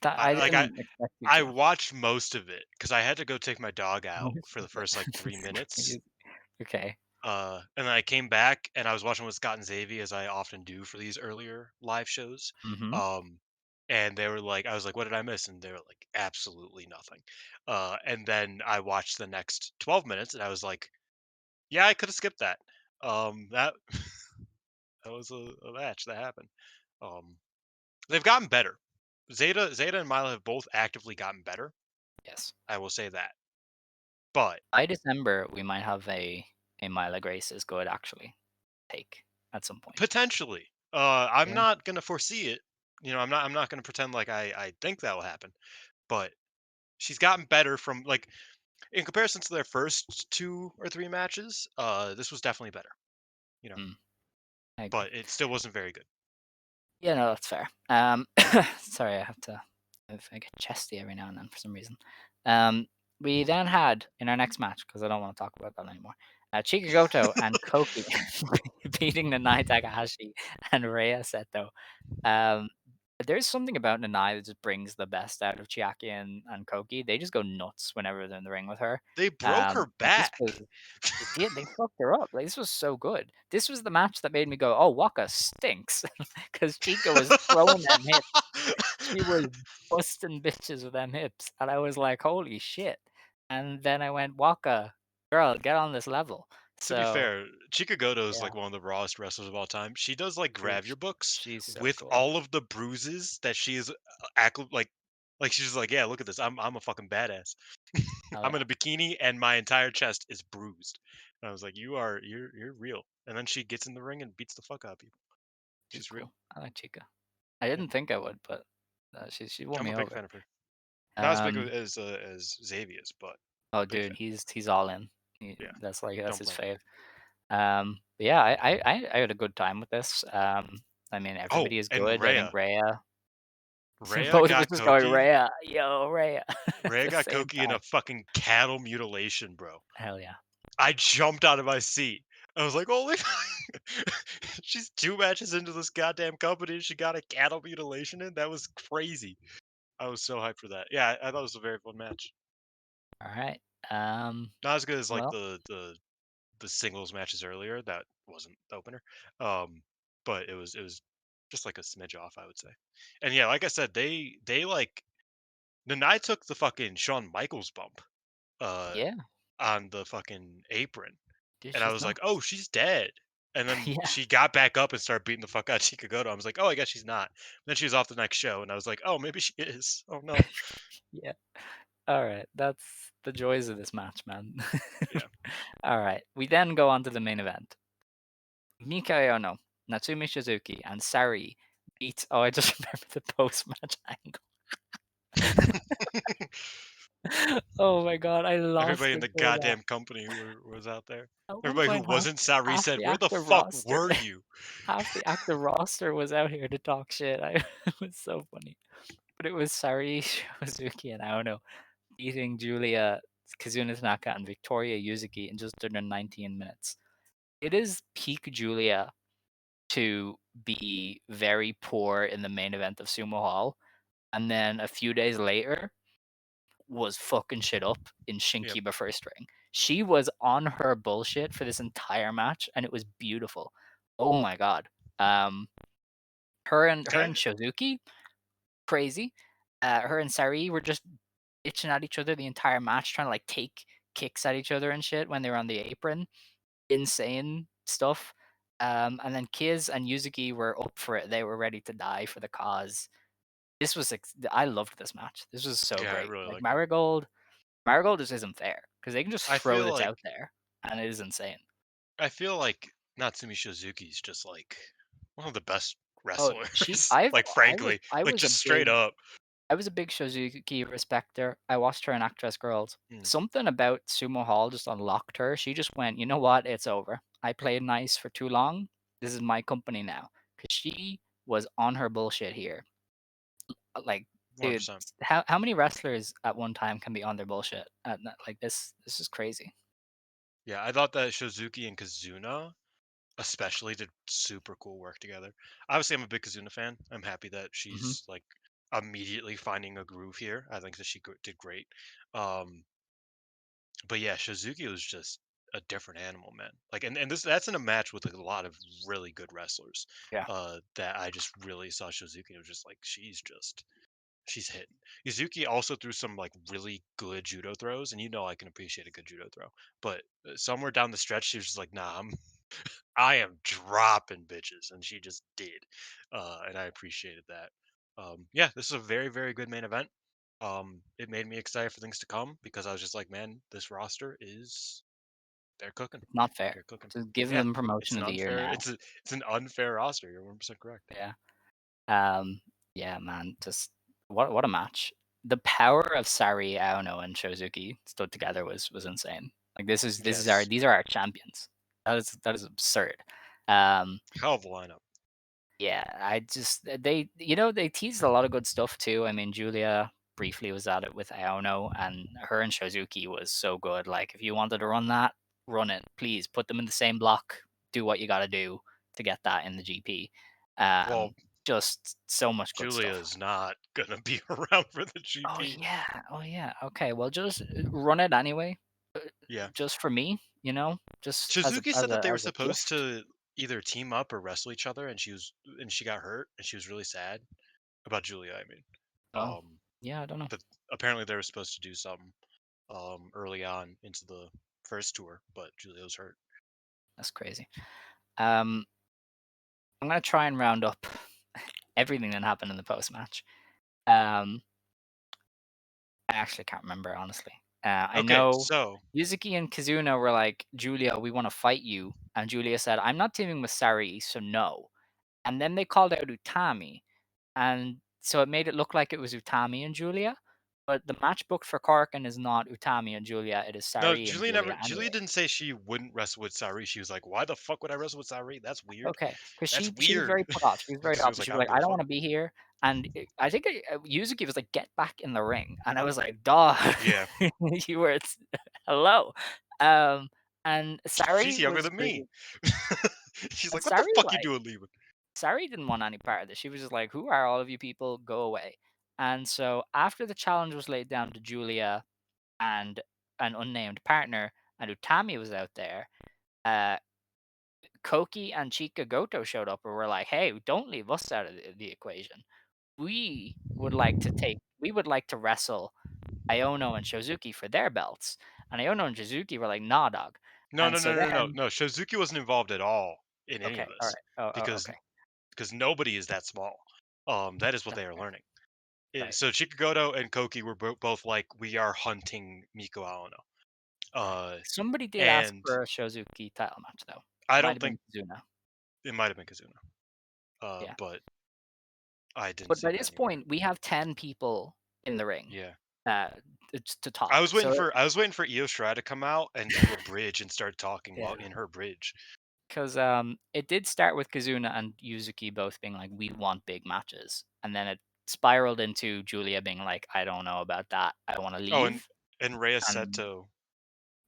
That I Like didn't expect you I to. watched most of it because I had to go take my dog out for the first like 3 minutes. Okay. And then I came back and I was watching with Scott and Xavier as I often do for these earlier live shows. Mm-hmm. Um, and they were like, I was like, what did I miss? And they were like, absolutely nothing. And then I watched the next 12 minutes and I was like, yeah, I could have skipped that. That that was a match that happened. Um, they've gotten better. Zeta and Milo have both actively gotten better. Yes. I will say that. But By December, we might have a Mila Grace is good actually take at some point. potentially, I'm Yeah. not gonna foresee it. You know, I'm not gonna pretend like I think that will happen. But she's gotten better from like in comparison to their first 2 or 3 matches. This was definitely better. You know, Mm, I agree. but it still wasn't very good. Yeah, no, that's fair. Sorry, I get chesty every now and then for some reason. Um, we then had in our next match because I don't want to talk about that anymore. Chikagoto and Koki beating Nanae Takahashi and Rhea Seto. Um, there's something about Nanae that just brings the best out of Chiaki and Koki. They just go nuts whenever they're in the ring with her. They broke her And this back. was they did. They fucked her up. Like, this was so good. This was the match that made me go, "Oh, Waka stinks," because Chica was throwing them hips. She was busting bitches with them hips, and I was like, "Holy shit!" And then I went, Waka, girl, get on this level. To be So fair, Chikagoto is yeah, like one of the rawest wrestlers of all time. She does like dude, grab your books she's so with cool. all of the bruises that she is like she's just like, yeah, look at this. I'm a fucking badass. Hell I'm in yeah, a bikini and my entire chest is bruised. And I was like, you're real. And then she gets in the ring and beats the fuck out of people. she's She's real. cool. I like Chica. I Yeah, didn't think I would, but she won I'm a me big over. fan of her. Not as big Um, as Xavier's, but oh, big dude, fan. he's all in. Yeah, That's don't his blame. fave. But yeah, I had a good time with this. I mean, Oh, everybody is and good. I think Rhea. Rhea. Rhea Both of us got just going Koki. Rhea, yo Rhea, at Rhea the got same Koki in a time. fucking cattle mutilation, bro. Hell yeah, I jumped out of my seat. I was like, holy she's 2 matches into this goddamn company and she got a cattle mutilation in? That was crazy. I was so hyped for that. Yeah, I thought it was a very fun match. all right. Um, Not as good as like well, the singles matches earlier. That wasn't the opener. Um, but it was just like a smidge off, I would say. And yeah, like I said, they like Nanae took the fucking Shawn Michaels bump uh yeah, on the fucking apron. dude, And I she's was like, "Oh, nuts. she's dead." And then Yeah, she got back up and started beating the fuck out of Chikagoto. I was like, "Oh, I guess she's not." Then she was off the next show, and I was like, "Oh, maybe she is." Oh no. yeah. All right, that's the joys of this match, man. Yeah. All right, we then go on to the main event. Mika Ono, Natsumi Shizuki, and Sari beat. Oh, I just remember the post-match angle. Oh my god, I lost Everybody in it the for that. goddamn company was out there. At one Everybody who point, wasn't Sari half said, the "Where the active fuck roster, were you?" half the active roster was out here to talk shit. It was so funny. But it was Sari, Shizuki, and Aono beating Julia, Kazuna Tanaka, and Victoria Yuzuki in just under 19 minutes. It is peak Julia to be very poor in the main event of Sumo Hall, and then a few days later was fucking shit up in Yep. Shinkiba first ring. She was on her bullshit for this entire match, and it was beautiful. Oh my god. Um, her and Okay. Shizuki, crazy. Her and Sari were just itching at each other the entire match, trying to like take kicks at each other and shit when they were on the apron. Insane stuff. And then Kiz and Yuzuki were up for it. They were ready to die for the cause. This was I loved this match. This was so Yeah, I great. really Like liked it. Marigold just isn't fair because they can just I throw feel this like out there and it is insane. I feel like Natsumi Shizuki's just like one of the best Oh, she wrestlers. I've Like I was frankly, I like was a just straight up. big Shizuki respecter. I watched her in Actress Girls. Mm, Something about Sumo Hall just unlocked her. She just went, you know what? It's over. I played nice for too long. This is my company now. Because she was on her bullshit here. Like, dude, 100%. how many wrestlers at one time can be on their bullshit? Like this is crazy. Yeah, I thought that Shizuki and Kazuna especially did super cool work together. Obviously, I'm a big Kazuna fan. I'm happy that Hmm. she's like immediately finding a groove here. I think that she did great. Um, but yeah, Shizuki was just a different animal, man. Like, and that's in a match with like, a lot of really good wrestlers. Yeah. That I just really saw Shizuki. It was just like she's hitting. Yuzuki also threw some like really good judo throws, and you know I can appreciate a good judo throw. But somewhere down the stretch, she was just like, "Nah, I am dropping bitches," and she just did, and I appreciated that. Yeah, this is a very very good main event. It made me excited for things to come because I was just like, man, this roster is they're cooking, Not fair. they're cooking. Just give Yeah, them it's promotion an of the year unfair now. it's an unfair roster. You're 100% correct. Yeah. Yeah, man. Just what a match. The power of Sari, Aono, and Shozuki stood together was insane. Like this is our Yes, these are our champions. That is absurd. Um, hell of a lineup. yeah, I just they teased a lot of good stuff too. I mean, Julia briefly was at it with Aono, and her and Shozuki was so good. Like, if you wanted to run that, run it. Please put them in the same block. Do what you got to do to get that in the GP. Well, Just so much good Julia stuff. is not gonna be around for the Oh GP. yeah, oh yeah. Okay, well, just run it anyway, uh, Yeah, just for me. Just as a Shizuki said that they were as a supposed gift. to either team up or wrestle each other, and she got hurt, and she was really sad about Julia. I mean, Oh um, yeah, I don't know. but apparently they were supposed to do something. early on into the first tour, but Julia was hurt. That's crazy. I'm gonna try and round up everything that happened in the post match. Um, I actually can't remember honestly. I Okay, know so Yuzuki and Kazuna were like, Julia, we want to fight you, and Julia said, I'm not teaming with Sari, so no. And then they called out Utami, and so it made it look like it was Utami and Julia. But the match booked for Corkin is not Utami and Julia; it is no, Sari and Julia Julia. never. Julia Anyway, didn't say she wouldn't wrestle with Sari. She was like, "Why the fuck would I wrestle with Sari? That's weird. okay, because That's she was weird." very put off. She was very Because she off. was And like, she "I was don't like, give I a don't fuck." want to be here. And I think Yuzuki was like, get back in the ring, and I was like, dog, Yeah, you were hello. And she's Sari younger was than really, me. She's and like, "What the Sari fuck you like doing leaving?" Sari didn't want any part of this. She was just like, who are all of you people? Go away. And so after the challenge was laid down to Julia and an unnamed partner, and Utami was out there, uh, Koki and Chika Goto showed up and were like, hey, don't leave us out of the equation. We would like to wrestle Iono and Shozuki for their belts. And Iono and Shozuki were like, nah, dog. No, And no, so no, no, no, then, no. Shozuki wasn't involved at all in any okay, of all this right. Oh, because okay. nobody is that small. That is what That's they are fair. learning. Right. So Chikagoto and Koki were both like, "We are hunting Miko Aono." Right. Uh, Somebody did ask and for a Shozuki title match, though. I Might don't have think been Kazuna. it might have been Kazuna. Yeah. But I didn't But see by that this anywhere. point, we have 10 people in the ring Yeah. uh, to I talk. was waiting So, for I was waiting for Io Shirai to come out and do a bridge and start talking while yeah. in her bridge. Because it did start with Kazuna and Yuzuki both being like, we want big matches. And then it spiraled into Julia being like, I don't know about that. I want to Oh, leave. and Rhea And Seto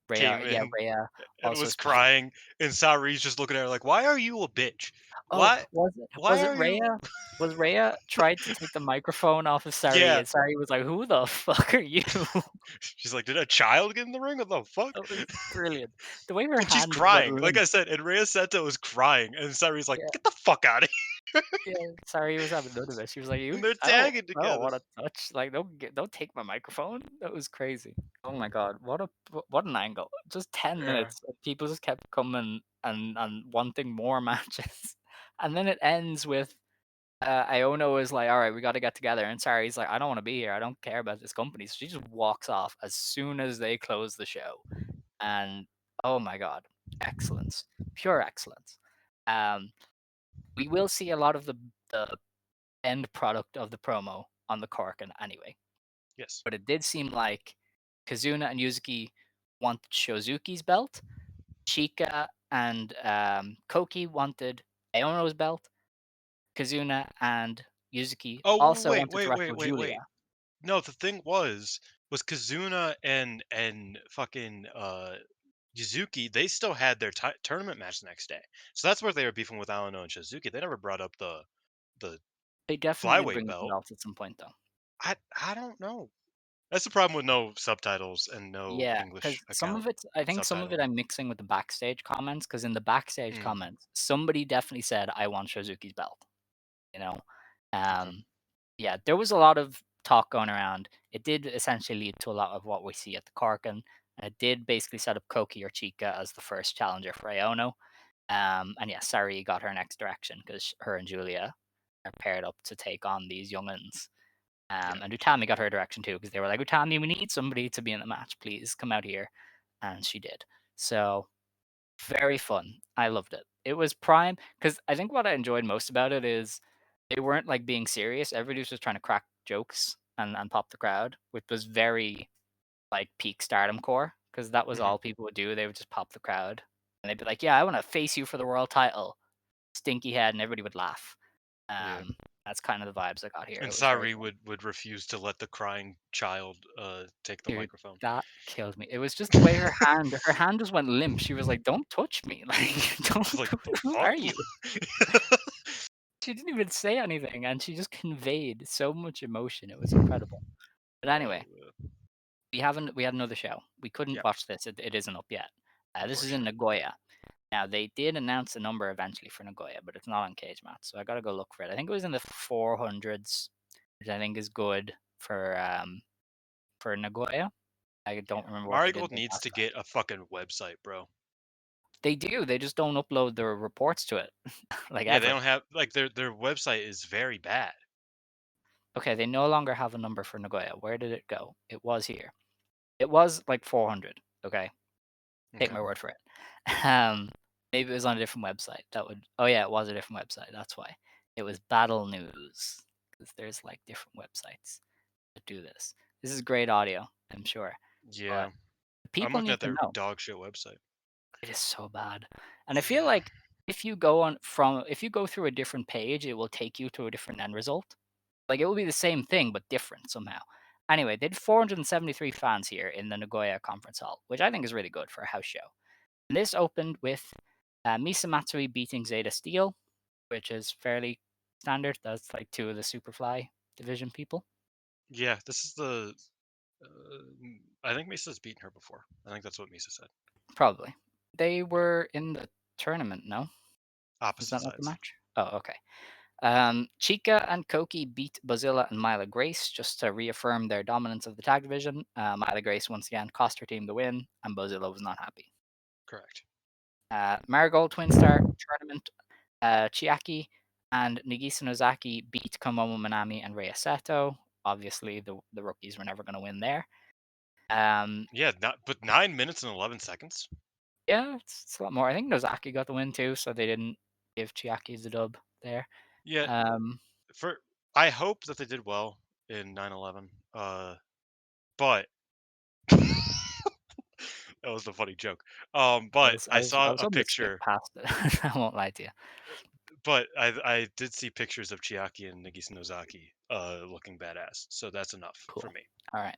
Rhea, came yeah, in Rhea and also was spoke. crying, and Sari's just looking at her like, "Why are you a bitch? Oh, Why was why it are you?" Rhea? Was Rhea tried to take the microphone off of Sari, Yeah. and Sari was like, "Who the fuck are you?" She's like, "Did a child get in the ring? What the fuck?" That was brilliant. The way her And she's hand went crying. Like limp. I said, and Rhea Seto was crying, and Sari's like, Yeah, "Get the fuck out of here!" yeah. Sari was having none of it. She was like, And "You, they're tagging I don't together. want to touch. Like, don't take my microphone." That was crazy. Oh my god, what an angle! Just 10 minutes. Of people just kept coming and wanting more matches, and then it ends with Iono is like, all right, we got to get together. And Sari's like, I don't want to be here. I don't care about this company. So she just walks off as soon as they close the show. And oh my God, excellence, pure excellence. Um, we will see a lot of the end product of the promo on the Korkin anyway. Yes. But it did seem like Kazuna and Yuzuki wanted Shozuki's belt. Chika and Koki wanted Aono's belt. Kazuna and Yuzuki Oh also wait, wanted to wait, wait, wrestle wait, wait. Julia. No, the thing was Kazuna and fucking Yuzuki. They still had their tournament match the next day, so that's where they were beefing with Alano and Shizuki. They never brought up the They definitely did flyweight bring up the belt. belts at some point, though. I don't know. That's the problem with no subtitles and no Yeah, English because some account of it, I think some of it subtitling. I'm mixing with the backstage comments. Because in the backstage Mm, comments, somebody definitely said, "I want Shizuki's belt." You know, okay. um, yeah, there was a lot of talk going around. It did essentially lead to a lot of what we see at the Corkin, and it did basically set up Koki or Chika as the first challenger for Iono. And yeah, Sari got her next direction because her and Julia are paired up to take on these youngins. Yeah. And Utami got her direction too because they were like, Utami, we need somebody to be in the match. Please come out here. And she did. So very fun. I loved it. It was prime because I think what I enjoyed most about it is they weren't like being serious. Everybody was just trying to crack jokes and pop the crowd, which was very like peak Stardom core because that was Hmm. all people would do. They would just pop the crowd and they'd be like, "Yeah, I want to face you for the world title." Stinky head, and everybody would laugh. Yeah. That's kind of the vibes I got here. And It was very Sari fun. would refuse to let the crying child take the Dude, microphone. that killed me. It was just the way her hand just went limp. She was like, "Don't touch me." Like, She's "Don't like, "What who the are you?" fuck?" She didn't even say anything, and she just conveyed so much emotion. It was incredible. But Oh anyway, man. we had another show. We couldn't Yeah, watch this. It isn't up yet. This is in unfortunately. Nagoya. Now, they did announce a number eventually for Nagoya, but it's not on Cage Match, so I gotta go look for it. I think it was in the 400s, which I think is good for Nagoya. I don't remember what they did Marigold this needs last to time. get a fucking website, bro. They do. They just don't upload their reports to it, like Yeah, they ever. don't have like their website is very bad. Okay, they no longer have a number for Nagoya. Where did it go? It was here. It was like 400. Okay, take Okay. my word for it. Um, maybe it was on a different website. That would. Oh yeah, it was a different website. That's why. It was Battle News because there's like different websites that do this. This is great audio, I'm sure, but Yeah. I'm people looking need at to their know. dog shit website. It is so bad, and I feel Yeah. like if you go through a different page, it will take you to a different end result. Like, it will be the same thing, but different somehow. Anyway, they had 473 fans here in the Nagoya Conference Hall, which I think is really good for a house show. And this opened with Misa Matsui beating Zeta Steel, which is fairly standard. That's like two of the Superfly division people. Yeah, this is the. I think Misa's beaten her before. I think that's what Misa said. Probably. They were in the tournament, no? Was Opposite that not the sides. match? Oh, okay. Chica and Koki beat Bozilla and Myla Grace just to reaffirm their dominance of the tag division. Myla Grace once again cost her team the win, and Bozilla was not happy. Correct. Marigold Twin Star Tournament, Chiaki and Nagisa Nozaki beat Komomo Minami and Rei Seto. Obviously, the rookies were never going to win there. Yeah, but 9 minutes and 11 seconds. Yeah, it's a lot more. I think Nozaki got the win too, so they didn't give Chiaki the dub there. Yeah, Um, I hope that they did well in 9/11. But that was a funny joke. But I I saw was a hoping to skip picture. past it. I won't lie to you. But I did see pictures of Chiaki and Nagisa Nozaki looking badass. So that's enough for Cool. me. All right.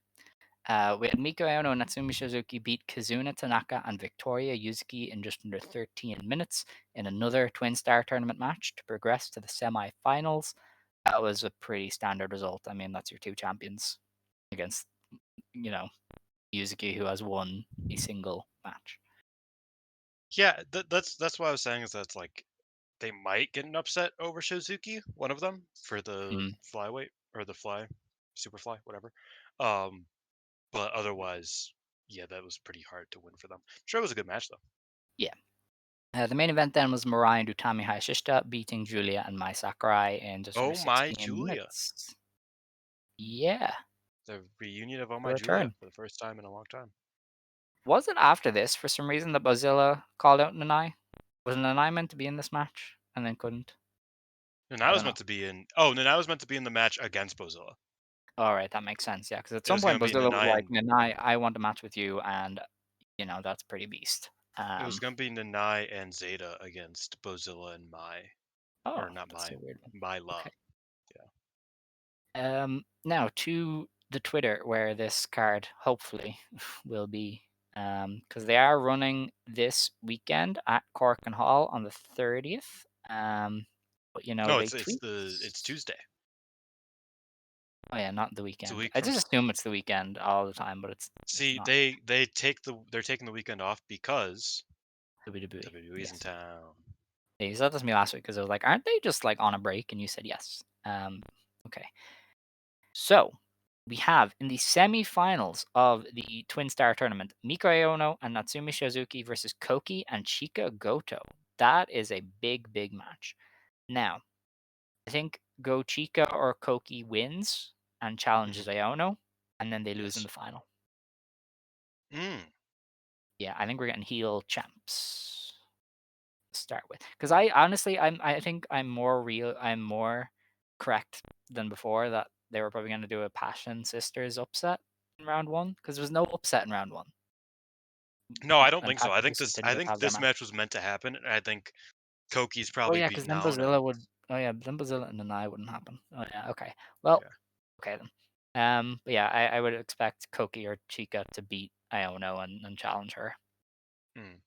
We had Miko Aono and Natsumi Suzuki beat Kazuna Tanaka and Victoria Yuzuki in just under 13 minutes in another Twin Star tournament match to progress to the semi-finals. That was a pretty standard result. I mean, that's your two champions against, Yuzuki, who has won a single match. Yeah, that's what I was saying is that's like they might get an upset over Shizuki, one of them, for the Mm, flyweight or the fly, superfly, whatever. Um, but otherwise, yeah, that was pretty hard to win for them. Sure, it was a good match though. yeah. The main event then was Mirai and Utami Hayashishita beating Julia and Mai Sakurai in just under Oh my 16 Julia, minutes. Yeah, the reunion of Oh the my Julia return. for the first time in a long time. Was it after this, for some reason, that Bozilla called out Nanae? Was Nanae meant to be in this match and then couldn't? And I I don't was know. meant to be in. Oh, and I was meant to be in the match against Bozilla. All right, that makes sense. Yeah, because at It some was gonna point be Bozilla was Nanae like, and Nanae, I want a match with you, and that's pretty beast. it was gonna be Nanae and Zeta against Bozilla and Mai, Oh, or not that's Mai, a weird one. Myla. Okay. Yeah. Now to the Twitter where this card hopefully will be, because they are running this weekend at Korkauen Hall on the 30th. But No, they it's tweet. it's Tuesday. Oh yeah, not the It's a weekend. week I from. just assume it's the weekend all the time, but it's See, not. they're taking the weekend off because WWE. WWE's in Yes. town. Yeah, you said this to me last week because I was like, aren't they just like on a break? And you said yes. Okay. So we have in the semi-finals of the Twin Star tournament, Miko Aono and Natsumi Shizuki versus Koki and Chika Goto. That is a big, big match. Now, I think Go Chika or Koki wins and challenges Hmm. Aono, and then they lose in Yes. the final. Mm. Yeah, I think we're getting heel champs to start with. Because I think I'm more correct than before that they were probably going to do a Passion Sisters upset in round one because there was no upset in round one, No, I don't and think so. Passion Sisters didn't I get to think have their this match. match was meant to happen, and I think Koki's Oh probably yeah, because beating then Naono. Bozilla would. Oh yeah, then Bozilla and Nanai wouldn't happen. Oh yeah, okay. Well, Yeah. okay then. But yeah, I would expect Koki or Chica to beat Iono and challenge her. Mm.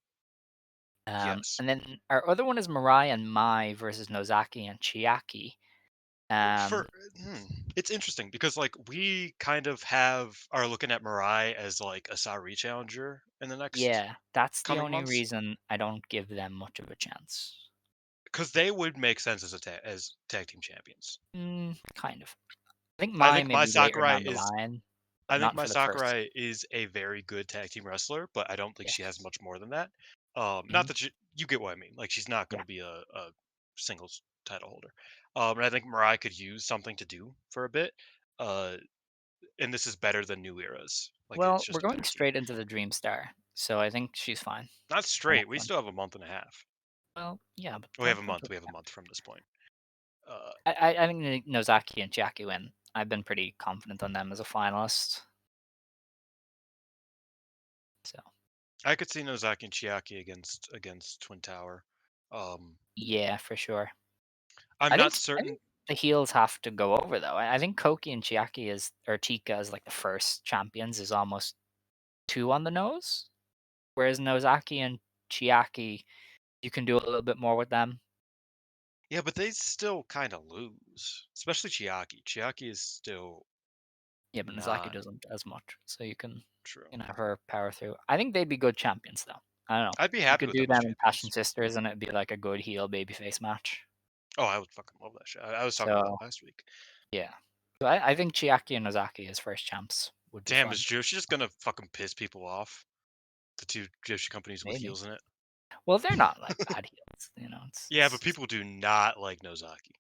Yes. And then our other one is Mirai and Mai versus Nozaki and Chiaki. For Um, it's interesting because like we kind of are looking at Mirai as like a Saori challenger in the next yeah, that's the coming only months reason I don't give them much of a chance. because they would make sense as tag team champions. Kind of. I think I Mai think my maybe later Sakurai down the is line. but I think not Mai for the first. Sakurai is a very good tag team wrestler, but I don't think she has Yes. much more than that. Not Mhm. that you get what I mean. Like she's not going Yeah. to be a singles title holder. And I think Mariah could use something to do for a bit. Uh, and this is better than New Era's. Like it's Well, we're just a going better team. straight into the Dream Star, so I think she's fine. Not Our straight. next We one. still have a month and a half. Well, yeah, but We have a don't month. jump We have a the gun. month from this point. Uh, I think Nozaki and Chiaki win. I've been pretty confident on them as a finalist. So I could see Nozaki and Chiaki against Twin Tower. yeah, for sure. I'm I think not I think certain. the heels have to go over though. I think Koki and Chiaki is or Chika as like the first champions is almost too on the nose. Whereas Nozaki and Chiaki, you can do a little bit more with them. Yeah, but they still kind of lose, especially Chiaki. Chiaki is still Yeah, but Nozaki not doesn't as much, so true. you can have her power through. I think they'd be good champions though. I don't know. I'd be You happy could with do them as them in Passion champions. Sisters, and it'd be like a good heel babyface match. Oh, I would fucking love that shit. I was talking about So it last week. yeah, so I think Chiaki and Nozaki as first champs would be Damn, is fun. Joshi just gonna fucking piss people off? The two Joshi companies with Maybe. heels in it. Well, they're not like bad heels, you know. Yeah, but people do not like Nozaki.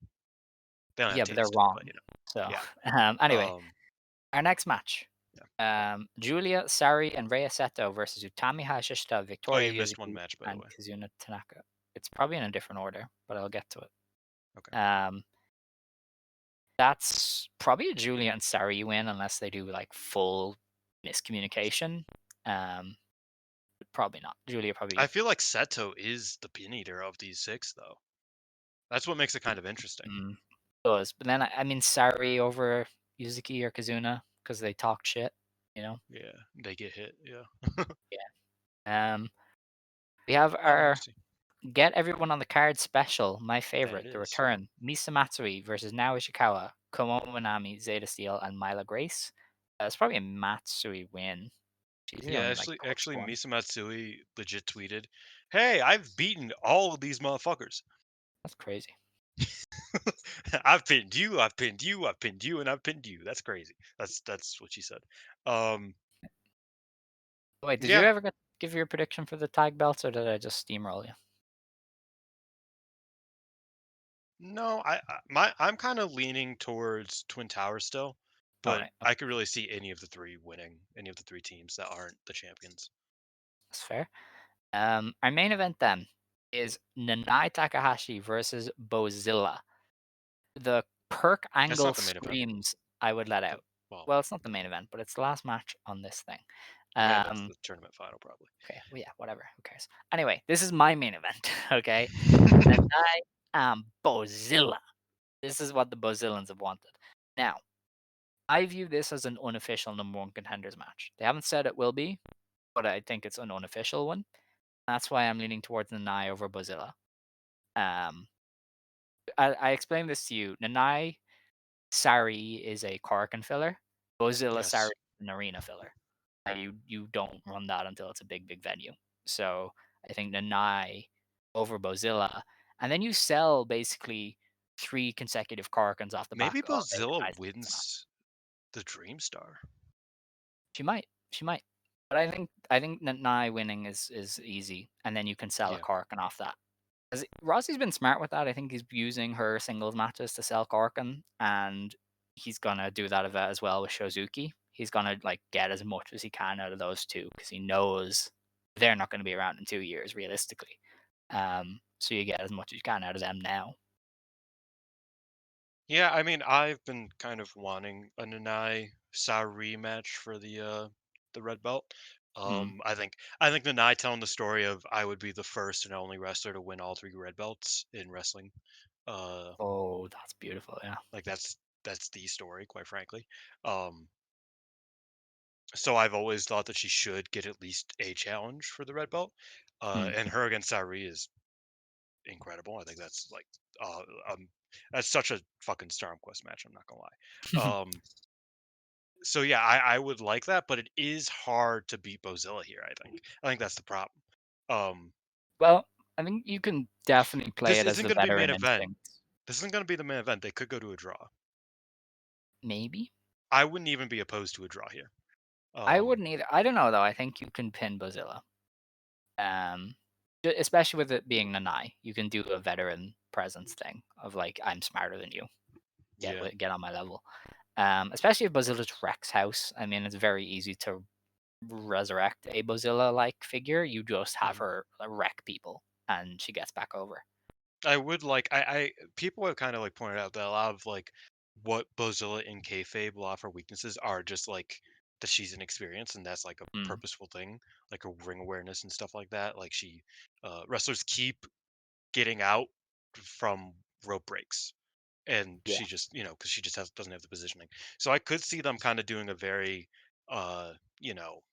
They don't have Yeah, but they're taste, wrong. but So yeah. anyway, Um, our next match. yeah. Julia, Sari, and Rhea Seto versus Utami Hayashishita, Oh, Victoria you missed one Yuzuki, match, by the and way. Kazuna Tanaka. It's probably in a different order, but I'll get to Okay. it. That's probably a Julia and Sari win unless they do like full miscommunication. But probably not. Julia I probably feel like Seto is the pin eater of these six, though. That's what makes it kind of interesting. does. But then I mean Sari over Yuzuki or Kazuna because they talked shit, you know? Yeah, they get hit. Yeah, Yeah. We have that'd be our interesting. Get Everyone on the Card special, my That it favorite, the is. return. Misa Matsui versus Nao Ishikawa, Komo Minami, Zeta Steel, and Mila Grace. It's probably a Matsui win. She's the Yeah, only like pushed actually, one. Misa Matsui legit tweeted, "Hey, I've beaten all of these motherfuckers. That's crazy. I've pinned you, I've pinned you, I've pinned you, and I've pinned you. That's crazy." That's what she said. Um, Wait, did you yeah, ever give your prediction for the tag belts, or did I just steamroll you? no, I'm kind of leaning towards Twin Towers still, All but right, I could really see any of the three winning, any of the three teams that aren't the champions. that's fair. Our main event then is Nanae Takahashi versus Bozilla. The Perk That's Angle not the main event. screams I would let The, out. well, Well, it's not the main event, but it's the last match on this thing. the main event's Um, the tournament final, probably. okay, well, yeah, whatever. Who cares? Anyway, this is my main event. Okay, Nanae Bozilla. This is what the Bozillans have wanted. Now, I view this as an unofficial number one contenders match. They haven't said it will be, but I think it's an unofficial one. That's why I'm leaning towards Nanai over Bozilla. Um, I explained this to you. Nanai Sari is a Korkan filler. Bozilla Sari Yes. is an arena filler. You don't run that until it's a big venue. So I think Nanai over Bozilla, and then you sell basically 3 consecutive Korkans off the back Maybe of a Bozilla Nanai match. wins the Dream Star. She might. She might. But I think Nanai winning is easy, and then you can sell a Yeah. Korkan off that. 'Cause Rossi's been smart with that. I think he's using her singles matches to sell Korkan, and he's gonna do that as well with Shozuki. He's gonna like get as much as he can out of those two because he knows they're not gonna be around in 2 years realistically. So you get as much as you can out of them now. Yeah, I mean, I've been kind of wanting a Nanai Saori match for the red belt. Mm. I think Nanai telling the story of I would be the first and only wrestler to win all three red belts in wrestling. Uh, Oh, that's beautiful. Yeah. like that's the story, quite frankly. Um, so I've always thought that she should get at least a challenge for the red belt. Mm. And her against Saori is incredible. I think that's like uh um that's such a fucking Stardom Quest match, I'm not gonna lie. So yeah, I would like that, but it is hard to beat Bozilla here, I think. I think that's the problem. Um Well, I think you can definitely play this it as isn't the gonna be main veteran event. instinct. This isn't gonna be the main event. They could go to a draw. Maybe. I wouldn't even be opposed to a draw here. I wouldn't either. I don't know though. I think you can pin Bozilla. Um, especially with it being Nanae, you can do a veteran presence thing of like, I'm smarter than you. Yeah. Get on my level. Especially if Bozilla's Rex House. I mean, it's very easy to resurrect a Bozilla-like figure. You just have Mhm. her wreck people, and she gets back over. I would like I people have kind of like pointed out that a lot of like what Bozilla in kayfabe, a lot of her weaknesses are just like that she's inexperienced, and that's like a Mm, purposeful thing, like her ring awareness and stuff like that. Like wrestlers keep getting out from rope breaks, and yeah. she just because she just doesn't have the positioning. So I could see them kind of doing a very uh you know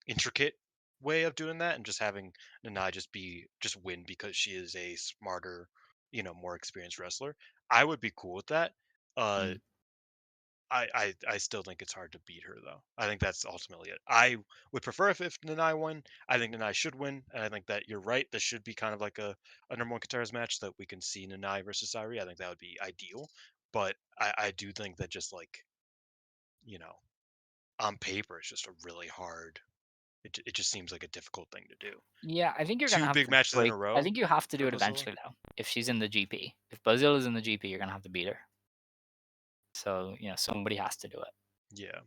intricate way of doing that and just having Nanai just win because she is a smarter, more experienced wrestler. I would be cool with that. Uh Mm. I still think it's hard to beat her though. I think that's ultimately it. I would prefer if Nanai won. I think Nanai should win, and I think that you're right. This should be kind of like a number one contenders match that we can see Nanai versus Sairi. I think that would be ideal. But I do think that just like, you know, on paper it's just a really hard it just seems like a difficult thing to do. Yeah, I think you're gonna Two have big to matches in a break. I row think you have to do for it Bozilla? eventually, though. If she's in the GP, if Bozilla's in the GP, you're gonna have to beat her. So somebody has to do it Yeah,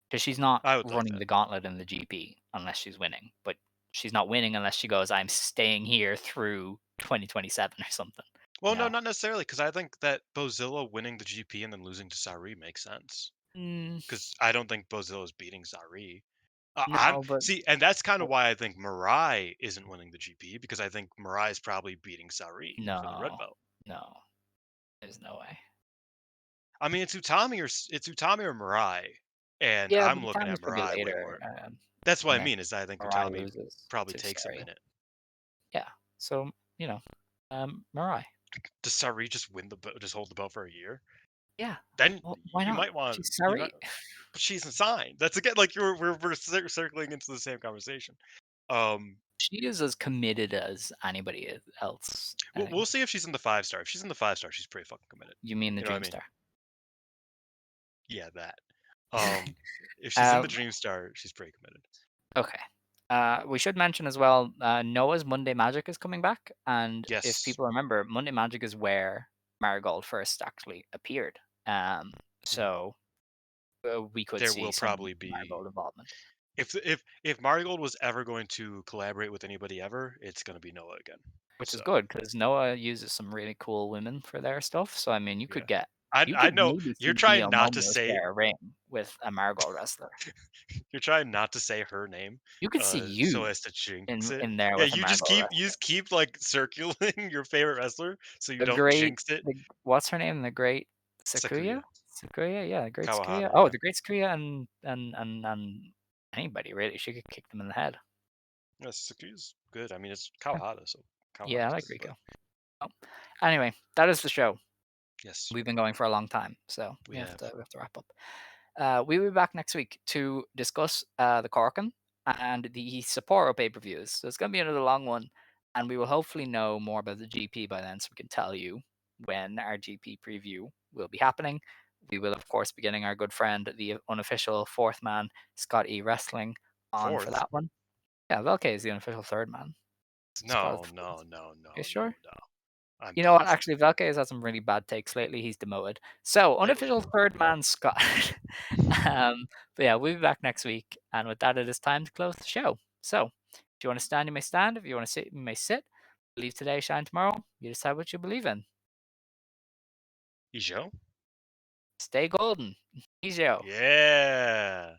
because she's not I would like running that. the gauntlet in the GP unless she's winning. But she's not winning unless she goes, "I'm staying here through 2027 or something." Well, You no, know. not necessarily, because I think that Bozilla winning the GP and then losing to Sari makes sense. Mm, Because I don't think Bozilla is beating Sari. I'm no, but see, and that's kind of why I think Mirai isn't winning the GP because I think Mirai is probably beating Sari for the red no, belt. no, there's no way. I mean, it's Utami or Mirai, and Yeah, but I'm the looking time at is probably Mirai way later, more. That's what and I then mean is I think Mariah Utami loses probably to takes a Sari. minute. Yeah, so Mariah. Does Sari just just hold the belt for a year? Yeah, Then well, why you not? might want She's you might, Sari. but she's signed. That's again like we're circling into the same conversation. Um, She is as committed as anybody else, I we'll think. see if she's in the 5 star. If she's in the 5 star, she's pretty fucking committed. You mean the You know what I Dream mean? Star? Yeah, that. Um, if she's in the Um, Dream Star, she's pretty committed. okay. We should mention as well, Noah's Monday Magic is coming back, and if Yes. people remember, Monday Magic is where Marigold first actually appeared. Um, Mhm. so we could There see will some probably be Marigold involvement, if Marigold was ever going to collaborate with anybody ever, it's going to be Noah again. which is So good because Noah uses some really cool women for their stuff. So I mean, yeah, you I could know maybe you're see trying Io not to Momo say share a ring with a Marigold wrestler. you're trying not to say her name, You could see so you as to jinx in it. in there Yeah, with a Marigold you wrestler. just keep like circulating your favorite wrestler so you The don't great, jinx it. what's her name? The great Sakuya? Sakuya Sakuya, yeah, the great Sakuya. Kawahata, Oh, yeah. the great Sakuya and anybody really. She could kick them in the head. Yeah, Sakuya's good. I mean, it's Yeah, Kawahata, so yeah, I Kawahata's like good, but Rico. Oh. Anyway, that is the show. yes, We've been going for a long time, so we have. we have to wrap up. We will be back next week to discuss the Corkin and the Sapporo pay-per-views. So it's going to be another long one, and we will hopefully know more about the GP by then, so we can tell you when our GP preview will be happening. We will, of course, be getting our good friend, the unofficial fourth man, Scott E. Wrestling, on for Fourth? that one. Yeah, Velke is the unofficial third man. Scott is No, the fourth. no, no, You no, no, sure? no. I'm You know what? positive. Actually, Velke has had some really bad takes lately. He's demoted. So, Lately. unofficial third man, Scott. But yeah, we'll be back next week. And with that, it is time to close the show. So, if you want to stand, you may stand. If you want to sit, you may sit. Believe today, shine tomorrow. You decide what you believe in. Ijo? Stay golden. Easy. Yeah.